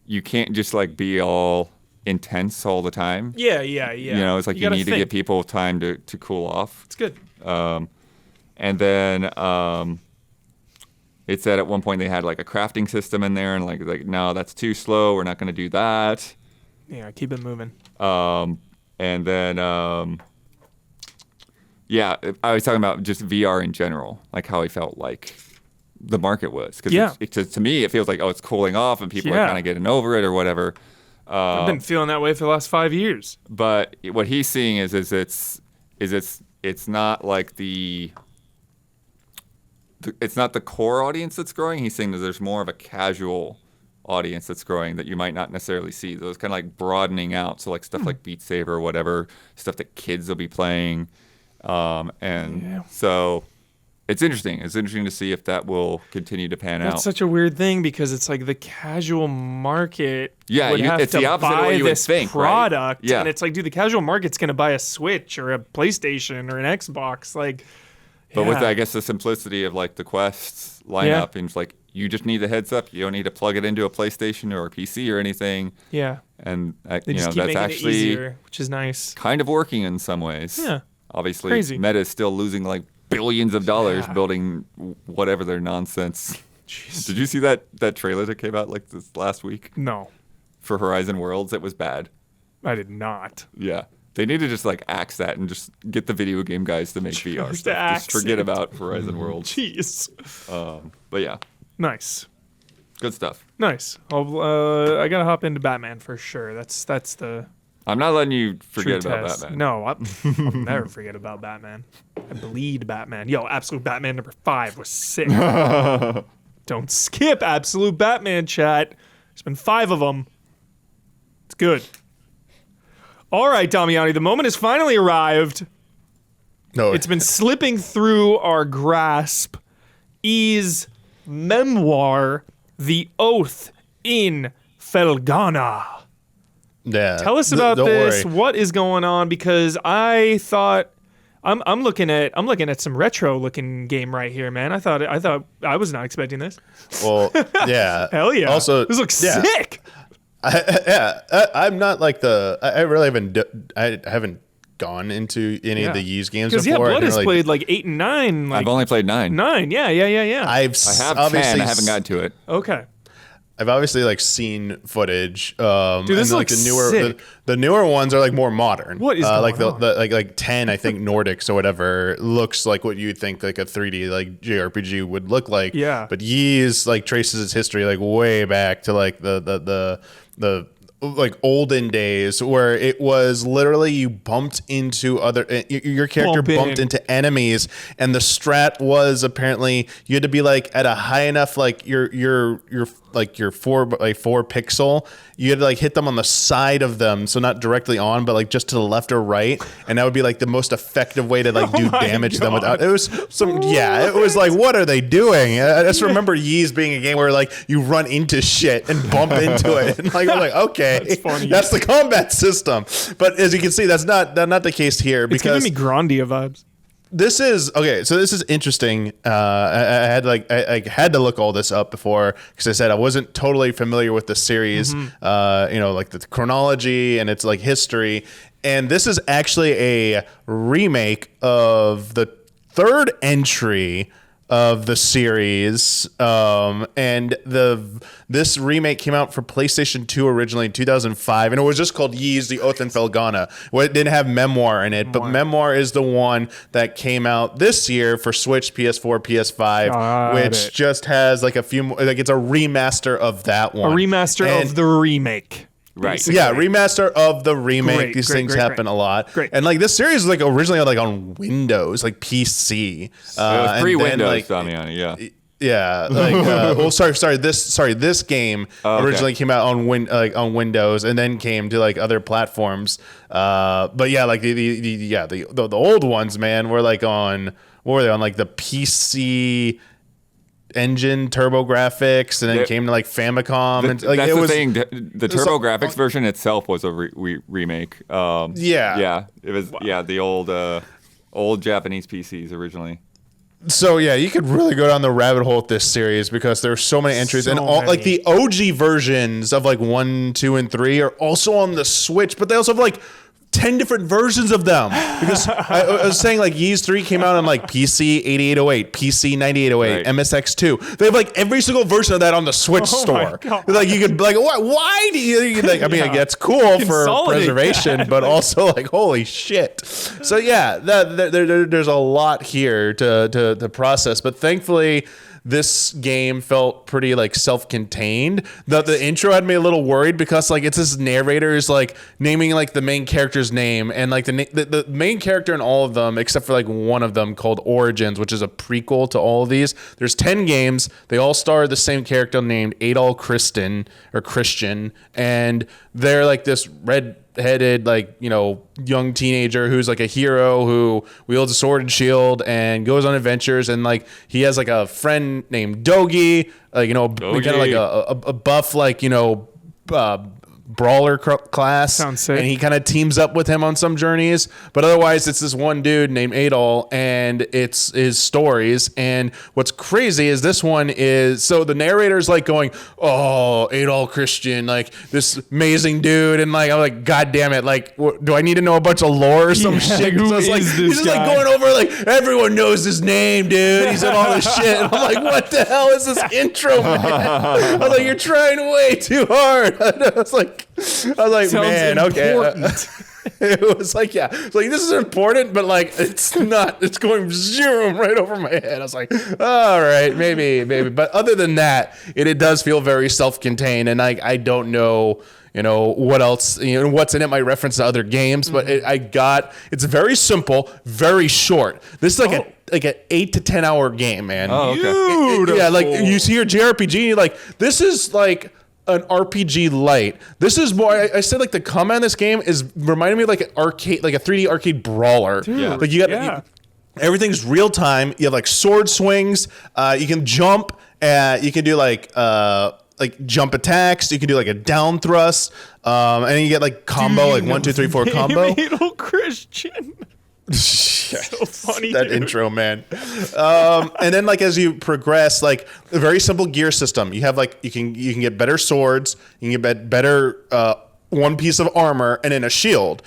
you can't just like be all intense all the time. Yeah. You know, it's like you need to give people time to cool off. It's good. And then it said at one point they had like a crafting system in there, and like no, that's too slow. We're not going to do that. Yeah, keep it moving. And then I was talking about just VR in general, like how I felt like the market was. Because to me, it feels like, it's cooling off and people are kind of getting over it or whatever. I've been feeling that way for the last 5 years. But what he's seeing is it's not like it's not the core audience that's growing. He's saying that there's more of a casual audience that's growing that you might not necessarily see. So it's kind of like broadening out. So like stuff like Beat Saber or whatever, stuff that kids will be playing. So it's interesting. It's interesting to see if that will continue to pan out. That's such a weird thing because it's like the casual market would have it's to the opposite of buy what you would this think, product. right? Yeah. And it's like, dude, the casual market's going to buy a Switch or a PlayStation or an Xbox. Like, But with, I guess, the simplicity of like the Quest's lineup, and it's like you just need the heads up. You don't need to plug it into a PlayStation or a PC or anything. Yeah. And They just keep that's making actually it easier, which is nice. kind of working in some ways. Yeah. Obviously, Crazy. Meta is still losing like billions of dollars building whatever their nonsense. Jeez. Did you see that trailer that came out like this last week No, for Horizon Worlds? It was bad. I did not. Yeah. They need to just like axe that and just get the video game guys to make VR Just stuff. axe Just forget it. about Horizon Worlds. Jeez. But yeah, Nice. good stuff. Nice. I gotta hop into Batman for sure. That's the I'm not letting you true forget about test. Batman. No, I'll never forget about Batman. I bleed Batman. Yo, Absolute Batman number 5 was sick. Don't skip Absolute Batman, chat. There's been 5 of them. It's good. All right, Damiani, the moment has finally arrived. No, It's been slipping through our grasp. Is Memoire, The Oath in Felghana. yeah. Tell us about Don't this. worry. What is going on? Because I thought I'm looking at some retro looking game right here, man. I thought I was not expecting this. Well, yeah. Hell yeah. Also, this looks yeah. sick. I'm not like I really haven't gone into any of the Ys games Because before. Blood I has didn't played like 8 and 9. Like I've only played 9. 9. Yeah. I I have 10. obviously I haven't gotten to it. Okay. I've obviously like seen footage. Dude, this and, looks the newer sick. the newer ones are like more modern. What is like going on? the like 10, I think Nordics or whatever looks like what you'd think like a 3D like JRPG would look like. Yeah. But Ys like traces its history like way back to like the like olden days where it was literally you bumped into your character bumped into enemies, and the strat was apparently you had to be like at a high enough like your 4 pixel, you had to like hit them on the side of them, so not directly on but like just to the left or right, and that would be like the most effective way to like do damage to them without it was like what are they doing? I just remember Ys being a game where like you run into shit and bump into it and like I'm like okay. That's the combat system. But as you can see, that's not the case here It's because giving me Grandia vibes. this is okay. So this is interesting. I had to look all this up before because I said I wasn't totally familiar with the series. Like the chronology and its like history. And this is actually a remake of the 3rd entry of the series, and this remake came out for PlayStation 2 originally in 2005, and it was just called Ys: The Oath in Felghana. Well, it didn't have Memoire in it, but Memoire is the one that came out this year for Switch, PS4, PS5, which just has like a few more, like it's a remaster of that one. A remaster of the remake. Right. Basically. Yeah, remaster of the remake. Great, These great, things great, happen great. a lot. Great. And like this series was like originally like on Windows, like PC. It was pre-Windows, like, Damiani, yeah. Yeah, like This game originally came out on Windows and then came to like other platforms. But yeah, like the old ones, man, were like on what were they on like the PC Engine Turbo Graphics, and then it came to like Famicom, and like that's it the was thing. The Turbo Graphics version itself was a remake. Yeah, it was the old Japanese PCs originally. So yeah, you could really go down the rabbit hole with this series because there's so many entries, and all many. like the OG versions of like 1, 2, and 3 are also on the Switch, but they also have like 10 different versions of them because I was saying like Ys 3 came out on like PC 8808, PC 9808, Right. MSX2. They have like every single version of that on the Switch store. God. Like you could like why do you like? I mean, like, that's cool for Consolidate preservation, that. but also like holy shit. So yeah, there's a lot here to process, but thankfully this game felt pretty like self-contained. The intro had me a little worried because like it's this narrator is like naming like the main character's name, and like the main character in all of them except for like one of them called Origins, which is a prequel to all of these. There's 10 games. They all star the same character named Adol Christian, and they're like this red redheaded, like, you know, young teenager who's like a hero who wields a sword and shield and goes on adventures. And like he has like a friend named Dogi, you know, kind of like a buff, like, you know, brawler class. Sounds sick. And he kind of teams up with him on some journeys, but otherwise it's this one dude named Adol, and it's his stories. And what's crazy is this one is, so the narrator's like going, oh, Adol Christian, like this amazing dude, and like I'm like, god damn it, like do I need to know a bunch of lore or some shit? Who So it's is like this he's just guy? like going over like everyone knows his name, dude. He said all this shit, and I'm like, what the hell is this intro, man? I was like, you're trying way too hard. I was like, Sounds man, important. okay. It was like, yeah, it's like this is important, but like it's not. It's going zoom right over my head. I was like, all right, maybe. But other than that, it does feel very self-contained, and I don't know, you know, what else, you know, what's in it. My reference to other games, but it's very simple, very short. This is like an 8 to 10 hour game, man. Oh, okay. Beautiful. Yeah, like you see your JRPG, like this is like an RPG light. This is more. I said like the combat in this game is reminding me of like an arcade, like a 3D arcade brawler. Yeah. Like you got everything's real time. You have like sword swings. You can jump. You can do like jump attacks. You can do like a down thrust. And then you get like combo, like 1, 2, 3, 4 combo. Little Christian. So funny, That dude. intro, man. And then like as you progress, like a very simple gear system. You have like you can get better swords, you can get better one piece of armor, and then a shield,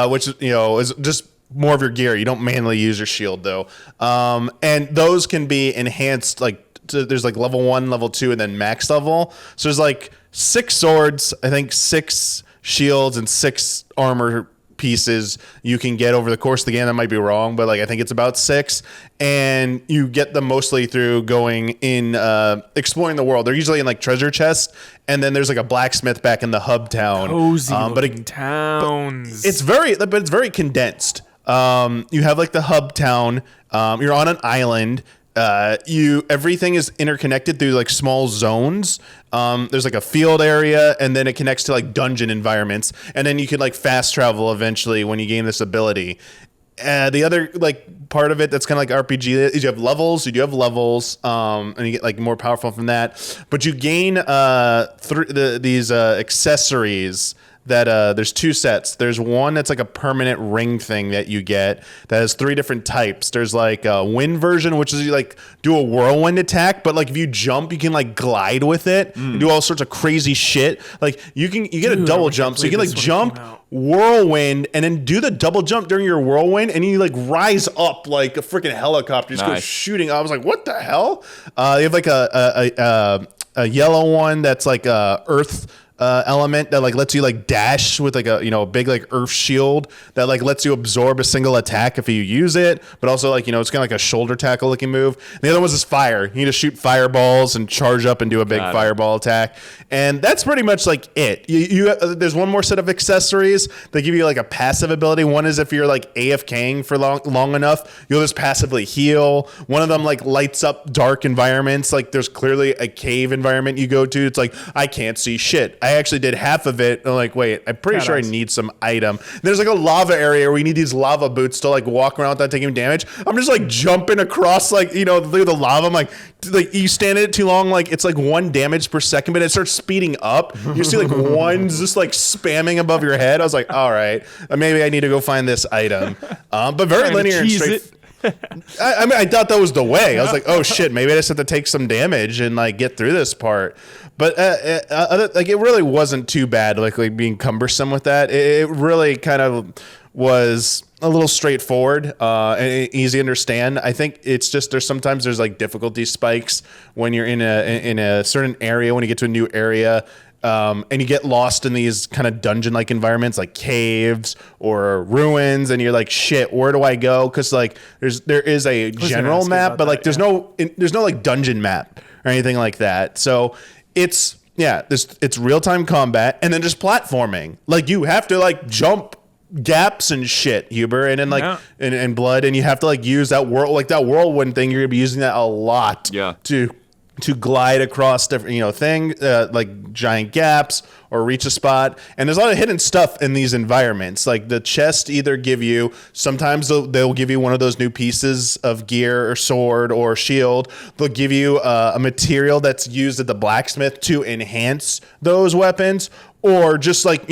which, you know, is just more of your gear. You don't manually use your shield though, and those can be enhanced. Like there's like level 1, level 2, and then max level. So there's like 6 swords, I think 6 shields, and 6 armor pieces you can get over the course of the game. That might be wrong, but like I think it's about 6, and you get them mostly through going in exploring the world. They're usually in like treasure chests, and then there's like a blacksmith back in the hub town. Cozy but towns. it's very condensed. You have like the hub town. You're on an island. Everything is interconnected through like small zones. There's like a field area, and then it connects to like dungeon environments, and then you can like fast travel eventually when you gain this ability. The other like part of it that's kind of like RPG is you have levels. You do have levels, and you get like more powerful from that. But you gain these accessories. That there's 2 sets. There's one that's like a permanent ring thing that you get that has 3 different types. There's like a wind version, which is you like do a whirlwind attack, but like if you jump, you can like glide with it and do all sorts of crazy shit. Like you get a double jump, so you can like jump, whirlwind, and then do the double jump during your whirlwind, and you like rise up like a freaking helicopter, just go shooting. I was like, what the hell? You have like a yellow one that's like earth element that like lets you like dash with like a, you know, a big like earth shield that like lets you absorb a single attack if you use it, but also like, you know, it's kind of like a shoulder tackle looking move. And the other one is fire. You need to shoot fireballs and charge up and do a big fireball attack, and that's pretty much like it. There's one more set of accessories that give you like a passive ability. One is if you're like AFKing for long enough, you'll just passively heal. One of them like lights up dark environments. Like there's clearly a cave environment you go to. It's like I can't see shit. I actually did half of it. I'm like, wait, I'm pretty sure I need some item. There's like a lava area where you need these lava boots to like walk around without taking damage. I'm just like jumping across like, you know, the lava. I'm like you stand in it too long, like it's like 1 damage per second, but it starts speeding up. You see like one's just like spamming above your head. I was like, all right, maybe I need to go find this item. But very linear and straight. I mean, I thought that was the way. I was like, oh shit, maybe I just have to take some damage and like get through this part. But like it really wasn't too bad, like being cumbersome with that. It really kind of was a little straightforward and easy to understand. I think it's just there's like difficulty spikes when you're in a certain area, when you get to a new area. And you get lost in these kind of dungeon-like environments, like caves or ruins, and you're like, "Shit, where do I go?" Because like there is a general map, but like there's no like dungeon map or anything like that. So it's real-time combat and then just platforming. Like you have to like jump gaps and shit, Huber, and then like and blood, and you have to like use that whirlwind thing. You're gonna be using that a lot to to glide across different, things like giant gaps or reach a spot. And there's a lot of hidden stuff in these environments. Like the chest either give you, sometimes they'll give you one of those new pieces of gear or sword or shield. They'll give you a material that's used at the blacksmith to enhance those weapons, or just like,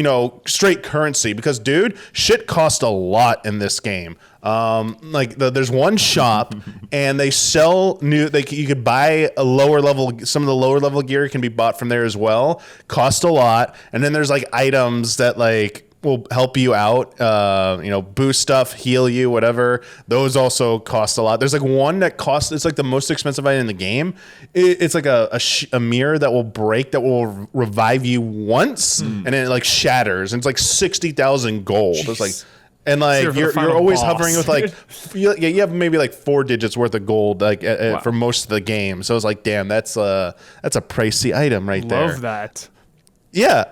straight currency, because dude, shit costs a lot in this game. There's one shop and they sell you could buy some of the lower level gear can be bought from there as well. Cost a lot. And then there's like items that like will help you out, boost stuff, heal you, whatever. Those also cost a lot. There's like one that costs, it's like the most expensive item in the game. It's like a mirror that will break, that will revive you once, and then it like shatters. And it's like 60,000 gold. Jeez. It's like, and like you're always hovering with like, you have maybe like 4 digits worth of gold like for most of the game. So it's like, damn, that's a pricey item right there. Love that. Yeah,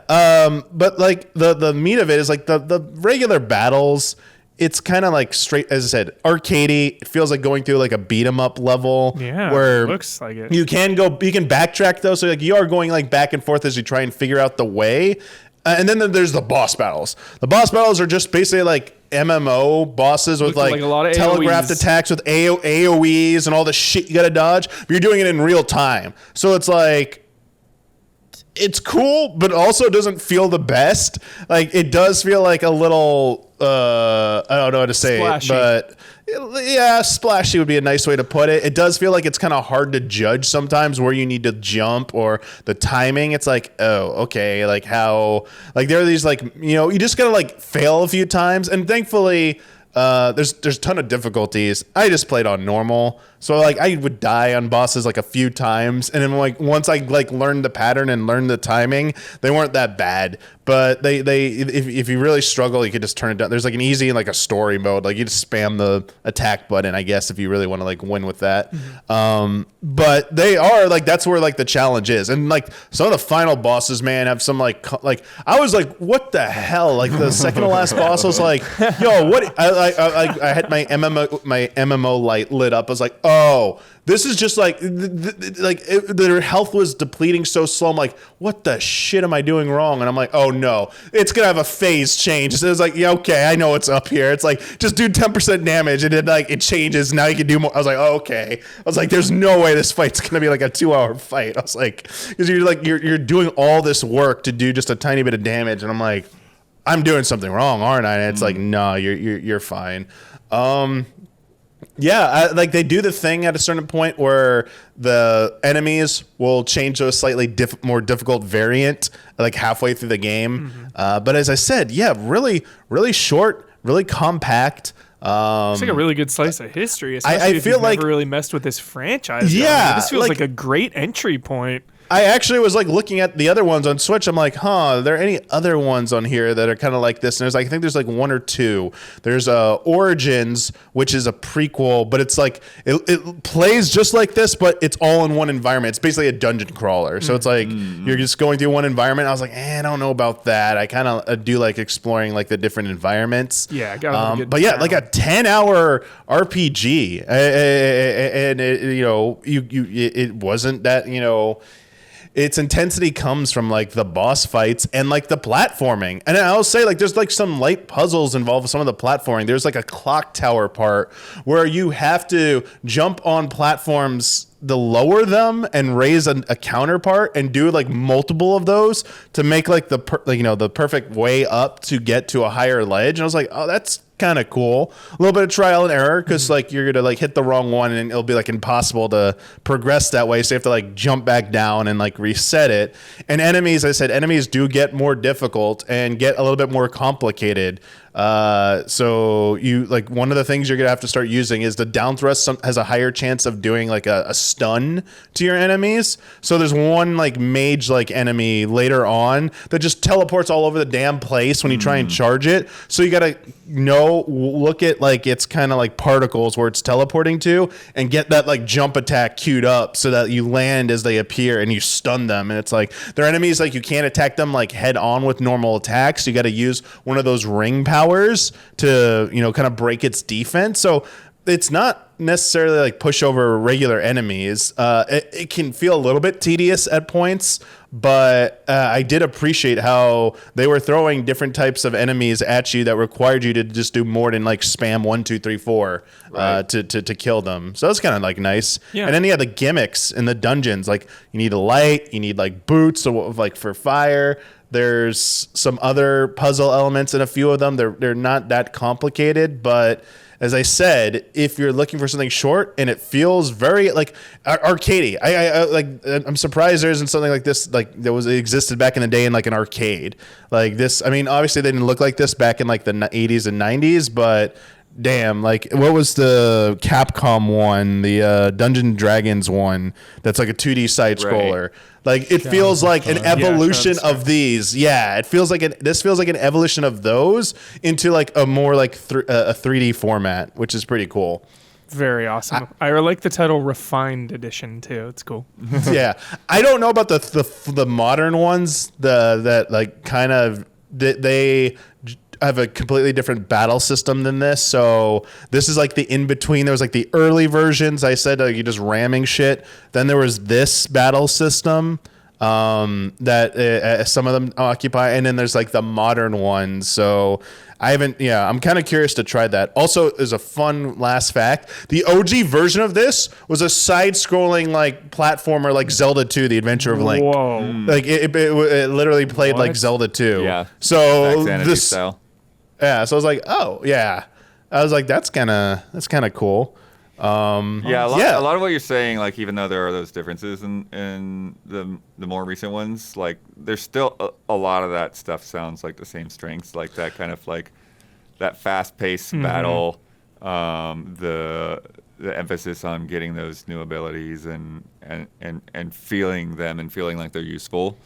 but like the meat of it is like the regular battles. It's kind of like straight, as I said, arcadey. It feels like going through like a beat 'em up level. Yeah, where looks like it. You can backtrack though, so like you are going like back and forth as you try and figure out the way. And then there's the boss battles. The boss battles are just basically like MMO bosses with like a lot of telegraphed AoEs. attacks with AoEs and all the shit you gotta dodge. But you're doing it in real time, so it's like. It's cool, but also doesn't feel the best. Like it does feel like a little, I don't know how to say splashy. it, but yeah, splashy would be a nice way to put it. It does feel like it's kind of hard to judge sometimes where you need to jump or the timing. It's like, oh, okay, like how, like there are these like, you just gotta like fail a few times, and thankfully. There's a ton of difficulties. I just played on normal, so like I would die on bosses like a few times, and then like once I like learned the pattern and learned the timing, they weren't that bad. But they if you really struggle, you could just turn it down. There's like an easy and like a story mode. Like you just spam the attack button, I guess, if you really want to like win with that. Mm-hmm. But they are like that's where like the challenge is, and like some of the final bosses, man, have some like I was like, what the hell? Like the second to last boss was like, yo, what? I had my MMO light lit up. I was like, oh, this is just like their health was depleting so slow. I'm like, what the shit am I doing wrong? And I'm like, oh no, it's gonna have a phase change. So it was like, yeah, okay, I know it's up here. It's like just do 10% damage, and then like it changes. Now you can do more. I was like, oh, okay. I was like, there's no way this fight's gonna be like a 2-hour fight. I was like, because you're doing all this work to do just a tiny bit of damage, and I'm like, I'm doing something wrong, aren't I? And it's like, no, you're fine. Yeah, like they do the thing at a certain point where the enemies will change to a slightly more difficult variant, like halfway through the game. Mm-hmm. But as I said, yeah, really, really short, really compact. It's like a really good slice of history, especially I if feel you've like never really messed with this franchise. Yeah, this feels like a great entry point. I actually was like looking at the other ones on Switch. I'm like, are there any other ones on here that are kind of like this? And there's like, I think there's like 1 or 2. There's Origins, which is a prequel, but it's like it plays just like this, but it's all in one environment. It's basically a dungeon crawler. So it's like you're just going through one environment. I was like, I don't know about that. I kind of do like exploring like the different environments. Yeah, got but yeah, like a 10-hour RPG, and it wasn't that its intensity comes from like the boss fights and like the platforming. And I'll say like there's like some light puzzles involved with some of the platforming. There's like a clock tower part where you have to jump on platforms to lower them and raise a counterpart and do like multiple of those to make like the perfect way up to get to a higher ledge. And I was like, oh, that's kind of cool. A little bit of trial and error because like you're gonna like hit the wrong one and it'll be like impossible to progress that way, so you have to like jump back down and like reset it. And enemies do get more difficult and get a little bit more complicated. So you like one of the things you're gonna have to start using is the down thrust has a higher chance of doing like a stun to your enemies. So there's one like mage like enemy later on that just teleports all over the damn place when you try and charge it. So you gotta look at like it's kind of like particles where it's teleporting to and get that like jump attack queued up so that you land as they appear and you stun them. And it's like they're enemies like you can't attack them like head on with normal attacks. So you got to use one of those ring powers to kind of break its defense. So it's not necessarily like push over regular enemies. It can feel a little bit tedious at points, but I did appreciate how they were throwing different types of enemies at you that required you to just do more than like spam 1, 2, 3, 4 to kill them. So that's kind of like nice. Yeah. And then the gimmicks in the dungeons, like you need a light, you need like boots like for fire. There's some other puzzle elements in a few of them. They're not that complicated, but as I said, if you're looking for something short and it feels very like arcadey, I'm surprised there isn't something like this like it existed back in the day in like an arcade like this. I mean, obviously they didn't look like this back in like the 80s and 90s, but damn, like what was the Capcom one, the Dungeons and Dragons one that's like a 2D side scroller. Right. Like it feels like an evolution of these. Yeah, it feels like this feels like an evolution of those into like a more like a 3D format, which is pretty cool. Very awesome. I like the title Refined Edition too. It's cool. Yeah, I don't know about the modern ones. That like kind of they have a completely different battle system than this. So this is like the in between. There was like the early versions. I said you just ramming shit. Then there was this battle system that some of them occupy, and then there's like the modern ones. So I haven't. Yeah, I'm kind of curious to try that. Also, as a fun last fact, the OG version of this was a side-scrolling like platformer, like Zelda 2: The Adventure of Link. Whoa! Like it literally played like Zelda 2. Yeah. So this style. Yeah, so I was like, oh yeah, I was like, that's kind of cool. A lot of what you're saying, like even though there are those differences in the more recent ones, like there's still a lot of that stuff sounds like the same strengths, like that kind of like that fast-paced battle, the emphasis on getting those new abilities and feeling them and feeling like they're useful.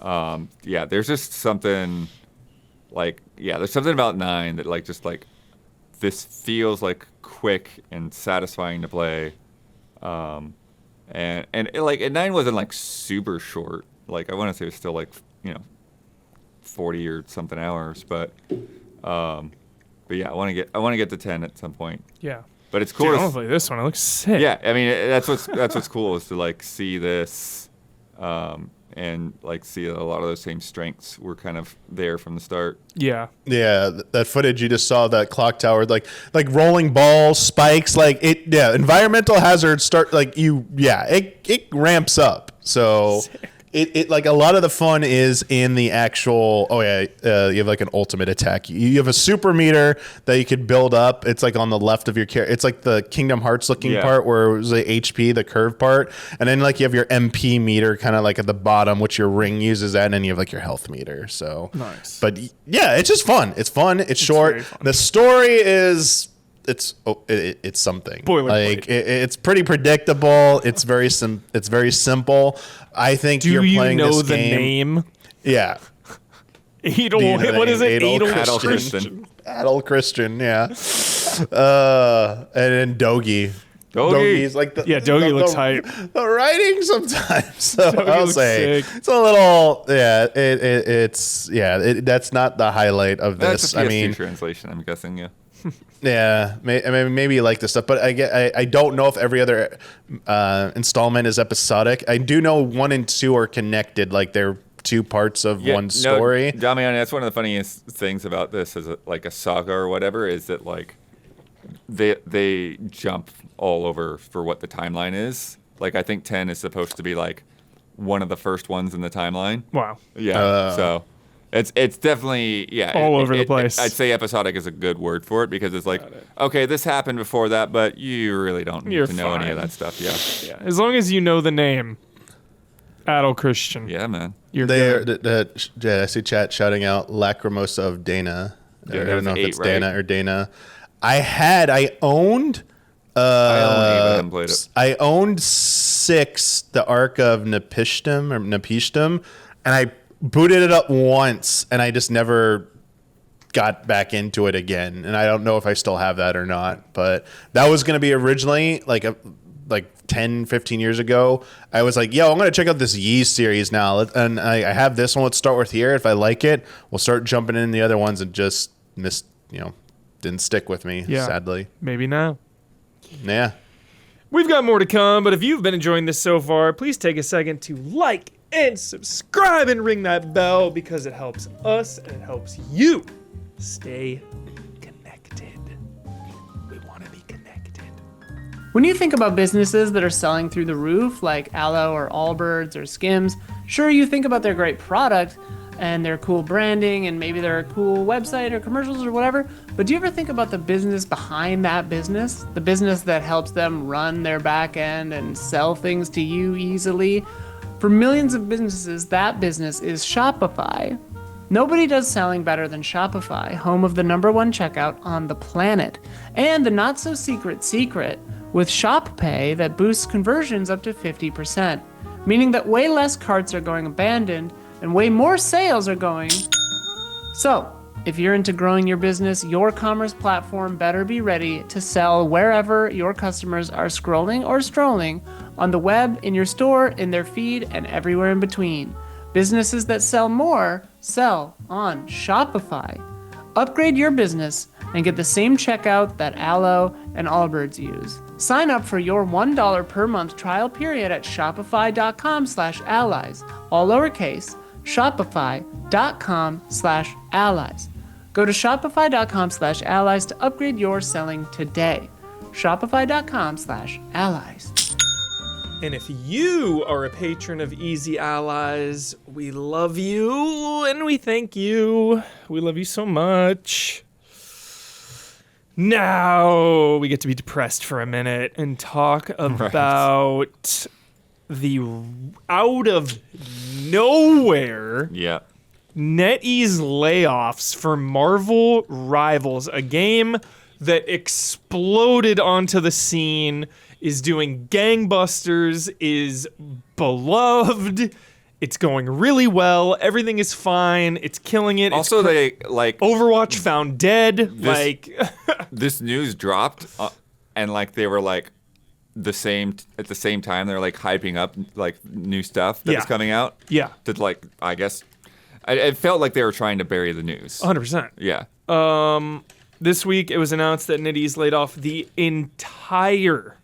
There's just something. There's something about 9 that like just like this feels like quick and satisfying to play, and 9 wasn't like super short. Like I want to say it was still like 40 or something hours, but yeah, I want to get to 10 at some point. Yeah, but it's cool. I want to play this one. It looks sick. Yeah, I mean that's what's cool is to like see this. And like see a lot of those same strengths were kind of there from the start. Yeah, that footage you just saw, that clock tower, like rolling balls, spikes, like it. Yeah, environmental hazards start it ramps up. So sick. It like a lot of the fun is in the actual. You have like an ultimate attack. You have a super meter that you could build up. It's like on the left of your character. It's like the Kingdom Hearts looking part where it was the HP, the curve part, and then like you have your MP meter kind of like at the bottom, which your ring uses that, and then you have like your health meter. So nice. But yeah, it's just fun. It's fun. It's short. Fun. The story is. It's something. Like it's pretty predictable. It's very simple. I think you're playing this game. Do you know the name? Yeah. What is it? Adol Christian. Adol Christian. Yeah. And then Dogi. Dogi's like Dogi looks hype. The writing sometimes. So I'll say sick. It's a little. Yeah. That's not the highlight of this. That's a PS2 translation. I'm guessing. Yeah. Yeah, maybe like this stuff, but I don't know if every other installment is episodic. I do know 1 and 2 are connected, like they're 2 parts of one story. Damian, that's one of the funniest things about this as like a saga or whatever is that like they jump all over for what the timeline is. Like I think 10 is supposed to be like one of the first ones in the timeline. Wow. Yeah. So. It's definitely all over the place. I'd say episodic is a good word for it because it's like okay, this happened before that, but you really don't need to know any of that stuff. Yeah. As long as you know the name, Adol Christian. Yeah, man. You're good. I see chat shouting out Lacrimosa of Dana. I don't know if it's Dana or Dana. I owned. I only played it. I owned 6, the Ark of Napishtim, and I booted it up once, and I just never got back into it again. And I don't know if I still have that or not. But that was going to be originally like 10, 15 years ago. I was like, yo, I'm going to check out this Yeez series now. And I have this one. Let's start with here. If I like it, we'll start jumping in the other ones, and just didn't stick with me, sadly. Maybe now. Yeah. We've got more to come, but if you've been enjoying this so far, please take a second to like and subscribe and ring that bell because it helps us and it helps you stay connected. We want to be connected. When you think about businesses that are selling through the roof, like Aloe or Allbirds or Skims, sure, you think about their great product and their cool branding and maybe their cool website or commercials or whatever, but do you ever think about the business behind that business? The business that helps them run their back end and sell things to you easily? For millions of businesses, that business is Shopify. Nobody does selling better than Shopify, home of the #1 checkout on the planet. And the not-so-secret secret with Shop Pay that boosts conversions up to 50%, meaning that way less carts are going abandoned and way more sales are going. So, if you're into growing your business, your commerce platform better be ready to sell wherever your customers are scrolling or strolling, on the web, in your store, in their feed, and everywhere in between. Businesses that sell more sell on Shopify. Upgrade your business and get the same checkout that Aloe and Allbirds use. Sign up for your $1 per month trial period at shopify.com/allies, all lowercase, shopify.com/allies. Go to shopify.com/allies to upgrade your selling today. Shopify.com/allies. And if you are a patron of Easy Allies, we love you and we thank you. We love you so much. Now we get to be depressed for a minute and talk about the out of nowhere NetEase layoffs for Marvel Rivals, a game that exploded onto the scene, is doing gangbusters, is beloved, it's going really well, everything is fine, it's killing it. Also, they like Overwatch found dead. This news dropped, and like they were like at the same time they're like hyping up like new stuff that's coming out. Yeah. To like, I guess, it felt like they were trying to bury the news. 100%. Yeah. This week it was announced that NetEase laid off the entire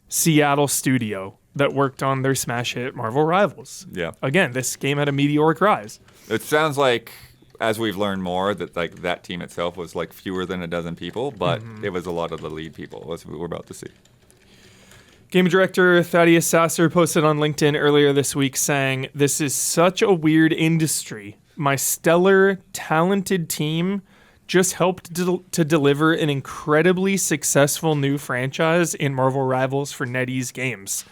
Seattle studio that worked on their smash hit Marvel Rivals. Yeah. Again, this game had a meteoric rise. It sounds like, as we've learned more, that like that team itself was like fewer than a dozen people, but it was a lot of the lead people, as we're about to see. Game director Thaddeus Sasser posted on LinkedIn earlier this week saying, "This is such a weird industry. My stellar, talented team just helped to deliver an incredibly successful new franchise in Marvel Rivals for NetEase Games.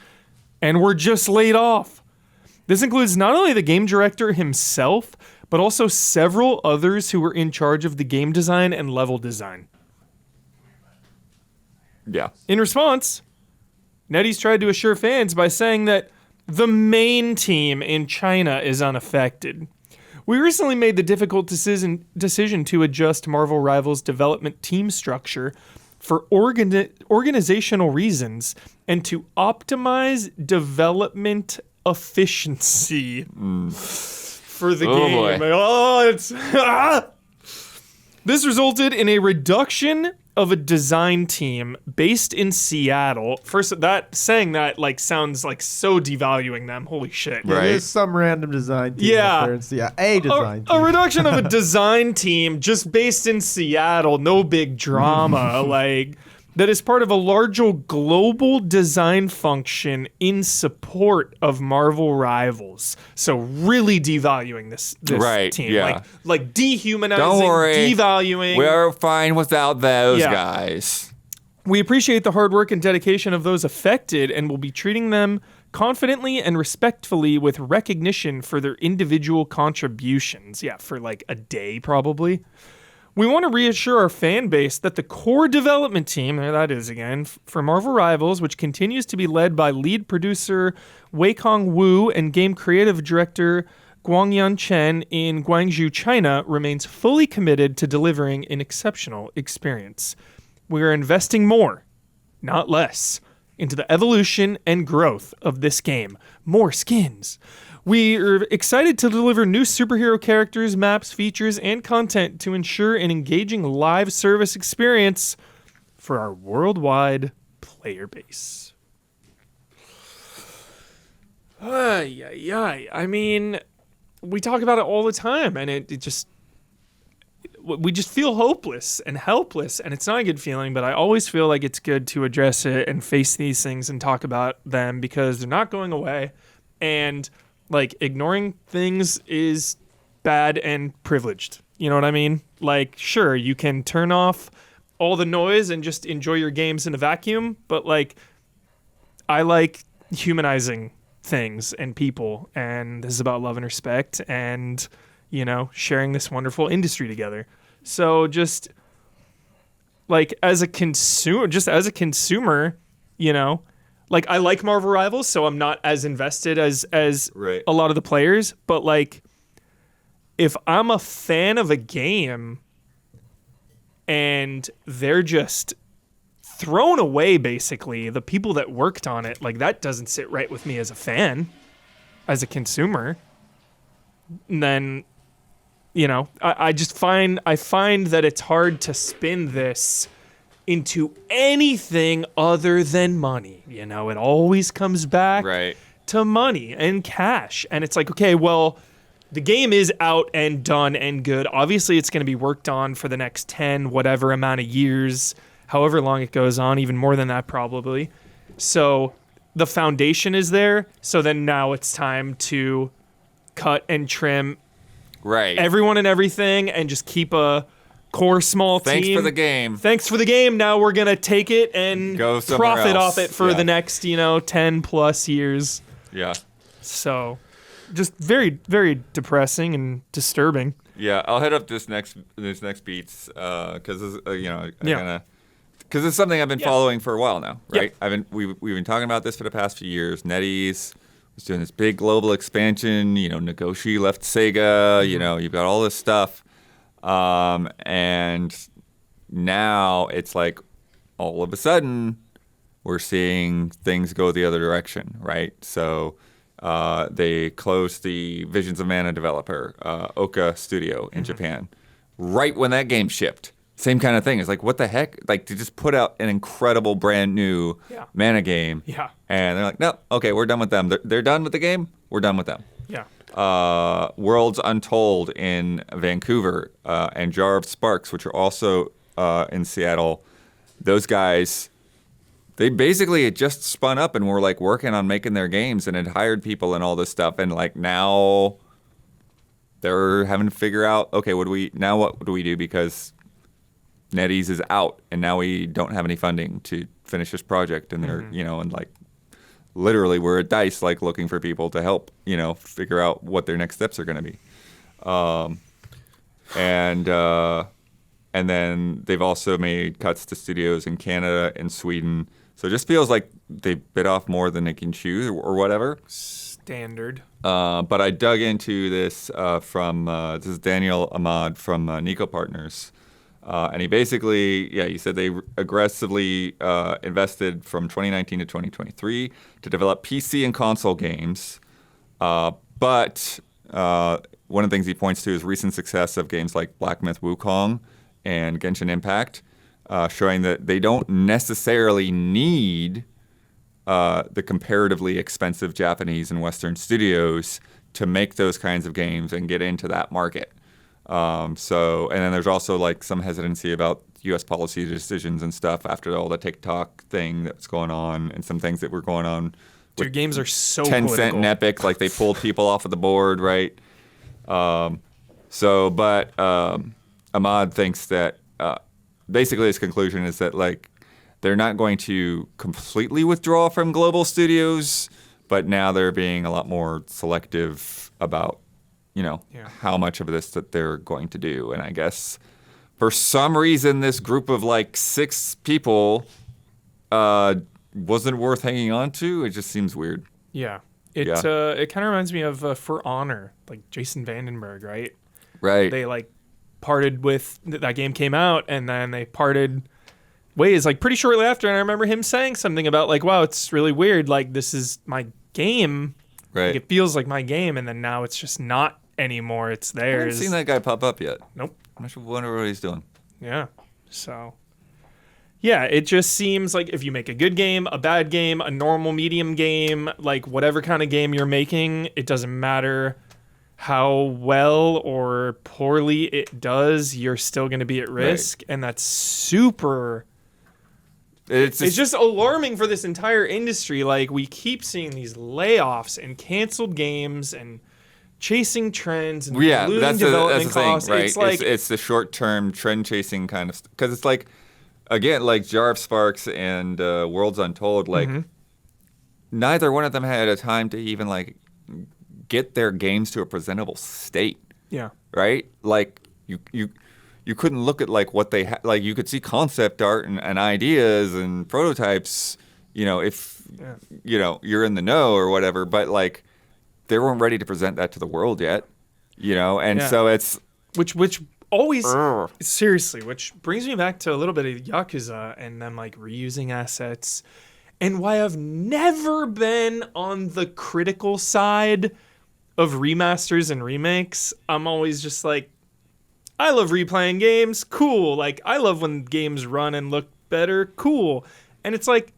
And we're just laid off. This includes not only the game director himself, but also several others who were in charge of the game design and level design." Yeah. In response, NetEase tried to assure fans by saying that the main team in China is unaffected. "We recently made the difficult decision to adjust Marvel Rivals' development team structure for organizational reasons and to optimize development efficiency for the game." Boy. This resulted in a reduction of a design team based in Seattle. First, saying that like sounds like so devaluing them. Holy shit! Right. There's some random design team. Yeah. There in Seattle. A design team. A reduction of a design team just based in Seattle. No big drama. Like that is part of a larger global design function in support of Marvel Rivals. So really devaluing this team. Yeah. Like dehumanizing, Don't worry. devaluing. We're fine without those guys. "We appreciate the hard work and dedication of those affected and will be treating them confidently and respectfully with recognition for their individual contributions." Yeah, for like a day probably. "We want to reassure our fan base that the core development team," there that is again, "for Marvel Rivals, which continues to be led by lead producer Weikong Wu and game creative director Guangyan Chen in Guangzhou, China, remains fully committed to delivering an exceptional experience. We are investing more, not less, into the evolution and growth of this game. More skins. We are excited to deliver new superhero characters, maps, features, and content to ensure an engaging live service experience for our worldwide player base. I mean, we talk about it all the time, and we just feel hopeless and helpless, and it's not a good feeling, but I always feel like it's good to address it and face these things and talk about them because they're not going away, and like ignoring things is bad and privileged. You know what I mean? Like, sure, you can turn off all the noise and just enjoy your games in a vacuum, but like, I like humanizing things and people, and this is about love and respect and, you know, sharing this wonderful industry together. So just like as a consumer, you know, like I like Marvel Rivals, so I'm not as invested as right. a lot of the players, but like if I'm a fan of a game and they're just thrown away, basically, the people that worked on it, like that doesn't sit right with me as a fan, as a consumer. And then, you know, I find that it's hard to spin this into anything other than money. You know, it always comes back right. to money and cash. And it's like, okay, well, the game is out and done and good. Obviously, it's going to be worked on for the next 10 whatever amount of years, however long it goes on, even more than that probably. So the foundation is there. So then now it's time to cut and trim right. everyone and everything and just keep a core small team. Thanks for the game. Thanks for the game. Now we're going to take it and go somewhere profit else. off it for the next, 10 plus years. Yeah. So just very, very depressing and disturbing. Yeah, I'll head up this next beats because because it's something I've been following for a while now, right? Yeah. We've been talking about this for the past few years. NetEase was doing this big global expansion. You know, Nagoshi left Sega. You know, you've got all this stuff, and now it's like all of a sudden we're seeing things go the other direction, right? So they closed the Visions of Mana developer, Oka Studio in Japan, right when that game shipped. Same kind of thing. It's like, what the heck? Like, to just put out an incredible brand new Mana game. Yeah. And they're like, no, okay, we're done with them. They're done with the game. We're done with them. Yeah. Worlds Untold in Vancouver and Jar of Sparks, which are also in Seattle. Those guys, they basically had just spun up and were like working on making their games and had hired people and all this stuff. And like now they're having to figure out, okay, what do we do? Because NetEase is out, and now we don't have any funding to finish this project, and they're and like literally we're at DICE like looking for people to help figure out what their next steps are going to be, and then they've also made cuts to studios in Canada and Sweden, so it just feels like they bit off more than they can chew or whatever. Standard. But I dug into this from this is Daniel Ahmad from Nico Partners. And he basically, he said they aggressively invested from 2019 to 2023 to develop PC and console games. But one of the things he points to is recent success of games like Black Myth Wukong and Genshin Impact, showing that they don't necessarily need the comparatively expensive Japanese and Western studios to make those kinds of games and get into that market. And then there's also like some hesitancy about U.S. policy decisions and stuff after all the TikTok thing that's going on and some things that were going on. Their games are so Tencent political. and Epic, like they pulled people off of the board, right? But Ahmad thinks that basically his conclusion is that like they're not going to completely withdraw from global studios, but now they're being a lot more selective about how much of this that they're going to do. And I guess for some reason, this group of like 6 people wasn't worth hanging on to. It just seems weird. Yeah. It kind of reminds me of For Honor, like Jason Vandenberg, right? Right. They like parted with, that game came out and then they parted ways like pretty shortly after. And I remember him saying something about like, wow, it's really weird. Like this is my game. Right. Like, it feels like my game, and then now it's just not anymore. It's theirs. I haven't seen that guy pop up yet. Nope. I wonder what he's doing. Yeah. So, Yeah, it just seems like if you make a good game, a bad game, a normal medium game, like whatever kind of game you're making, it doesn't matter how well or poorly it does, you're still going to be at risk. Right. And that's super... It's just alarming for this entire industry. Like, we keep seeing these layoffs and canceled games and chasing trends and ballooning development costs. Thing, right? It's like... It's the short-term trend-chasing kind of... Because it's like... Again, like Jar of Sparks and Worlds Untold, like neither one of them had a time to even like get their games to a presentable state. Yeah. Right? Like you couldn't look at like what they had. Like you could see concept art and ideas and prototypes. You know, if you know you're in the know or whatever, but like they weren't ready to present that to the world yet. You know, and so it's which. Always, seriously, which brings me back to a little bit of Yakuza and them like reusing assets, and why I've never been on the critical side of remasters and remakes. I'm always just like, I love replaying games, cool. Like, I love when games run and look better, cool. And it's like,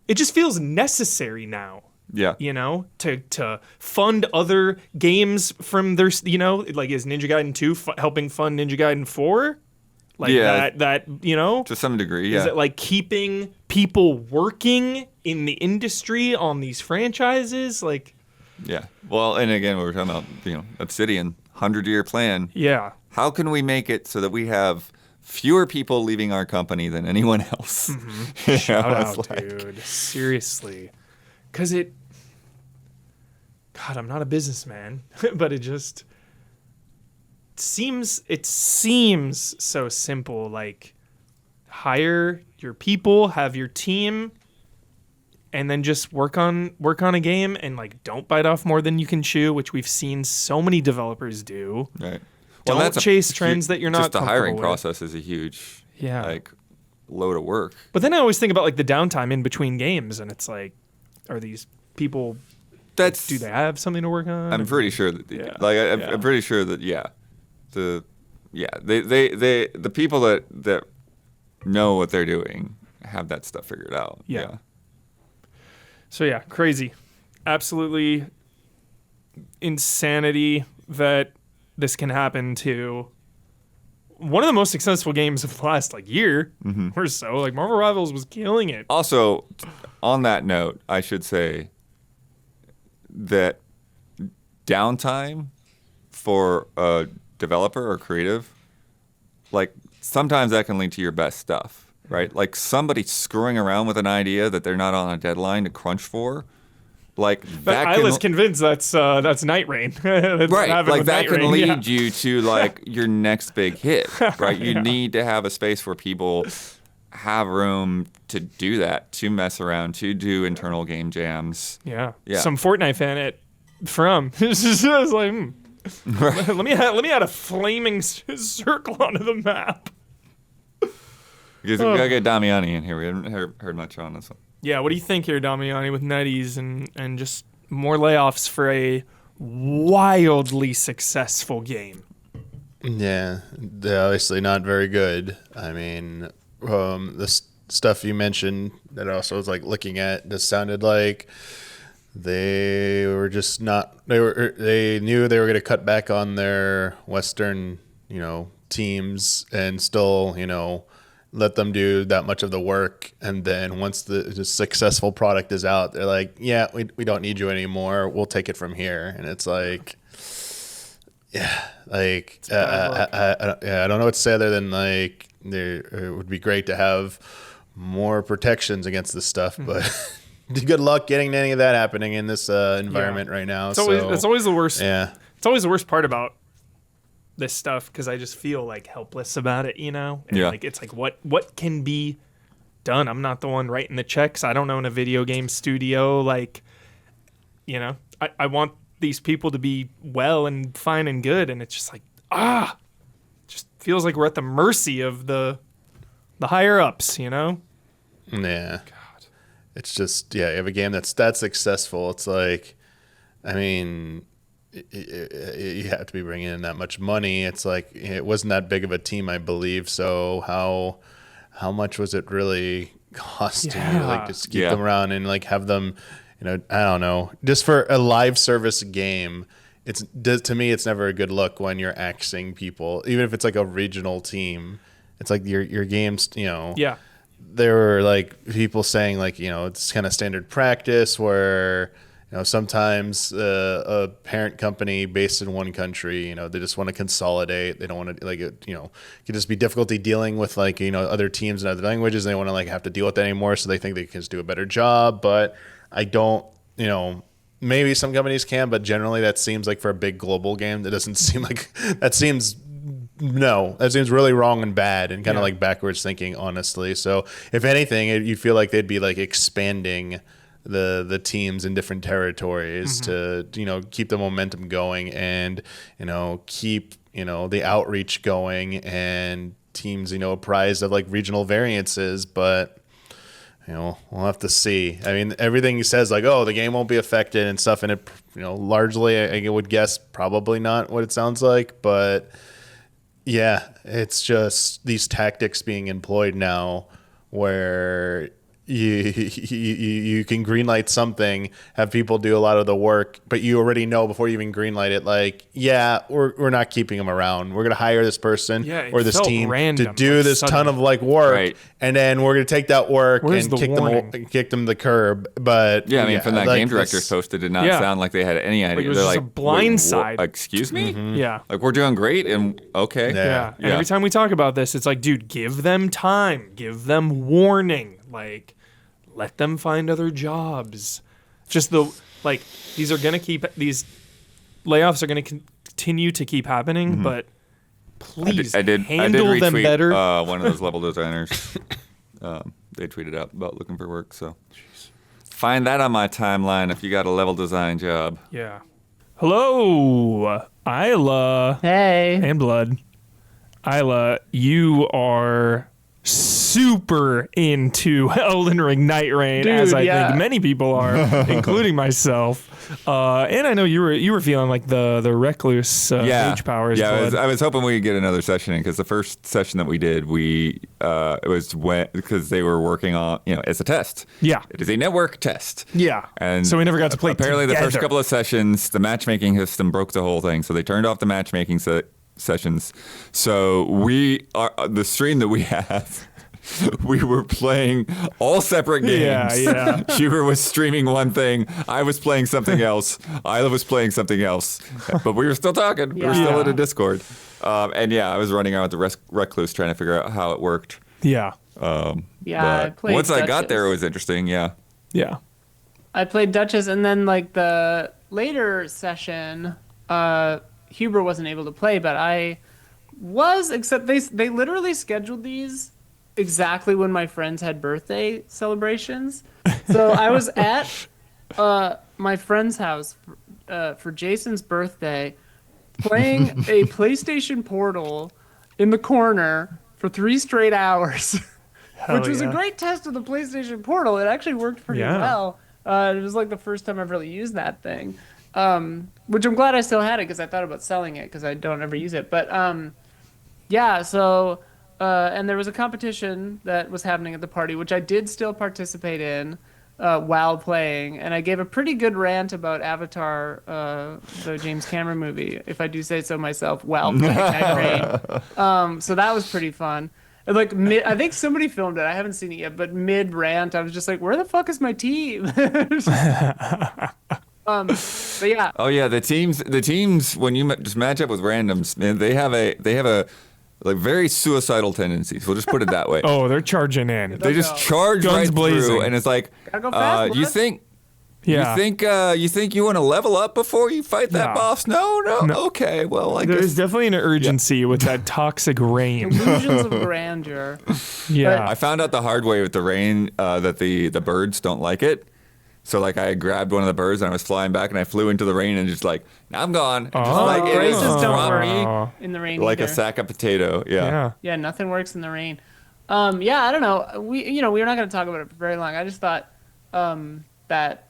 it just feels necessary now. Yeah. You know, to fund other games from their, you know, like is Ninja Gaiden 2 helping fund Ninja Gaiden 4? Like that, you know? To some degree, yeah. Is it like keeping people working in the industry on these franchises? Like, yeah. Well, and again, we were talking about, you know, Obsidian, 100-year plan. Yeah. How can we make it so that we have fewer people leaving our company than anyone else? Mm-hmm. Shout out, dude. Seriously. Because God, I'm not a businessman, but it just seems so simple. Like, hire your people, have your team, and then just work on a game, and like don't bite off more than you can chew, which we've seen so many developers do. Right. Don't chase trends that you're not. Just the hiring with. process is a huge like load of work. But then I always think about like the downtime in between games, and it's like, are these people? Do they have something to work on? I'm pretty sure that I'm pretty sure that the people that know what they're doing have that stuff figured out. Yeah. So yeah, crazy, absolutely insanity that this can happen to one of the most successful games of the last like year or so. Like Marvel Rivals was killing it. Also, on that note, I should say that downtime for a developer or creative, like sometimes that can lead to your best stuff, right? Like somebody screwing around with an idea that they're not on a deadline to crunch for, like that. Isla's convinced that's Nightreign. Right, like that can lead you to like your next big hit, right? You need to have a space where people have room to do that, to mess around, to do internal game jams. Yeah. Some Fortnite fan from I was like, right. let me add a flaming circle onto the map. Because we gotta get Damiani in here. We haven't heard much on this one. Yeah, what do you think here, Damiani, with NetEase and just more layoffs for a wildly successful game? Yeah, they're obviously not very good. I mean, the stuff you mentioned that also was like looking at just sounded like they were just not. They knew they were going to cut back on their Western, teams and still, let them do that much of the work. And then once the successful product is out, they're like, yeah, we don't need you anymore. We'll take it from here. And it's like, yeah, like I don't know what to say other than like it would be great to have more protections against this stuff, but good luck getting any of that happening in this environment right now. It's always the worst. Yeah, it's always the worst part about this stuff because I just feel like helpless about it, And like it's like what can be done? I'm not the one writing the checks. I don't own a video game studio. Like, I want these people to be well and fine and good, and it's just like just feels like we're at the mercy of the higher ups, Yeah. God. It's just you have a game that's that successful. It's like, I mean, you have to be bringing in that much money. It's like it wasn't that big of a team, I believe. So how much was it really costing you, like, just keep them around and like have them, I don't know, just for a live service game. To me, it's never a good look when you're axing people, even if it's like a regional team. It's like your games, there were like people saying like, it's kind of standard practice where, sometimes a parent company based in one country, they just want to consolidate. They don't want to like, it could just be difficulty dealing with like, other teams in other languages. And they want to like have to deal with that anymore. So they think they can just do a better job. But I don't, maybe some companies can, but generally that seems like for a big global game, that doesn't seem like that seems really wrong and bad and kind of like backwards thinking, honestly. So if anything, you feel like they'd be like expanding the teams in different territories to, keep the momentum going and, keep, the outreach going and teams, apprised of like regional variances. But we'll have to see. I mean, everything says like, oh, the game won't be affected and stuff. And it, largely, I would guess probably not what it sounds like. But yeah, it's just these tactics being employed now where you can greenlight something, have people do a lot of the work, but you already know before you even greenlight it, like, we're not keeping them around. We're going to hire this person or this team to do this ton of like work, and then we're going to take that work and kick them to the curb. But from that like game director's post, it did not sound like they had any idea. Like it was just a blind side. Excuse me? Yeah. Like, we're doing great and okay. Yeah. And every time we talk about this, it's like, dude, give them time, give them warning, like, let them find other jobs. Just these layoffs are going to continue to keep happening, but please handle them better. One of those level designers, they tweeted out about looking for work. So find that on my timeline if you got a level design job. Yeah. Hello, Isla. Hey. And Blood. Isla, you are super into Elden Ring Nightreign, as I think many people are, including myself. And I know you were feeling like the recluse mage powers. Yeah, I was hoping we could get another session in, because the first session that we did, it was because they were working on, it's a test. Yeah, it is a network test. Yeah, and so we never got to play. Apparently, together. The first couple of sessions, the matchmaking system broke the whole thing, so they turned off the matchmaking sessions. So the stream that we have. We were playing all separate games. Yeah. Huber was streaming one thing. I was playing something else. Isla was playing something else. But we were still talking. We were still in a Discord. I was running around with the recluse trying to figure out how it worked. Yeah. I played once Duchess. I got there, it was interesting. Yeah. Yeah. I played Duchess, and then like the later session, Huber wasn't able to play, but I was, except they literally scheduled these exactly when my friends had birthday celebrations. So I was at my friend's house for Jason's birthday, playing a PlayStation Portal in the corner for 3 straight hours, which was a great test of the PlayStation Portal. It actually worked pretty well. It was like the first time I've really used that thing, which I'm glad I still had it, because I thought about selling it because I don't ever use it. But so... and there was a competition that was happening at the party, which I did still participate in while playing. And I gave a pretty good rant about Avatar, the James Cameron movie, if I do say so myself, while playing Nightreign. So that was pretty fun. And like I think somebody filmed it. I haven't seen it yet, but mid rant, I was just like, "Where the fuck is my team?" But yeah. Oh yeah, the teams when you just match up with randoms, man, they have a like very suicidal tendencies. We'll just put it that way. Oh, they're charging in. They just charge Guns right blazing. through, and it's like, go fast, you think you think you want to level up before you fight that boss? No. Okay, well, there's definitely an urgency with that toxic rain. Illusions of grandeur. Yeah, I found out the hard way with the rain that the birds don't like it. So like I grabbed one of the birds and I was flying back and I flew into the rain and just like, now I'm gone. Braces don't work in the rain like either. a sack of potato. Yeah, nothing works in the rain. I don't know. We're not going to talk about it for very long. I just thought that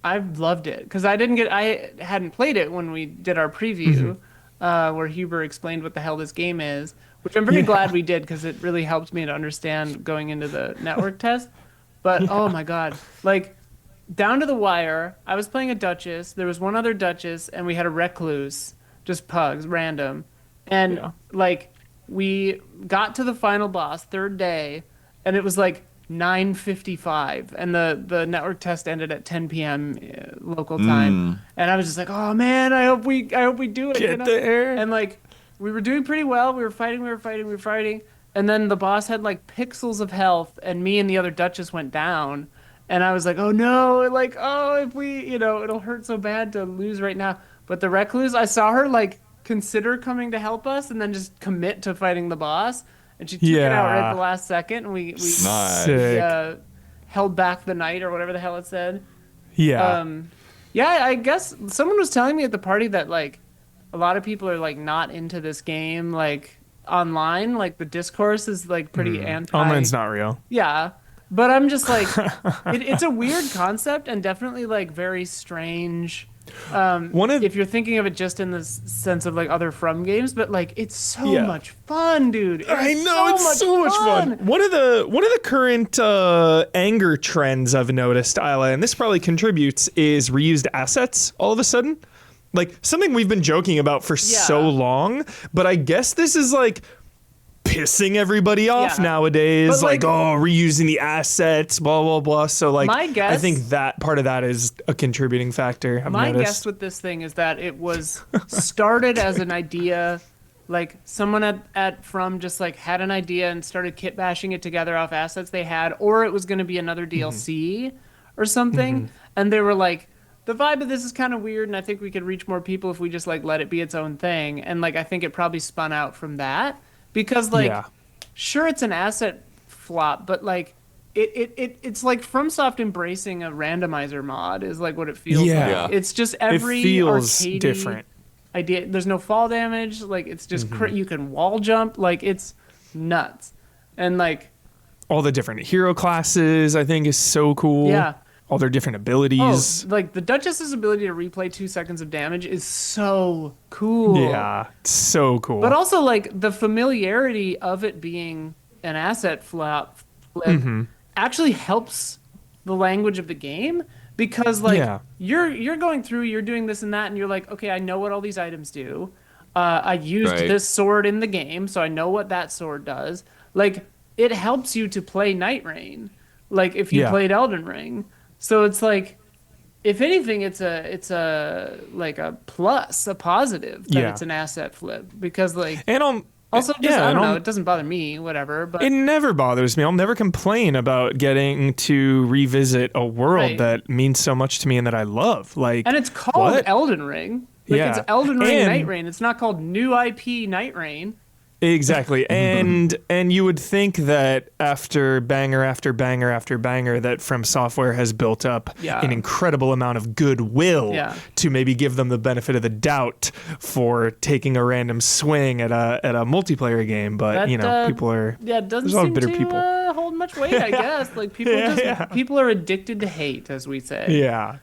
I loved it because I hadn't played it when we did our preview where Huber explained what the hell this game is, which I'm very glad we did because it really helped me to understand going into the network test. But oh my God, like down to the wire, I was playing a Duchess. There was one other Duchess, and we had a Recluse, just pugs, random. And like we got to the final boss, third day, and it was like 9:55, and the network test ended at 10 p.m. Local time. And I was just like, oh man, I hope we do it. Get there. And like we were doing pretty well. We were fighting. And then the boss had like pixels of health, and me and the other Duchess went down. And I was like, oh no, like, oh, if we, it'll hurt so bad to lose right now. But the Recluse, I saw her like consider coming to help us and then just commit to fighting the boss. And she took it out right at the last second, and we held back the night or whatever the hell it said. Yeah. I guess someone was telling me at the party that like a lot of people are like not into this game, like online, like the discourse is like pretty anti. Online's not real. Yeah. But I'm just like, it's a weird concept and definitely like very strange. If you're thinking of it just in the sense of like other From games, but like it's so much fun, dude. I know, it's so much fun. One of the current anger trends I've noticed, Isla, and this probably contributes, is reused assets all of a sudden. Like something we've been joking about for so long, but I guess this is like pissing everybody off nowadays. But like, oh, reusing the assets, blah, blah, blah. So like, my guess, I think that part of that is a contributing factor. My guess with this thing is that it was started as an idea, like someone at From just like had an idea and started kit bashing it together off assets they had, or it was going to be another DLC or something. And they were like, the vibe of this is kind of weird, and I think we could reach more people if we just like let it be its own thing. And like, I think it probably spun out from that. Because like, sure, it's an asset flop, but like, it's like FromSoft embracing a randomizer mod is like what it feels like. It's just every arcade different idea. There's no fall damage. Like it's just you can wall jump. Like it's nuts, and like all the different hero classes I think is so cool. Yeah. All their different abilities. Oh, like the Duchess's ability to replay 2 seconds of damage is so cool. Yeah, so cool. But also like the familiarity of it being an asset flip actually helps the language of the game, because like you're going through, you're doing this and that, and you're like, okay, I know what all these items do. I used this sword in the game, so I know what that sword does. Like it helps you to play Nightreign, like if you played Elden Ring. So it's like, if anything, it's a like a plus, a positive that it's an asset flip, because like, and also just, I don't know, it doesn't bother me, whatever. But it never bothers me. I'll never complain about getting to revisit a world that means so much to me and that I love. Like, and it's called Elden Ring. Like it's Elden Ring Nightreign. It's not called New IP Nightreign. Exactly. And you would think that after banger after banger after banger that From Software has built up an incredible amount of goodwill to maybe give them the benefit of the doubt for taking a random swing at a multiplayer game, but that, people are it doesn't seem bitter to people. Hold much weight, I guess. Like people people are addicted to hate, as we say. Yeah.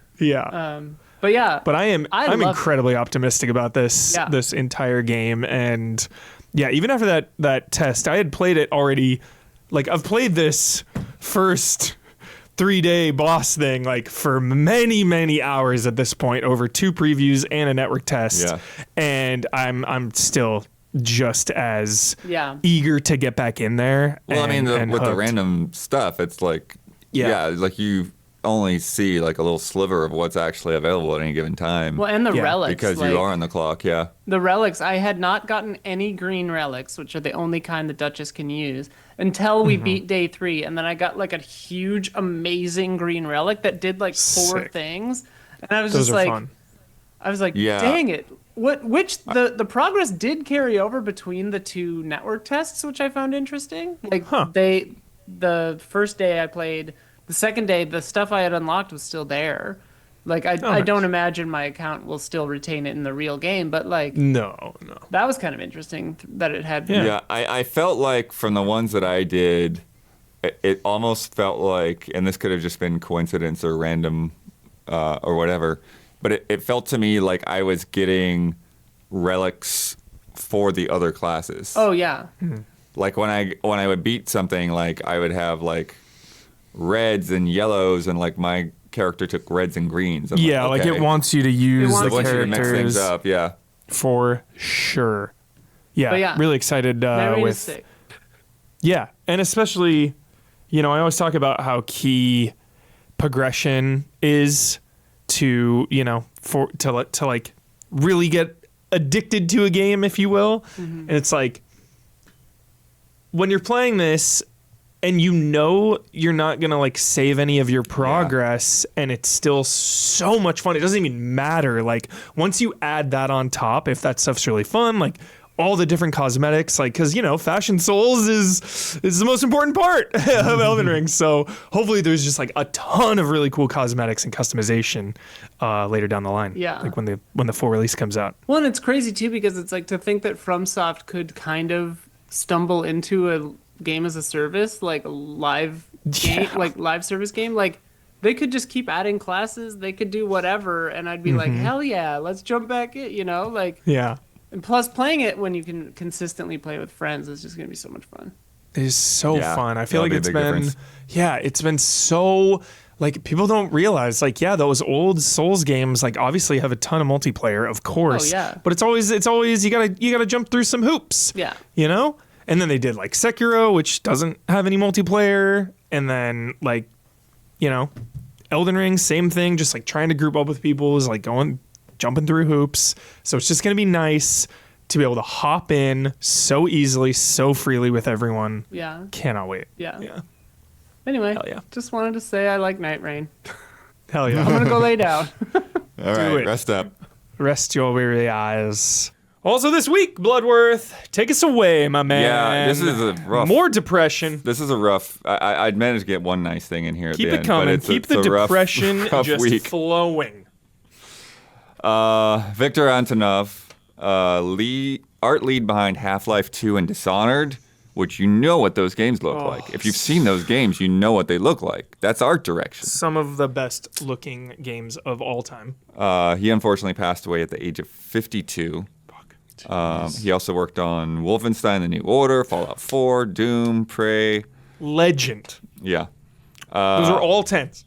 But I'm incredibly optimistic about this entire game. And even after that test, I had played it already. Like, I've played this first 3-day boss thing, like, for many, many hours at this point, over 2 previews and a network test. Yeah. And I'm still just as eager to get back in there. Well, with the random stuff, it's like, like you only see like a little sliver of what's actually available at any given time. Well, and the relics. Because you are on the clock, The relics, I had not gotten any green relics, which are the only kind the Duchess can use, until we beat day 3. And then I got like a huge, amazing green relic that did like 4 things. And I was fun. I was like, dang it. The progress did carry over between the 2 network tests, which I found interesting. Like the first day I played, the second day, the stuff I had unlocked was still there. Like, I don't imagine my account will still retain it in the real game, but like... No. That was kind of interesting that it had... Yeah, I felt like from the ones that I did, it almost felt like, and this could have just been coincidence or random or whatever, but it felt to me like I was getting relics for the other classes. Oh yeah. Like when I would beat something, like I would have like reds and yellows, and like my character took reds and greens. Like it wants you to use the wants you to characters mix things up. Yeah, for sure. Yeah, But yeah, really excited Nightreign with is sick. Yeah, and especially, I always talk about how key progression is to, to like really get addicted to a game, if you will. And it's like when you're playing this and you're not going to like save any of your progress, and it's still so much fun. It doesn't even matter. Like once you add that on top, if that stuff's really fun, like all the different cosmetics, like, because Fashion Souls is the most important part of Elden Ring. So hopefully there's just like a ton of really cool cosmetics and customization later down the line. Yeah. Like when the full release comes out. Well, and it's crazy too, because it's like to think that FromSoft could kind of stumble into a game as a service, like a live game, like live service game. Like they could just keep adding classes. They could do whatever, and I'd be like, hell yeah, let's jump back in. Like Yeah. And plus, playing it when you can consistently play with friends is just going to be so much fun. It is so fun. I feel like that'll be a big difference. it's been so, like, people don't realize, like, those old Souls games, like, obviously have a ton of multiplayer, of course. Oh, yeah. But it's always, you gotta jump through some hoops. Yeah. And then they did, like, Sekiro, which doesn't have any multiplayer. And then, like, Elden Ring, same thing, just, like, trying to group up with people is, like, jumping through hoops. So it's just going to be nice to be able to hop in so easily, so freely with everyone. Yeah. Cannot wait. Yeah. Anyway, Hell yeah. just wanted to say I like Nightreign. Hell yeah. I'm going to go lay down. All right, it. rest up. Rest your weary eyes. Also this week, Bloodworth, take us away, my man. Yeah, this is a rough. More depression. This is a rough. I'd managed to get one nice thing in here. Keep at the it end, coming. But Keep it's the a depression rough just week. flowing. Victor Antonov, art lead behind Half-Life 2 and Dishonored, which what those games look like. If you've seen those games, you know what they look like. That's art direction. Some of the best looking games of all time. He unfortunately passed away at the age of 52. He also worked on Wolfenstein: The New Order, Fallout 4, Doom, Prey. Legend. Yeah. Those are all 10s.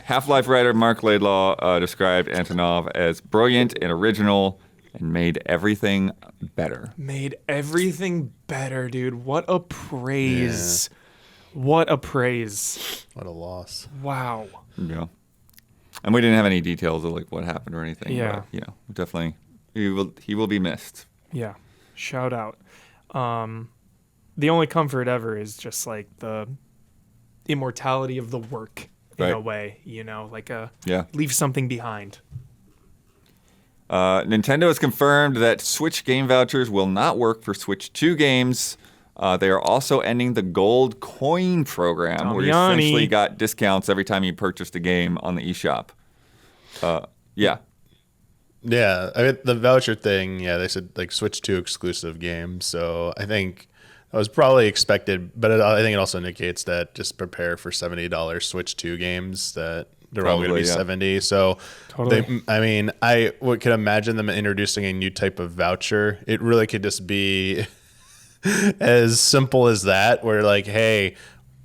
Half-Life writer Mark Laidlaw described Antonov as brilliant and original and made everything better. Made everything better, dude. What a praise. Yeah. What a praise. What a loss. Wow. Yeah. And we didn't have any details of like what happened or anything. Yeah. But, definitely he will be missed. Yeah. Shout out. The only comfort ever is just like the immortality of the work. In a way, like leave something behind. Nintendo has confirmed that Switch game vouchers will not work for Switch 2 games. They are also ending the gold coin program, where you essentially got discounts every time you purchased a game on the eShop. Yeah. Yeah, I mean, the voucher thing, they said like Switch 2 exclusive games, so I think that was probably expected, but I think it also indicates that just prepare for $70 Switch 2 games, that they're all going to be 70. So, totally. I could imagine them introducing a new type of voucher. It really could just be as simple as that, where like, hey,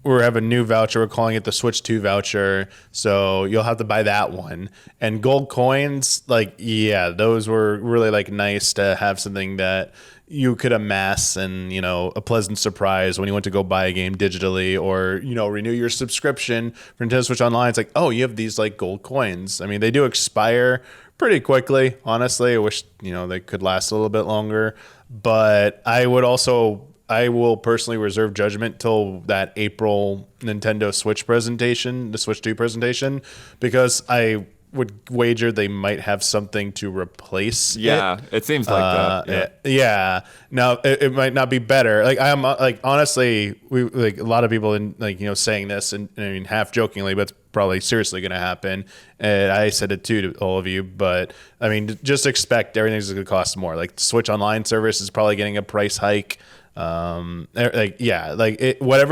we have a new voucher. We're calling it the Switch 2 voucher. So you'll have to buy that one. And gold coins, like, those were really like nice to have something that you could amass and, a pleasant surprise when you went to go buy a game digitally or, renew your subscription for Nintendo Switch Online. It's like, oh, you have these like gold coins. I mean, they do expire pretty quickly. Honestly, I wish, they could last a little bit longer, but I will personally reserve judgment till that April Nintendo Switch presentation, the Switch 2 presentation, because I would wager they might have something to replace it seems like that. Yeah. Now it might not be better. Like I'm like honestly, we like a lot of people in like saying this, and I mean half jokingly, but it's probably seriously going to happen. And I said it too to all of you, but I mean just expect everything's going to cost more. Like Switch Online service is probably getting a price hike. Whatever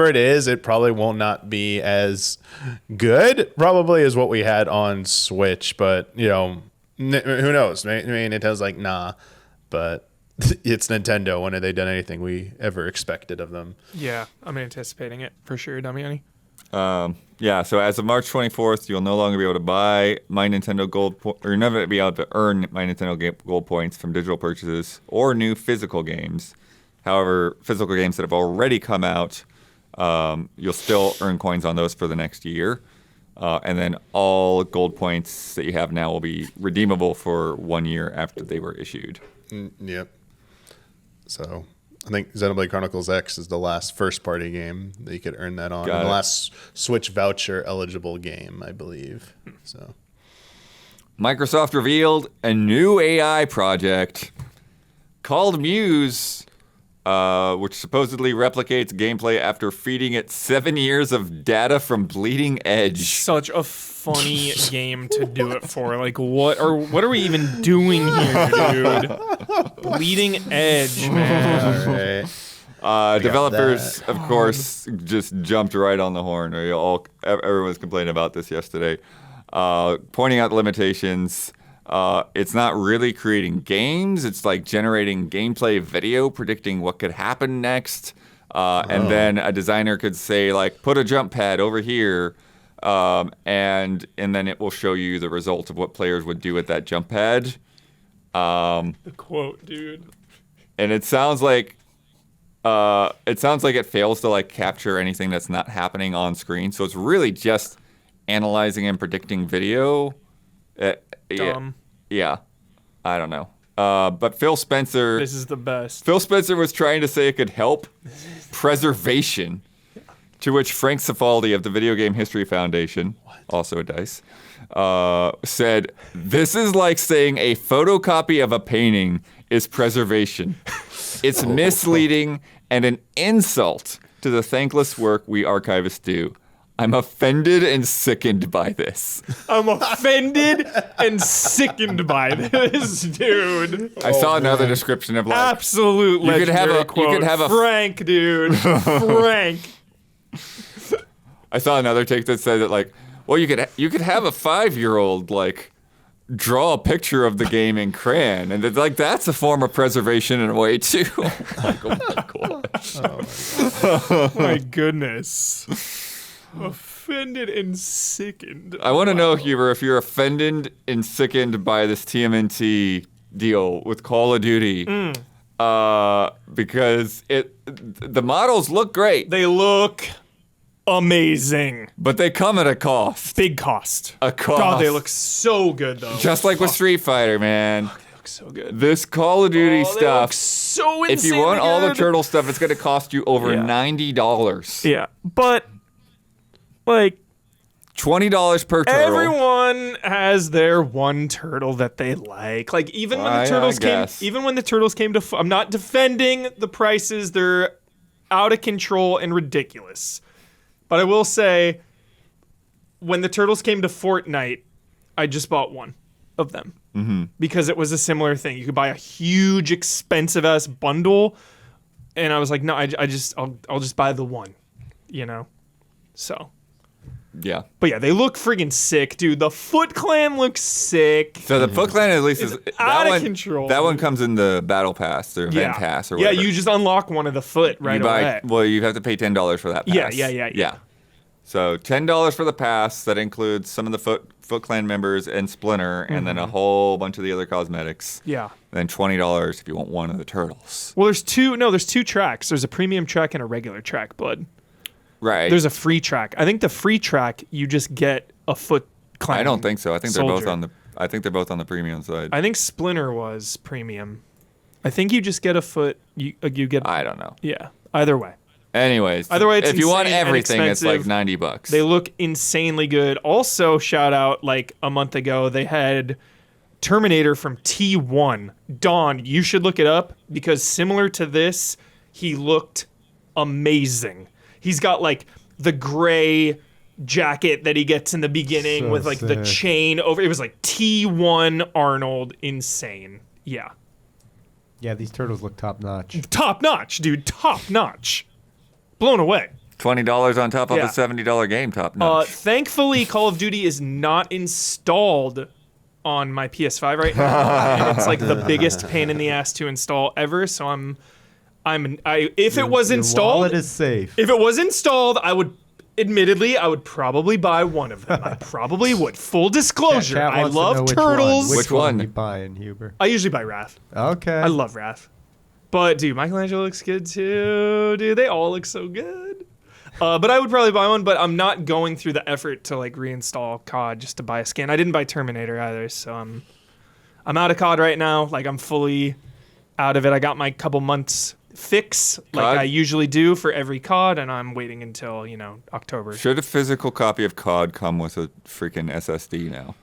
it is, it probably will not be as good probably as what we had on Switch, but who knows? Maybe Nintendo's like, nah, but it's Nintendo. When have they done anything we ever expected of them? Yeah, I'm anticipating it for sure, Damiani. Yeah, so as of March 24th, you'll no longer be able to buy My Nintendo Gold, or never be able to earn My Nintendo Gold points from digital purchases or new physical games. However, physical games that have already come out, you'll still earn coins on those for the next year. And then all gold points that you have now will be redeemable for 1 year after they were issued. Yep. So I think Xenoblade Chronicles X is the last first-party game that you could earn that on. And the last Switch voucher eligible game, I believe. So Microsoft revealed a new AI project called Muse, which supposedly replicates gameplay after feeding it 7 years of data from Bleeding Edge. Such a funny game to do it for. Like, what are we even doing here, dude? Bleeding Edge, man. all right. Developers, of course, just jumped right on the horn. Everyone was complaining about this yesterday, pointing out the limitations. It's not really creating games. It's like generating gameplay video, predicting what could happen next. And then a designer could say, like, put a jump pad over here, and then it will show you the result of what players would do at that jump pad. The quote, dude. And it sounds like it fails to like capture anything that's not happening on screen. So it's really just analyzing and predicting video. Dumb. Yeah, I don't know. But Phil Spencer. This is the best. Phil Spencer was trying to say it could help preservation, to which Frank Cifaldi of the Video Game History Foundation, also a DICE, said, "This is like saying a photocopy of a painting is preservation. It's misleading and an insult to the thankless work we archivists do. I'm offended and sickened by this." I'm offended and sickened by this, dude. I saw another description of like Absolute legendary quote. You could have a Frank, dude. Frank. I saw another take that said that like, well, you could have a 5-year-old like draw a picture of the game in crayon, and like that's a form of preservation in a way too. Like, oh my god. Oh my goodness. Offended and sickened. I want to know, Huber, if you're offended and sickened by this TMNT deal with Call of Duty, because the models look great. They look amazing. But they come at a cost. Big cost. A cost. God, they look so good though. Just like with Street Fighter, man. They look so good. This Call of Duty They stuff. look so insanely If you want all the good. turtle stuff, it's going to cost you over $90. Yeah, but like $20 per turtle. everyone has their one turtle that they like. Like even when the turtles came to I'm not defending the prices. They're out of control and ridiculous. But I will say, when the turtles came to Fortnite, I just bought one of them because it was a similar thing. You could buy a huge, expensive-ass bundle, and I was like, no, I'll just buy the one, you know? So. Yeah. But yeah, they look friggin' sick, dude. The Foot Clan looks sick. So the Foot Clan at least is out of control. That one comes in the Battle Pass or Event Pass or whatever. Yeah, you just unlock one of the foot right away. Well, you have to pay $10 for that pass. Yeah. So $10 for the pass. That includes some of the Foot Clan members and Splinter, and then a whole bunch of the other cosmetics. Yeah. And then $20 if you want one of the turtles. Well, there's two tracks. There's a premium track and a regular track, Blood. Right. There's a free track. I think the free track you just get a Foot Clan. I don't think so. I think they're soldier. both on the premium side. I think Splinter was premium. I think you just get a foot. You get. I don't know. Yeah. Either way. Anyways, it's if you want insane and everything, it's like expensive. $90. They look insanely good. Also, shout out, like a month ago, they had Terminator from T1. Dawn, you should look it up because similar to this, he looked amazing. He's got like the gray jacket that he gets in the beginning with like the chain over. It was like T1 Arnold. Insane. Yeah. Yeah, these turtles look top notch. Top notch, dude. Top notch. Blown away. $20 on top of Yeah. a $70 game, top notch. Thankfully, Call of Duty is not installed on my PS5 right now, and it's like the biggest pain in the ass to install ever. So if it was installed, wallet is safe. if it was installed, I would probably buy one of them. I probably would. Full disclosure, Cat I wants to know love which turtles. One. Which one? You buying, Huber? I usually buy Wrath. Okay. I love Wrath. But dude, Michelangelo looks good too. Dude, they all look so good. But I would probably buy one, but I'm not going through the effort to like reinstall COD just to buy a skin. I didn't buy Terminator either, so I'm out of COD right now. Like I'm fully out of it. I got my couple months fix like COD? I usually do for every COD, and I'm waiting until, October. Should a physical copy of COD come with a freaking SSD now?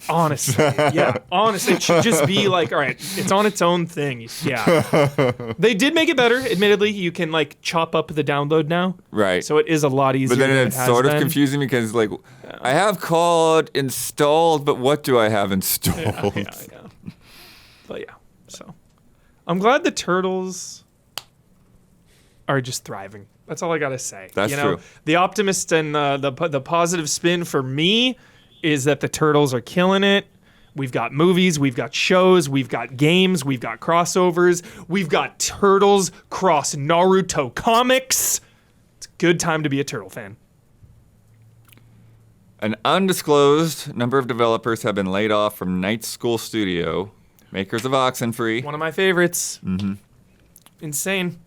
Honestly, yeah. Honestly, it should just be like, all right, it's on its own thing. Yeah. They did make it better. Admittedly, you can like chop up the download now. Right. So it is a lot easier. But then than it's it has sort of been. confusing because like I have COD installed, but what do I have installed? Yeah. But yeah, so I'm glad the turtles are just thriving. That's all I gotta say. That's true. The optimist and the positive spin for me is that the turtles are killing it. We've got movies, we've got shows, we've got games, we've got crossovers, we've got turtles cross Naruto comics. It's a good time to be a turtle fan. An undisclosed number of developers have been laid off from Night School Studio, makers of Oxenfree. One of my favorites. Mm-hmm. Insane.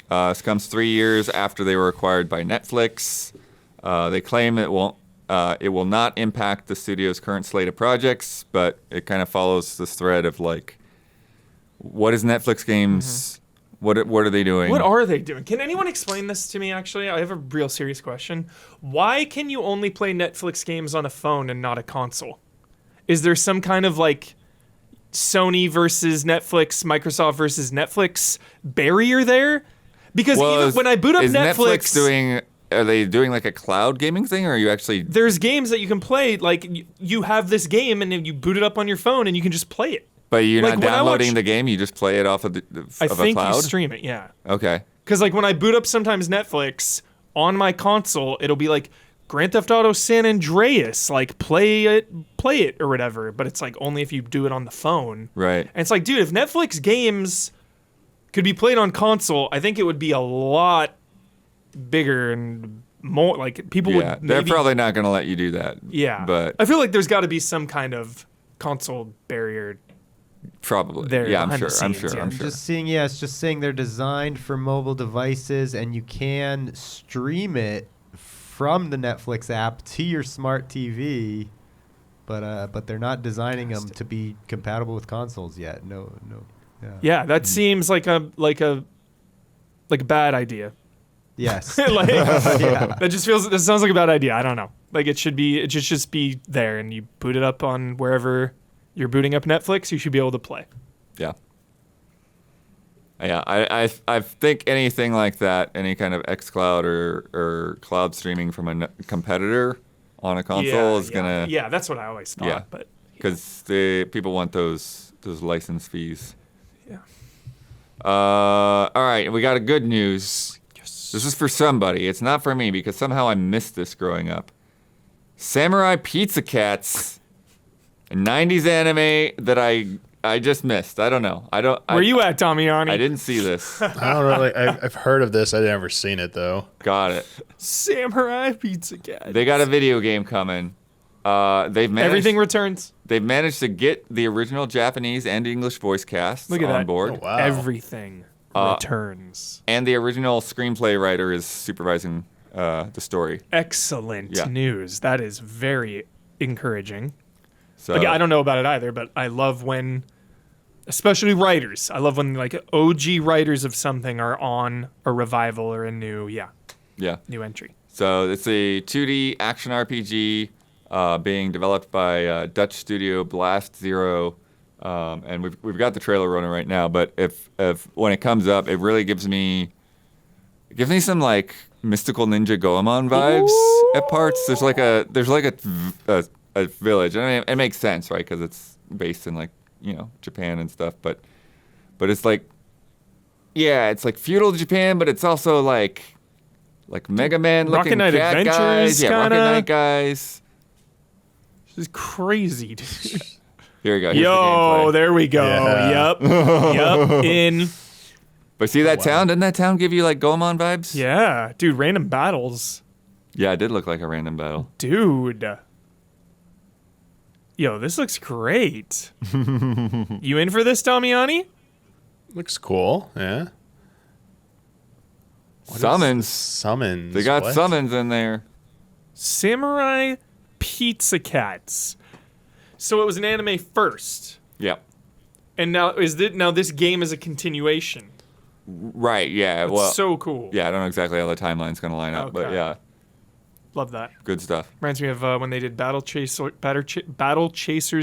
This comes 3 years after they were acquired by Netflix. They claim it will not impact the studio's current slate of projects, but it kind of follows this thread of like, what is Netflix games? Mm-hmm. What are they doing? What are they doing? Can anyone explain this to me, actually? I have a real serious question. Why can you only play Netflix games on a phone and not a console? Is there some kind of like Sony versus Netflix, Microsoft versus Netflix barrier there? Because even when I boot up is Netflix are they doing like a cloud gaming thing, or are you actually... There's games that you can play, like you have this game and then you boot it up on your phone and you can just play it. But you're like not downloading the game, you just play it off of a I think cloud? you stream it, yeah. Okay. Because like when I boot up sometimes Netflix on my console, it'll be like Grand Theft Auto San Andreas, like play it or whatever. But it's like only if you do it on the phone. Right. And it's like, dude, if Netflix games could be played on console, I think it would be a lot bigger and more like people would. Maybe, they're probably not going to let you do that. Yeah. But I feel like there's got to be some kind of console barrier. Probably. There Yeah, I'm behind sure. the I'm scenes, sure. yeah. I'm sure. It's just saying they're designed for mobile devices, and you can stream it from the Netflix app to your smart TV, but they're not designing them to be compatible with consoles yet. No. Yeah, that seems like a bad idea. Yes. That sounds like a bad idea. I don't know. Like it should just be there, and you boot it up on wherever you're booting up Netflix. You should be able to play. Yeah. Yeah, I think anything like that, any kind of xCloud or cloud streaming from a competitor on a console is gonna. Yeah, that's what I always thought. Yeah, but because people want those license fees. Yeah. All right, we got a good news. Yes. This is for somebody. It's not for me because somehow I missed this growing up. Samurai Pizza Cats, a 90s anime that I just missed. I don't know. Where you at, Damiani? I didn't see this. I don't really. I've heard of this. I've never seen it though. Got it. Samurai Pizza Cat. They got a video game coming. Everything returns. They've managed to get the original Japanese and English voice casts Look at on that. board. Oh, wow. Everything returns. And the original screenplay writer is supervising the story. Excellent news. That is very encouraging. So Like, I don't know about it either, but I love when, especially writers, I love when like OG writers of something are on a revival or a new entry. So it's a 2D action RPG being developed by Dutch studio Blast Zero, and we've got the trailer running right now. But if when it comes up, it really gives me some like mystical Ninja Goemon vibes at parts. There's like a village. I mean, it makes sense, right? Because it's based in like Japan and stuff. But it's like it's like feudal Japan, but it's also like Mega Man looking Rocket Knight cat Adventures, guys. Yeah, Rocket kinda. Knight guys. This is crazy, dude. Here we go. Here's Yo, the there we go. Yeah. Yep. In. But see that town? Didn't that town give you like Goemon vibes? Yeah, dude, random battles. Yeah, it did look like a random battle. Dude. Yo, this looks great. You in for this, Damiani? Looks cool. Yeah. Summons. Summons. They got What? summons in there. Samurai Pizza Cats. So it was an anime first. Yep. And now this game is a continuation. Right, yeah. It's Well, so cool. yeah, I don't know exactly how the timeline's going to line up, but Okay. yeah, Love that. good stuff. Reminds me of when they did Battle Chasers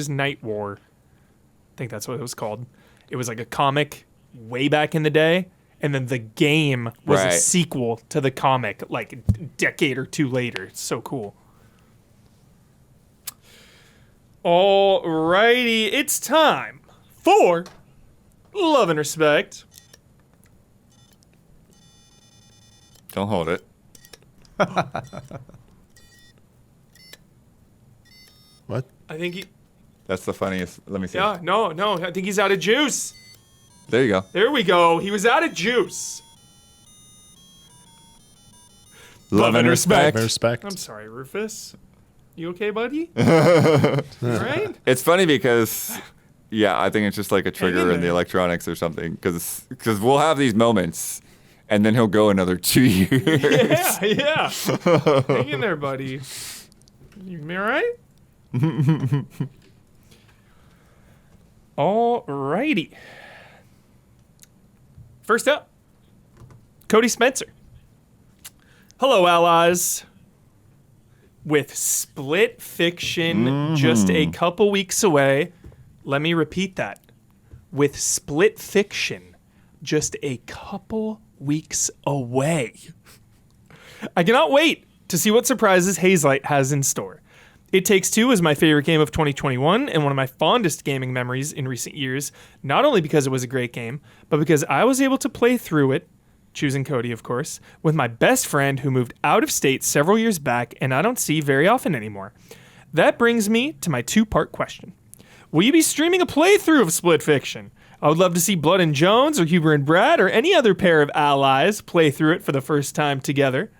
Night War. I think that's what it was called. It was like a comic way back in the day, and then the game was a Right. sequel to the comic like a decade or two later. It's so cool. Alrighty, it's time for Love and Respect. Don't hold it. What? I think he. That's the funniest. Let me see. Yeah, no. I think he's out of juice. There you go. There we go. He was out of juice. Love and respect. Respect. I'm sorry, Rufus. You okay, buddy? All right. It's funny because, yeah, I think it's just like a trigger in the there. electronics or something. Because we'll have these moments, and then he'll go another 2 years. Yeah. Hang in there, buddy. You all right? Alrighty. First up, Cody Spencer. Hello, allies. With Split Fiction just a couple weeks away. Let me repeat that. With Split Fiction just a couple weeks away. I cannot wait to see what surprises Hazelight has in store. It Takes Two is my favorite game of 2021 and one of my fondest gaming memories in recent years, not only because it was a great game, but because I was able to play through it, choosing Cody, of course, with my best friend who moved out of state several years back and I don't see very often anymore. That brings me to my two-part question. Will you be streaming a playthrough of Split Fiction? I would love to see Blood and Jones or Huber and Brad or any other pair of allies play through it for the first time together.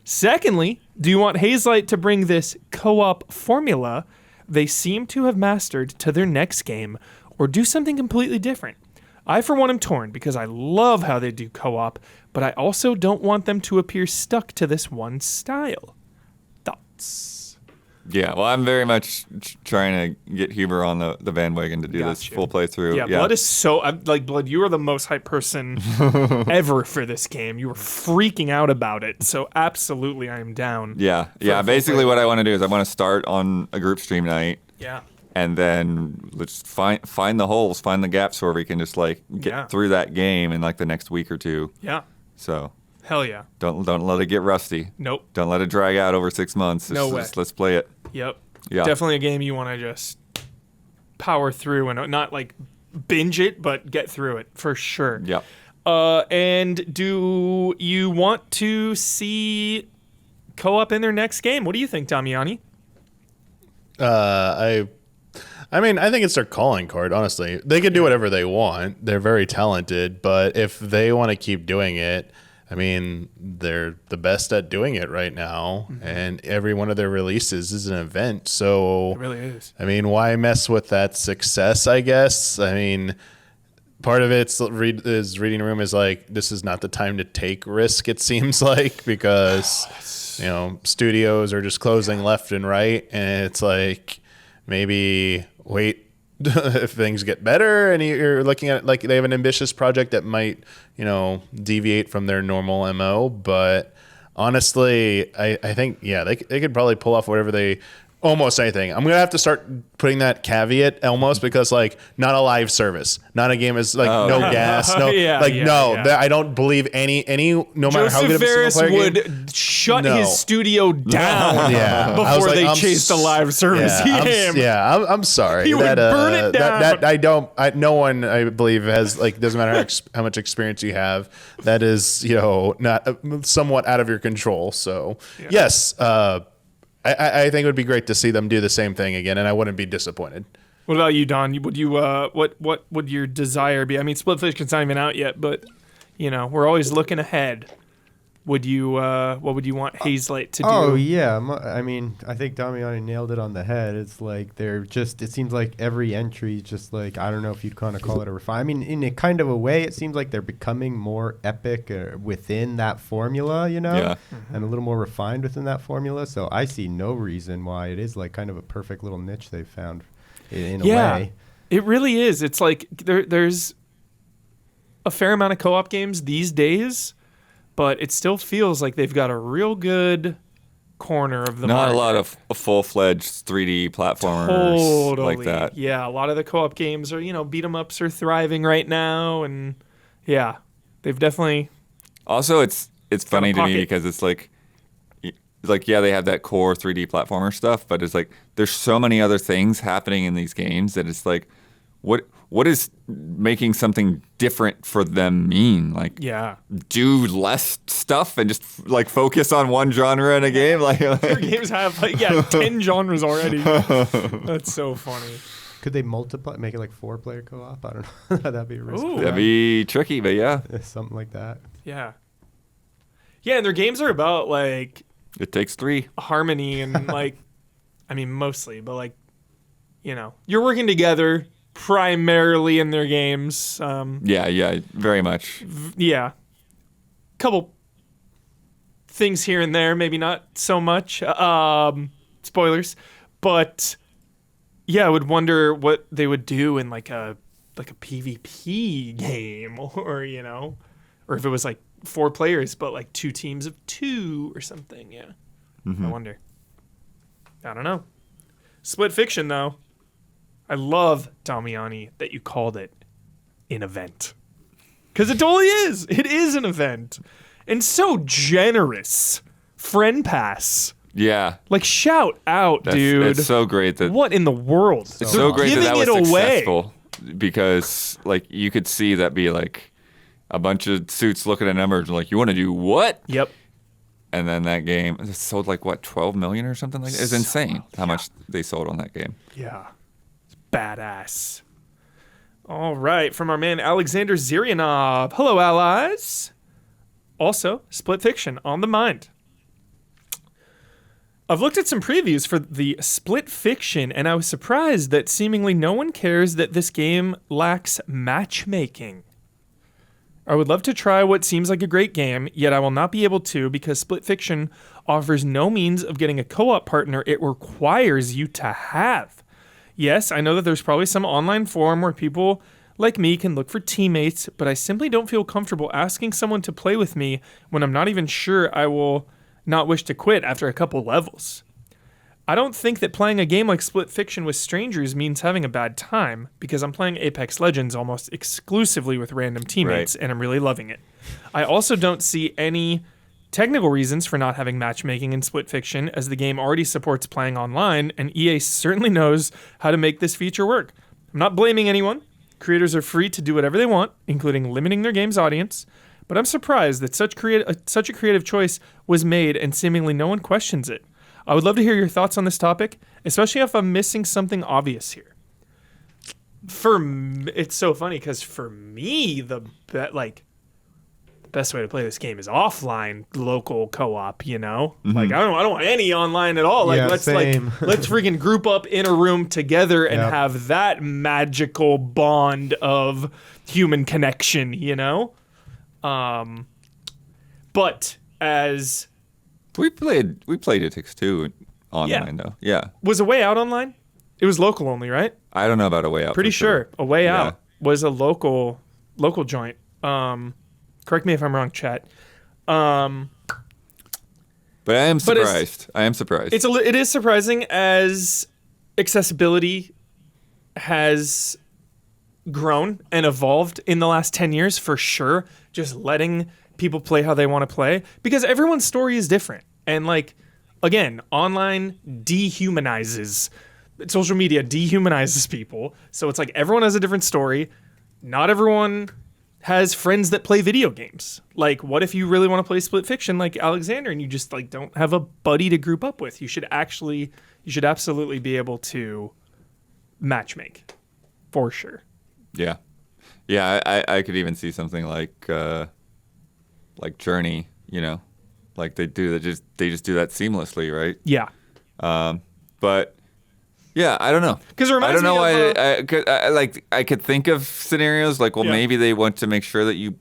Secondly, do you want Hazelight to bring this co-op formula they seem to have mastered to their next game or do something completely different? I, for one, am torn because I love how they do co-op, but I also don't want them to appear stuck to this one style. Thoughts? Yeah, well, I'm very much trying to get Huber on the bandwagon to do this Gotcha. full playthrough. Yeah, Blood is so... Blood, you are the most hype person ever for this game. You were freaking out about it, so absolutely I am down. Yeah. full Basically, playthrough. what I want to do is I want to start on a group stream night. Yeah. And then let's find the holes, find the gaps where we can just like get Yeah. through that game in like the next week or two. Yeah. So Hell yeah. don't let it get rusty. Nope. Don't let it drag out over 6 months. No way. Let's play it. Yep. Yeah. Definitely a game you want to just power through and not like binge it, but get through it for sure. Yeah. And do you want to see co-op in their next game? What do you think, Damiani? I mean, I think it's their calling card, honestly. They can do whatever they want. They're very talented, but if they want to keep doing it, I mean, they're the best at doing it right now, and every one of their releases is an event. So, It really is. I mean, why mess with that success, I guess? I mean, part of it's reading room is like, this is not the time to take risk, it seems like, because, you know, studios are just closing left and right, and it's like, maybe wait if things get better and you're looking at like they have an ambitious project that might, you know, deviate from their normal MO. But honestly, I think, yeah, they could probably pull off whatever they, almost anything. I'm going to have to start putting that caveat almost because like not a live service, not a game is like no gas, no, I don't believe any, no matter how good of a single Ferris player would game. shut No. his studio down Yeah. I was before like, they I'm chased a s- live service game. I'm sorry. He would burn it down. No one, I believe, has like, doesn't matter how much experience you have, that is, you know, not somewhat out of your control. So yes, I think it would be great to see them do the same thing again, and I wouldn't be disappointed. What about you, Don? Would you what would your desire be? I mean, Split Fiction's not even out yet, but we're always looking ahead. Would you what would you want Hazelight to do? Oh yeah, I mean, I think Damiani nailed it on the head. It's like it seems like every entry is just like, I don't know if you'd kind of call it a refine. I mean, in a kind of a way, it seems like they're becoming more epic within that formula, Yeah. and a little more refined within that formula. So I see no reason why it is like kind of a perfect little niche they've found in a way. It really is. It's like there's a fair amount of co-op games these days, but it still feels like they've got a real good corner of the market. Not a lot of full-fledged 3D platformers like that. Yeah, a lot of the co-op games are, beat 'em ups are thriving right now, and yeah, they've definitely. Also, it's funny to me because it's like yeah, they have that core 3D platformer stuff, but it's like there's so many other things happening in these games that it's like, what is making something different for them mean? Like, do less stuff and just like focus on one genre in a game. Like your games have 10 genres already. That's so funny. Could they multiply, make it like 4-player co-op? I don't know. That'd be a risk. That'd be tricky, but yeah, something like that. Yeah, and their games are about like it takes 3 harmony and like, I mean mostly, but like, you're working together. Primarily in their games. Yeah, very much. Yeah. Couple things here and there, maybe not so much. Spoilers. But yeah, I would wonder what they would do in like a PvP game or if it was like 4 players but like 2 teams of 2 or something. Yeah. I wonder. I don't know. Split Fiction though. I love, Damiani, that you called it an event. Because it totally is. It is an event. And so generous. Friend pass. Yeah. Like, shout out, dude. It's so great that... What in the world? It's so great that was away. Successful. Because, like, you could see that be, like, a bunch of suits looking at numbers and like, you want to do what? Yep. And then that game sold, like, what, 12 million or something like that? It's insane how much they sold on that game. Yeah. Badass. All right, from our man Alexander Zirianov. Hello, allies. Also, Split Fiction on the mind. I've looked at some previews for the Split Fiction, and I was surprised that seemingly no one cares that this game lacks matchmaking. I would love to try what seems like a great game, yet I will not be able to because Split Fiction offers no means of getting a co-op partner it requires you to have. Yes, I know that there's probably some online forum where people like me can look for teammates, but I simply don't feel comfortable asking someone to play with me when I'm not even sure I will not wish to quit after a couple levels. I don't think that playing a game like Split Fiction with strangers means having a bad time, because I'm playing Apex Legends almost exclusively with random teammates, and I'm really loving it. I also don't see any technical reasons for not having matchmaking in Split Fiction, as the game already supports playing online, and EA certainly knows how to make this feature work. I'm not blaming anyone. Creators are free to do whatever they want, including limiting their game's audience, but I'm surprised that such a creative choice was made and seemingly no one questions it. I would love to hear your thoughts on this topic, especially if I'm missing something obvious here. It's so funny, because for me, the best way to play this game is offline local co-op, Like I don't want any online at all. Like let's freaking group up in a room together and have that magical bond of human connection, But as we played It Takes Two online though. Yeah. Was A Way Out online? It was local only, right? I don't know about A Way Out. Pretty sure. A Way Out was a local joint. Correct me if I'm wrong, chat. But I am surprised. It is surprising as accessibility has grown and evolved in the last 10 years, for sure. Just letting people play how they want to play, because everyone's story is different. And again, online dehumanizes. Social media dehumanizes people. So it's like everyone has a different story. Not everyone has friends that play video games. Like, what if you really want to play Split Fiction like Alexander and you just don't have a buddy to group up with? You should absolutely be able to matchmake, for sure. Yeah. Yeah, I could even see something like Journey, like they just do that seamlessly, right? Yeah. But yeah, I don't know. Because it reminds I don't know why. I could think of scenarios like, well, maybe they want to make sure that you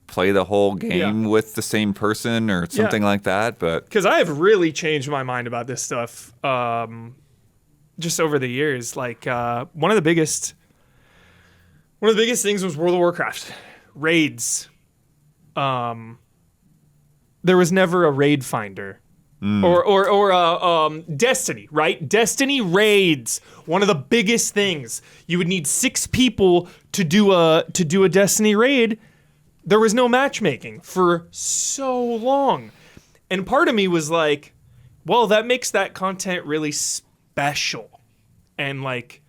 play the whole game with the same person or something like that. But because I have really changed my mind about this stuff, just over the years. Like one of the biggest things was World of Warcraft raids. There was never a raid finder. Or Destiny, right? Destiny raids, one of the biggest things. You would need 6 people to do a Destiny raid. There was no matchmaking for so long. And part of me was like, well, that makes that content really special. And like,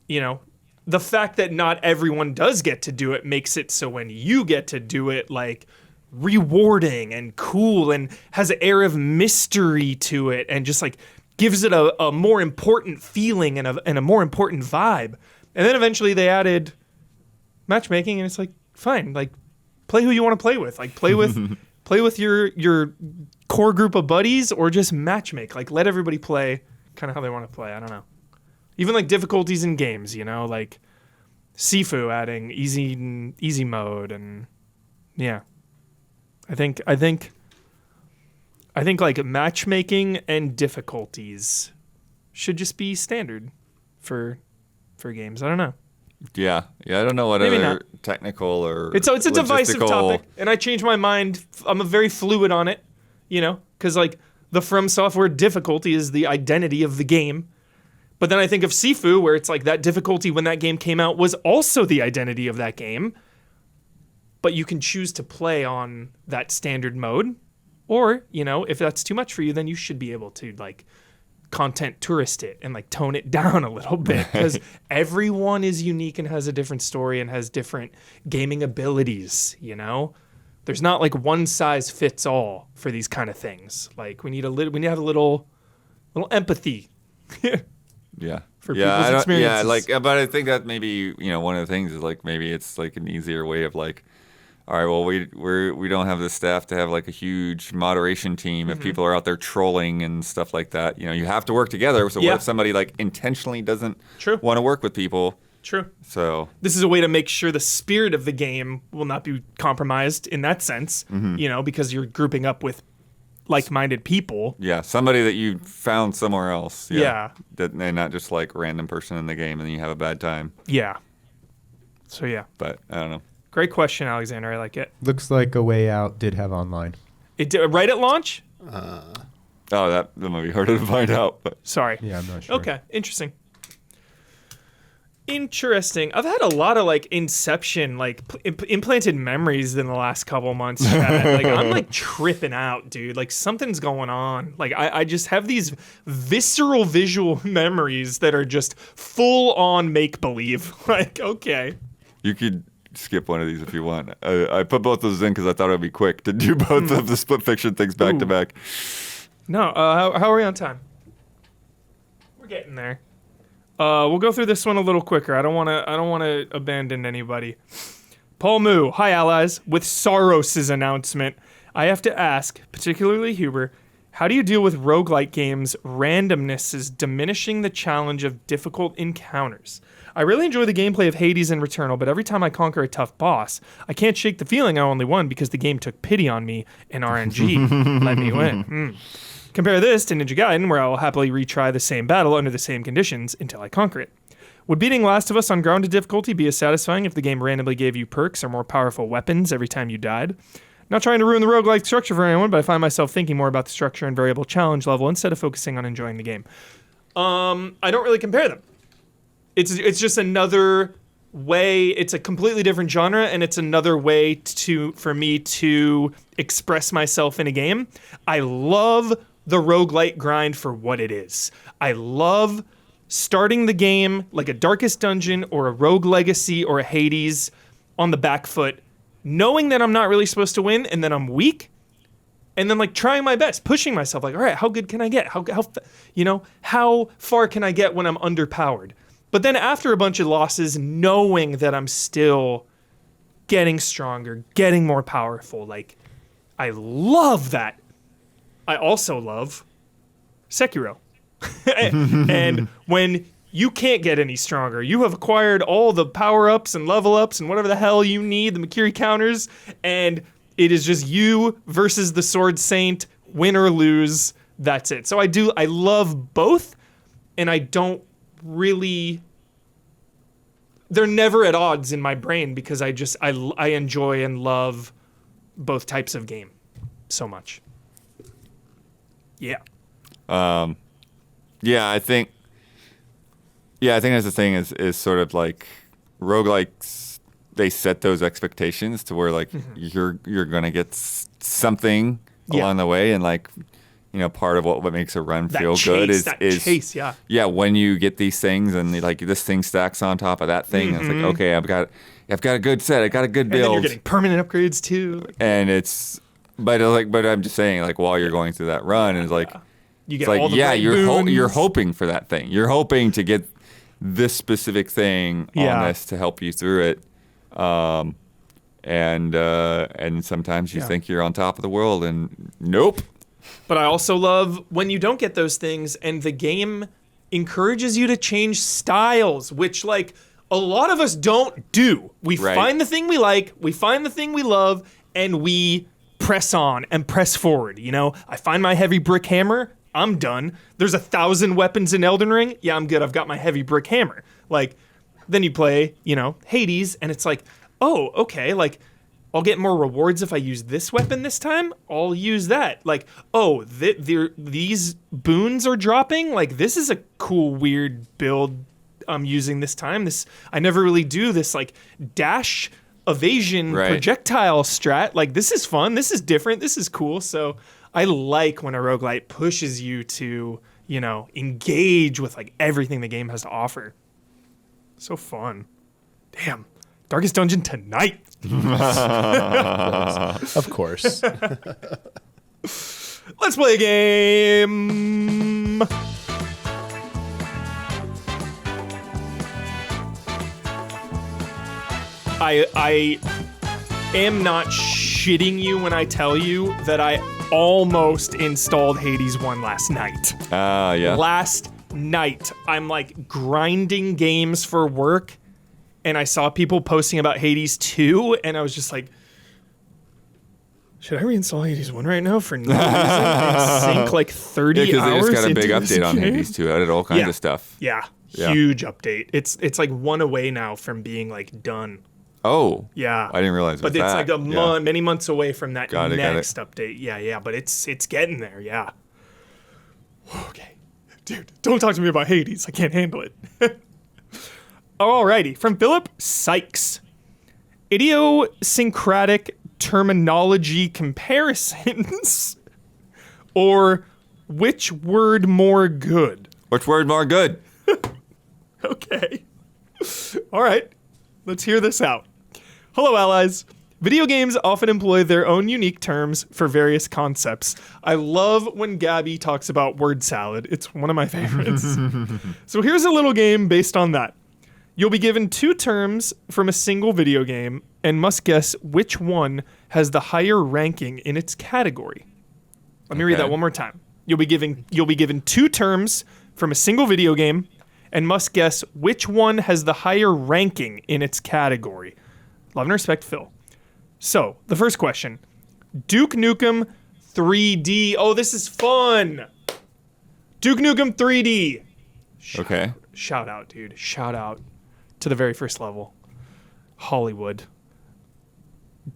the fact that not everyone does get to do it makes it so when you get to do it, like, rewarding and cool and has an air of mystery to it and just like gives it a more important feeling and a more important vibe. And then eventually they added matchmaking and it's like, fine, like play who you want to play with. Like play with your core group of buddies or just matchmake. Like let everybody play kind of how they want to play. I don't know. Even like difficulties in games, like Sifu adding easy mode and yeah. I think like matchmaking and difficulties should just be standard for games. I don't know. Yeah. I don't know what Maybe other not. technical or it's a divisive topic, and I changed my mind. I'm very fluid on it, because like the From Software difficulty is the identity of the game. But then I think of Sifu, where it's like that difficulty when that game came out was also the identity of that game. But you can choose to play on that standard mode. Or, if that's too much for you, then you should be able to, like, content tourist it and, like, tone it down a little bit. Because everyone is unique and has a different story and has different gaming abilities, There's not, like, one size fits all for these kind of things. Like, we need to have a little empathy. Yeah. For people's experiences. Yeah, but I think that maybe, one of the things is, like, maybe it's, like, an easier way of, like, all right, well, we don't have the staff to have like a huge moderation team if people are out there trolling and stuff like that. You have to work together. So what if somebody like intentionally doesn't want to work with people? True. So this is a way to make sure the spirit of the game will not be compromised in that sense, because you're grouping up with like-minded people. Yeah, somebody that you found somewhere else. Yeah. And not just like a random person in the game and then you have a bad time. Yeah. So yeah. But I don't know. Great question, Alexander. I like it. Looks like A Way Out did have online. It did right at launch? That might be harder to find out. But. Sorry. Yeah, I'm not sure. Okay, interesting. I've had a lot of like Inception, like implanted memories in the last couple months. Chad. Like I'm like tripping out, dude. Like something's going on. Like I just have these visceral visual memories that are just full on make believe. Like okay. You could skip one of these if you want. I put both those in because I thought it would be quick to do both of the split fiction things back to back. No, how are we on time? We're getting there. We'll go through this one a little quicker. I don't want to abandon anybody. Paul Moo, hi allies. With Saros' announcement, I have to ask, particularly Huber, how do you deal with roguelike games' randomness is diminishing the challenge of difficult encounters? I really enjoy the gameplay of Hades and Returnal, but every time I conquer a tough boss, I can't shake the feeling I only won because the game took pity on me and RNG let me win. Compare this to Ninja Gaiden, where I will happily retry the same battle under the same conditions until I conquer it. Would beating Last of Us on grounded difficulty be as satisfying if the game randomly gave you perks or more powerful weapons every time you died? Not trying to ruin the roguelike structure for anyone, but I find myself thinking more about the structure and variable challenge level instead of focusing on enjoying the game. I don't really compare them. It's just another way. It's a completely different genre, and it's another way for me to express myself in a game. I love the roguelike grind for what it is. I love starting the game like a Darkest Dungeon or a Rogue Legacy or a Hades on the back foot, knowing that I'm not really supposed to win and that I'm weak, and then like trying my best, pushing myself, like, all right, how good can I get? How far can I get when I'm underpowered? But then after a bunch of losses, knowing that I'm still getting stronger, getting more powerful, like, I love that. I also love Sekiro. And when you can't get any stronger, you have acquired all the power-ups and level-ups and whatever the hell you need, the Makiri counters, and it is just you versus the Sword Saint, win or lose, that's it. So I love both, and I don't really... They're never at odds in my brain because I enjoy and love both types of game so much. Yeah. I think that's the thing is sort of like roguelikes, they set those expectations to where like you're gonna get something along the way, and like, you know, part of what makes a run feel good is chase, when you get these things and like this thing stacks on top of that thing, and it's like, okay, I've got a good set, I got a good build, and then you're getting permanent upgrades too, and it's but I'm just saying, like, while you're going through that run, it's like you get it's all like, the right you're hoping for that thing, you're hoping to get this specific thing on this to help you through it, and sometimes you think you're on top of the world, and nope. But I also love when you don't get those things and the game encourages you to change styles, which like a lot of us don't do. We find the thing we like, we find the thing we love, and we press on and press forward. You know, I find my heavy brick hammer, I'm done. There's 1,000 weapons in Elden Ring. Yeah, I'm good. I've got my heavy brick hammer. Like, then you play, you know, Hades, and it's like, oh, okay, like, I'll get more rewards if I use this weapon this time. I'll use that. Like, oh, these boons are dropping. Like, this is a cool, weird build I'm using this time. I never really do this, like, dash evasion projectile strat. Like, this is fun. This is different. This is cool. So I like when a roguelite pushes you to, you know, engage with, like, everything the game has to offer. So fun. Damn. Darkest Dungeon tonight. Of course. Let's play a game. I am not shitting you when I tell you that I almost installed Hades 1 last night. Last night. I'm like grinding games for work, and I saw people posting about Hades 2, and I was just like, should I reinstall Hades 1 right now for no reason and sink like 30 hours? Because they just got a big into update on Hades 2. I did all kinds of stuff. Yeah, huge update. It's like one away now from being like done. Oh. Yeah. I didn't realize it was But it's that. like many months away from that next update. Yeah, but it's getting there, yeah. Okay. Dude, don't talk to me about Hades. I can't handle it. Alrighty, from Philip Sykes. Idiosyncratic terminology comparisons, or which word more good? Which word more good? Okay. All right, let's hear this out. Hello, allies. Video games often employ their own unique terms for various concepts. I love when Gabby talks about word salad. It's one of my favorites. So here's a little game based on that. You'll be given 2 terms from a single video game and must guess which one has the higher ranking in its category. Let me read that one more time. You'll be given 2 terms from a single video game and must guess which one has the higher ranking in its category. Love and respect, Phil. So, the first question. Duke Nukem 3D. Oh, this is fun. Duke Nukem 3D. Shout out, dude. Shout out to the very first level. Hollywood.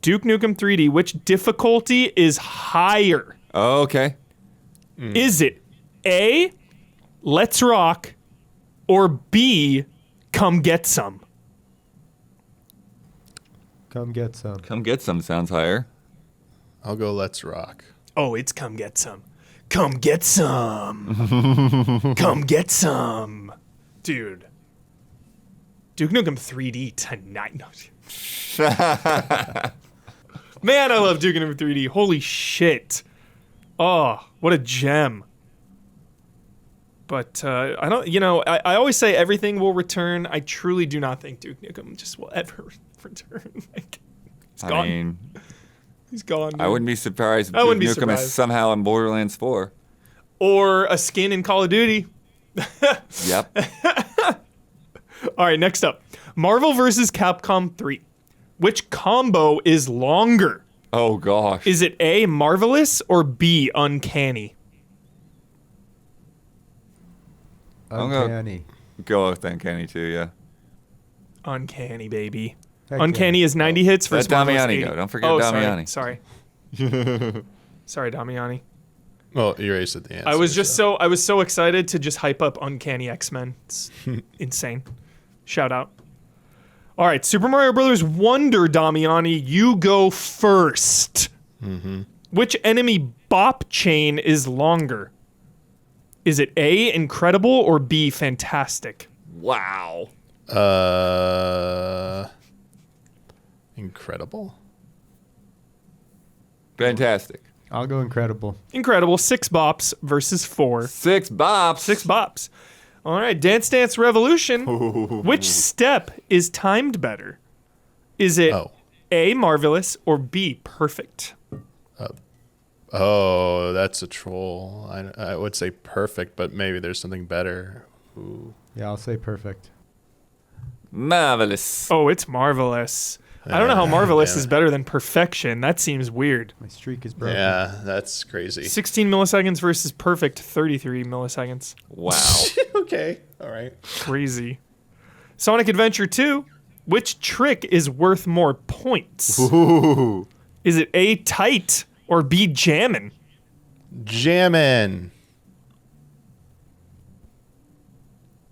Duke Nukem 3D, which difficulty is higher? Oh, okay. Is it A, Let's Rock, or B, Come Get Some? Come Get Some. Come Get Some sounds higher. I'll go Let's Rock. Oh, it's Come Get Some. Come Get Some. Come Get Some. Dude. Duke Nukem 3D tonight. No. Man, I love Duke Nukem 3D. Holy shit. Oh, what a gem. But I don't, I always say everything will return. I truly do not think Duke Nukem just will ever return. He's gone. He's gone. Dude. I wouldn't be surprised if Duke Nukem is somehow in Borderlands 4. Or a skin in Call of Duty. Yep. All right, next up. Marvel vs. Capcom 3. Which combo is longer? Oh, gosh. Is it A, marvelous, or B, uncanny? Uncanny. Go with uncanny too, yeah. Uncanny, baby. Heck Uncanny is 90 hits versus marvelous Damiani 80. go. Don't forget Damiani. Sorry. Sorry, Damiani. Well, you already said the answer. I was so excited to just hype up Uncanny X-Men. It's insane. Shout out. All right, Super Mario Brothers Wonder, Damiani, you go first. Mm-hmm. Which enemy bop chain is longer? Is it A, incredible, or B, fantastic? Wow. Incredible. Fantastic. I'll go incredible. Incredible. 6 bops versus 4. 6 bops. 6 bops. All right, Dance Dance Revolution. Which step is timed better? Is it A, marvelous, or B, perfect? Oh, that's a troll. I would say perfect, but maybe there's something better. Ooh. Yeah, I'll say perfect. Marvelous. Oh, it's marvelous. I don't know how marvelous is better than perfection. That seems weird. My streak is broken. Yeah, that's crazy. 16 milliseconds versus perfect 33 milliseconds. Wow. Okay, all right. Crazy. Sonic Adventure 2. Which trick is worth more points? Ooh. Is it A, tight, or B, jammin'? Jammin'.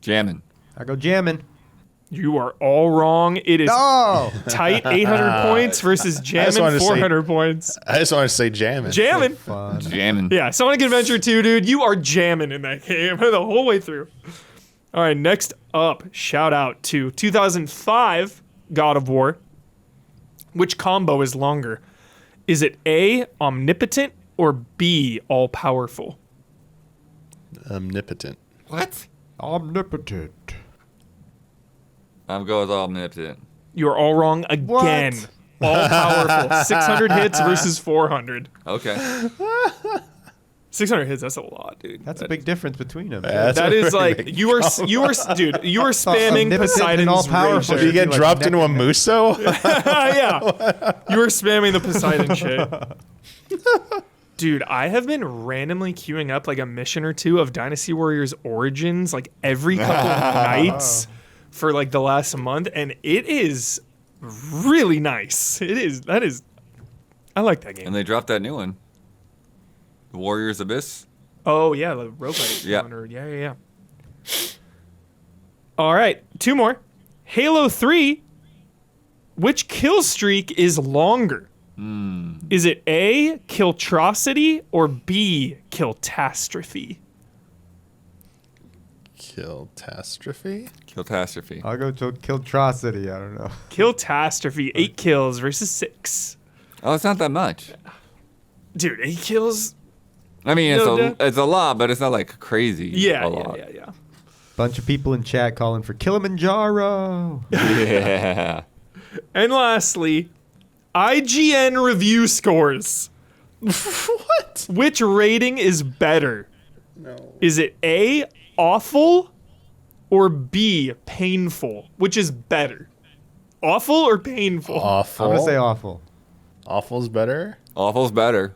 Jamming. I go jamming. You are all wrong. It is tight 800 points versus jammin' 400 points. I just want to say jammin'. Jammin'. Fun. Jamming. Yeah, Sonic Adventure 2, dude. You are jamming in that game the whole way through. All right, next up, shout out to 2005 God of War. Which combo is longer? Is it A, omnipotent, or B, all-powerful? Omnipotent. What? Omnipotent. I'm going with omnipotent. You are all wrong again. All-powerful. 600 hits versus 400. Okay. 600 hits, that's a lot, dude. That's a big difference between them. That is like, you are spamming Poseidon's all-powerful. Did you get dropped into a muso? Yeah. You were spamming the Poseidon shit. Dude, I have been randomly queuing up like a mission or two of Dynasty Warriors Origins like every couple of nights for like the last month, and it is really nice. I like that game. And they dropped that new one. Warriors Abyss. Oh yeah, the roguelike. Yeah. Yeah. All right, 2 more. Halo 3. Which kill streak is longer? Is it A, Killtrocity, or B, Killtastrophe? Killtastrophe? Killtastrophe. I'll go to Killtrocity. I don't know. Killtastrophe, 8 kills versus 6. Oh, it's not that much. Dude, 8 kills? I mean, it's a lot, but it's not like crazy. Yeah. Bunch of people in chat calling for Kilimanjaro. Yeah. And lastly, IGN review scores. What? Which rating is better? No. Is it A, awful, or B, painful? Which is better? Awful or painful? Awful. I'm going to say awful. Awful's better? Awful's better.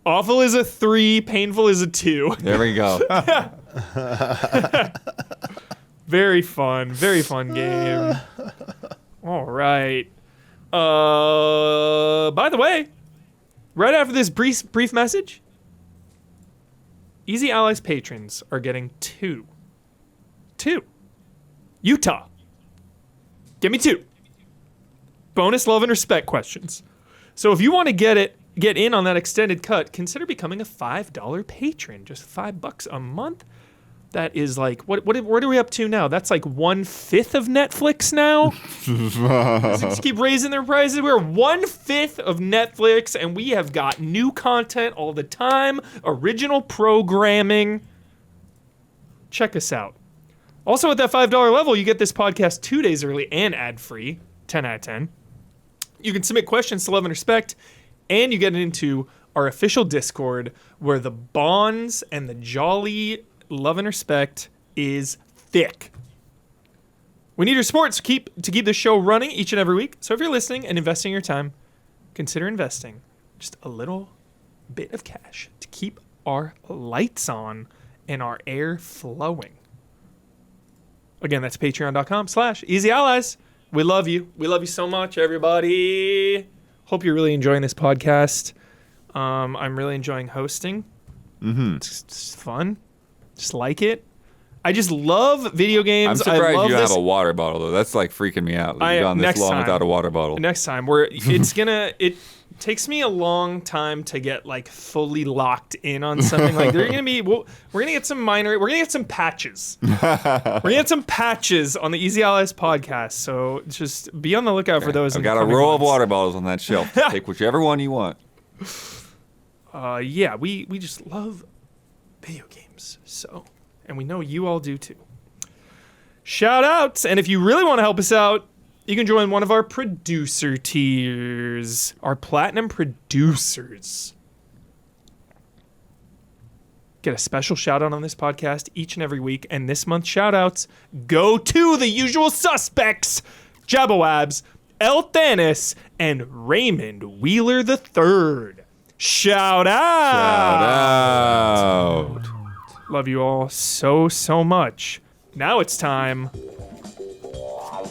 Awful is a 3, painful is a 2. There we go. Very fun game. All right. By the way, right after this brief message, Easy Allies patrons are getting 2. Utah. Give me 2. Bonus love and respect questions. So if you want to get in on that extended cut, consider becoming a $5 patron. Just $5 a month. That is like, what are we up to now? That's like 1/5 of Netflix now? Does it just keep raising their prices? We're 1/5 of Netflix, and we have got new content all the time, original programming. Check us out. Also, at that $5 level, you get this podcast 2 days early and ad-free, 10 out of 10. You can submit questions to Love and Respect, and you get into our official Discord, where the bonds and the jolly Love and Respect is thick. We need your support to keep the show running each and every week. So if you're listening and investing your time, consider investing just a little bit of cash to keep our lights on and our air flowing. Again, that's patreon.com/easyallies. We love you. We love you so much, everybody. Hope you're really enjoying this podcast. I'm really enjoying hosting. It's fun. Just like it. I just love video games. I'm surprised you have a water bottle though. That's like freaking me out. You've gone this long without a water bottle. Next time, it takes me a long time to get like fully locked in on something. Like we're gonna get some patches. We're gonna get some patches on the Easy Allies podcast. So just be on the lookout for those. I've got a row of water bottles on that shelf. Take whichever one you want. Yeah, we just love video games. So, and we know you all do too. Shout outs, and if you really want to help us out, you can join one of our producer tiers, our platinum producers. Get a special shout out on this podcast each and every week, and this month's shout outs go to the usual suspects: Jabawabs, El Thanis, and Raymond Wheeler III. Shout out! Shout out! Love you all so much. Now it's time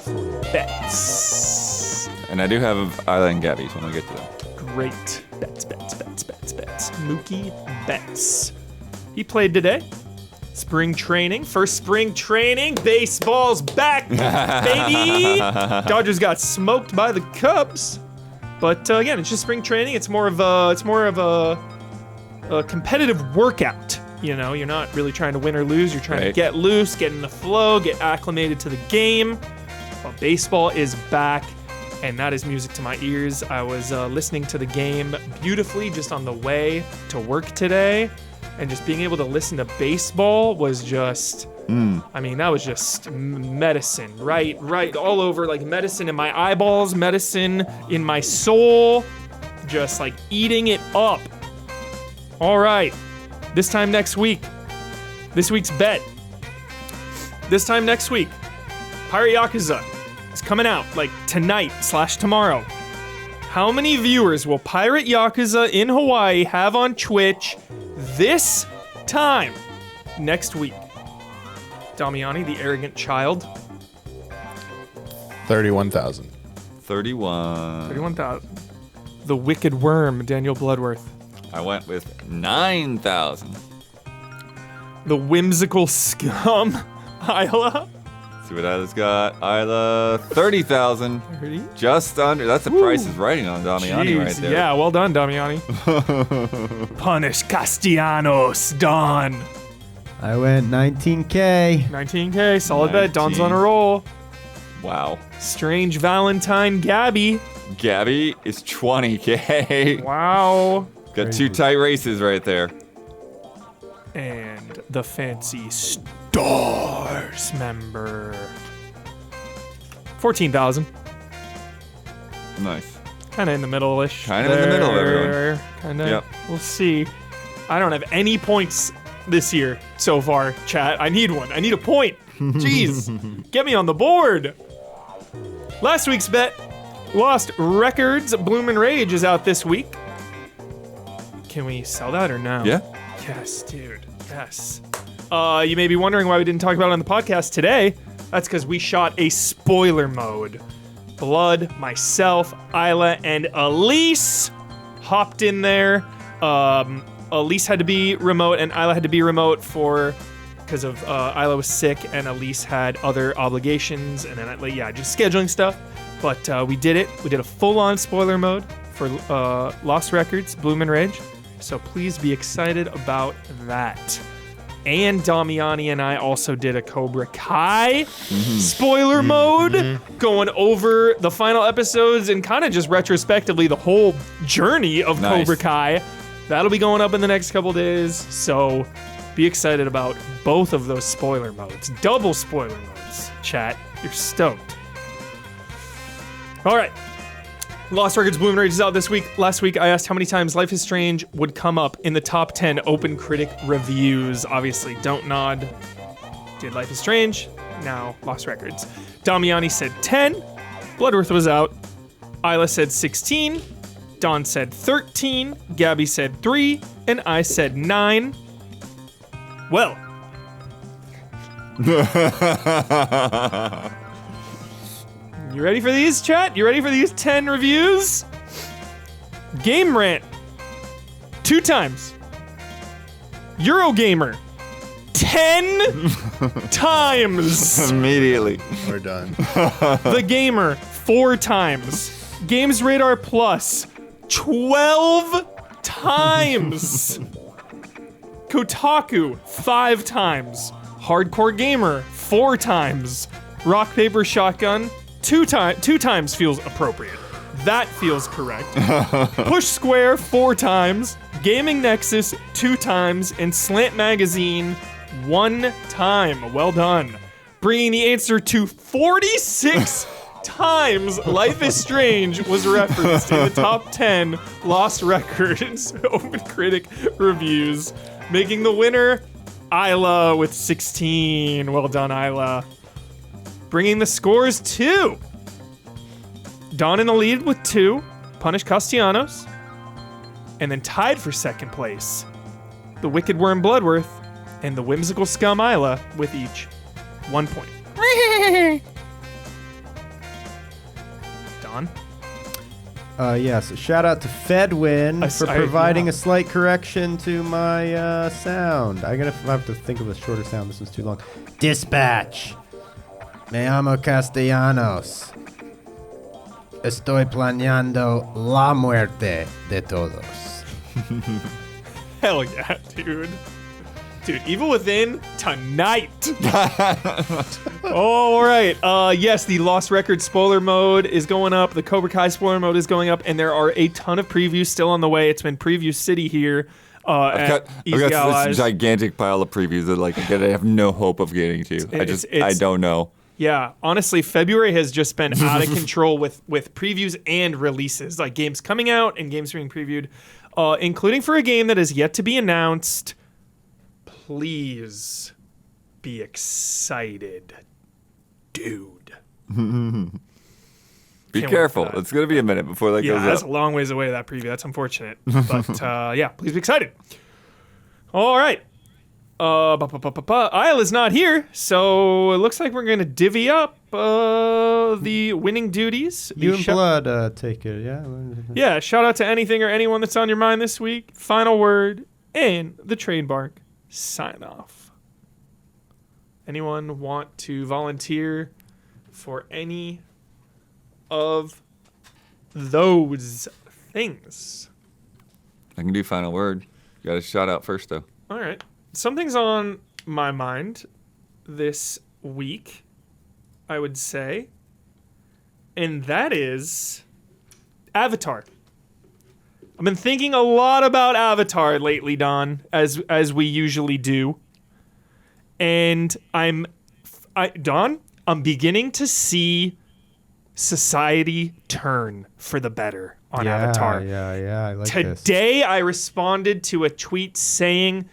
for bets. And I do have Isla and Gabby, so when we get to them. Great. Bets. Mookie Betts. He played today. Spring training. First spring training. Baseball's back, baby! Dodgers got smoked by the Cubs. But again, it's just spring training. It's more of a competitive workout. You know, you're not really trying to win or lose. You're trying to get loose, get in the flow, get acclimated to the game. Well, baseball is back, and that is music to my ears. I was listening to the game beautifully just on the way to work today, and just being able to listen to baseball was just, I mean, that was just medicine, right, all over, like medicine in my eyeballs, medicine in my soul, just like eating it up. All right. This time next week, this week's bet. This time next week, Pirate Yakuza is coming out like tonight/tomorrow. How many viewers will Pirate Yakuza in Hawaii have on Twitch this time next week? Damiani, the arrogant child. 31,000. 31,000. The wicked worm, Daniel Bloodworth. I went with 9,000. The whimsical scum, Isla. See what Isla's got. Isla, 30,000. 30? Just under. That's the price is writing on Damiani right there. Yeah, well done, Damiani. Punish Castellanos, Don. I went 19K. 19K, solid bet. Don's on a roll. Wow. Strange Valentine Gabby. Gabby is 20K. Wow. Got two tight races right there. And the fancy Stars member. 14,000. Nice. Kind of in the middle-ish. Kind of in the middle of everyone. Kind of. Yep. We'll see. I don't have any points this year so far, chat. I need one. I need a point. Jeez. Get me on the board. Last week's bet. Lost Records Bloomin' Rage is out this week. Can we sell that or no? Yeah. Yes, dude. Yes. You may be wondering why we didn't talk about it on the podcast today. That's because we shot a spoiler mode. Blood, myself, Isla, and Elise hopped in there. Elise had to be remote, and Isla had to be remote because of Isla was sick, and Elise had other obligations, and then just scheduling stuff. But we did it. We did a full-on spoiler mode for Lost Records, Bloomin' Rage. So please be excited about that. And Damiani and I also did a Cobra Kai spoiler mode, going over the final episodes and kind of just retrospectively the whole journey of Cobra Kai. That'll be going up in the next couple days, so be excited about both of those spoiler modes. Double spoiler modes, chat. You're stoked. All right. Lost Records Bloom Rage is out this week. Last week, I asked how many times Life is Strange would come up in the top 10 open critic reviews. Obviously, Don't Nod did Life is Strange. Now, Lost Records. Damiani said 10. Bloodworth was out. Isla said 16. Don said 13. Gabby said 3. And I said 9. Well. You ready for these, chat? You ready for these 10 reviews? Game Rant, 2 times. Eurogamer, 10 times. Immediately. We're done. The Gamer, 4 times. Games Radar Plus, 12 times. Kotaku, 5 times. Hardcore Gamer, 4 times. Rock, Paper, Shotgun, 2 times feels appropriate. That feels correct. Push Square 4 times. Gaming Nexus 2 times. And Slant Magazine 1 time. Well done. Bringing the answer to 46 times Life is Strange was referenced in the top 10 Lost Records open critic reviews. Making the winner, Isla with 16. Well done, Isla. Bringing the scores to Don in the lead with 2, Punish Castellanos, and then tied for second place, the Wicked Worm Bloodworth and the Whimsical Scum Isla with each 1 point. Don? Yes, shout out to Fedwin for providing a slight correction to my sound. I have to think of a shorter sound. This one's too long. Dispatch. Me llamo Castellanos. Estoy planeando la muerte de todos. Hell yeah, dude. Dude, Evil Within tonight. All right. Yes, the Lost Records spoiler mode is going up. The Cobra Kai spoiler mode is going up, and there are a ton of previews still on the way. It's been Preview City here. I've got this gigantic pile of previews that I have no hope of getting to. I don't know. Yeah, honestly, February has just been out of control with previews and releases, like games coming out and games being previewed, including for a game that is yet to be announced. Please be excited, dude. Be careful. It's going to be a minute before that goes up. Yeah, that's a long ways away, that preview. That's unfortunate. But yeah, please be excited. All right. Isla's not here, so it looks like we're going to divvy up the winning duties. You and Blood take it, yeah? Yeah, shout out to anything or anyone that's on your mind this week. Final word and the trademark sign off. Anyone want to volunteer for any of those things? I can do final word. You got a shout out first, though. All right. Something's on my mind this week, I would say, and that is Avatar. I've been thinking a lot about Avatar lately, Don, as we usually do, and I'm beginning to see society turn for the better on Avatar. Yeah, I like this. Today, I responded to a tweet saying,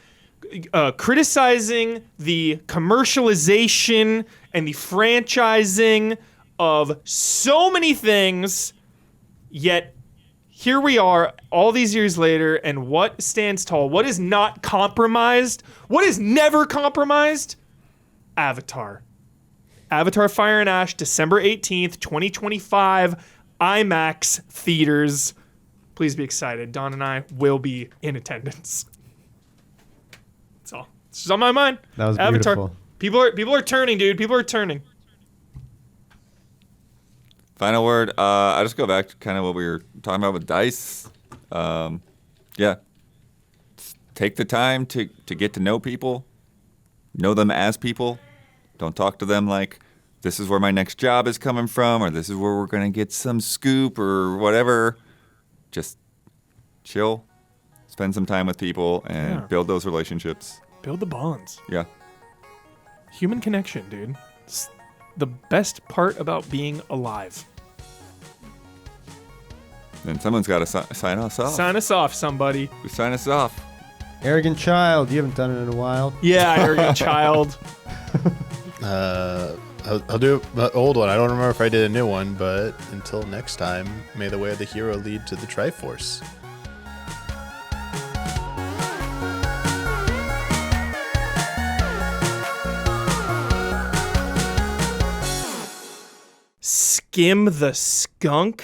criticizing the commercialization and the franchising of so many things, yet here we are all these years later, and what stands tall? What is not compromised? What is never compromised? Avatar. Avatar Fire and Ash, December 18th, 2025, IMAX theaters. Please be excited. Don and I will be in attendance. That's all. It's just on my mind. That was Avatar. beautiful. People are turning, dude. People are turning. Final word. I just go back to kind of what we were talking about with DICE. Yeah. Take the time to get to know people. know them as people. Don't talk to them like this is where my next job is coming from or this is where we're going to get some scoop or whatever. Just chill, spend some time with people, and build those relationships. Build the bonds. Yeah. Human connection, dude. It's the best part about being alive. Then someone's got to sign us off. Sign us off, somebody. Who sign us off? Arrogant child, you haven't done it in a while. Yeah, arrogant child. I'll do an old one. I don't remember if I did a new one, but until next time, may the way of the hero lead to the Triforce. Skim the skunk?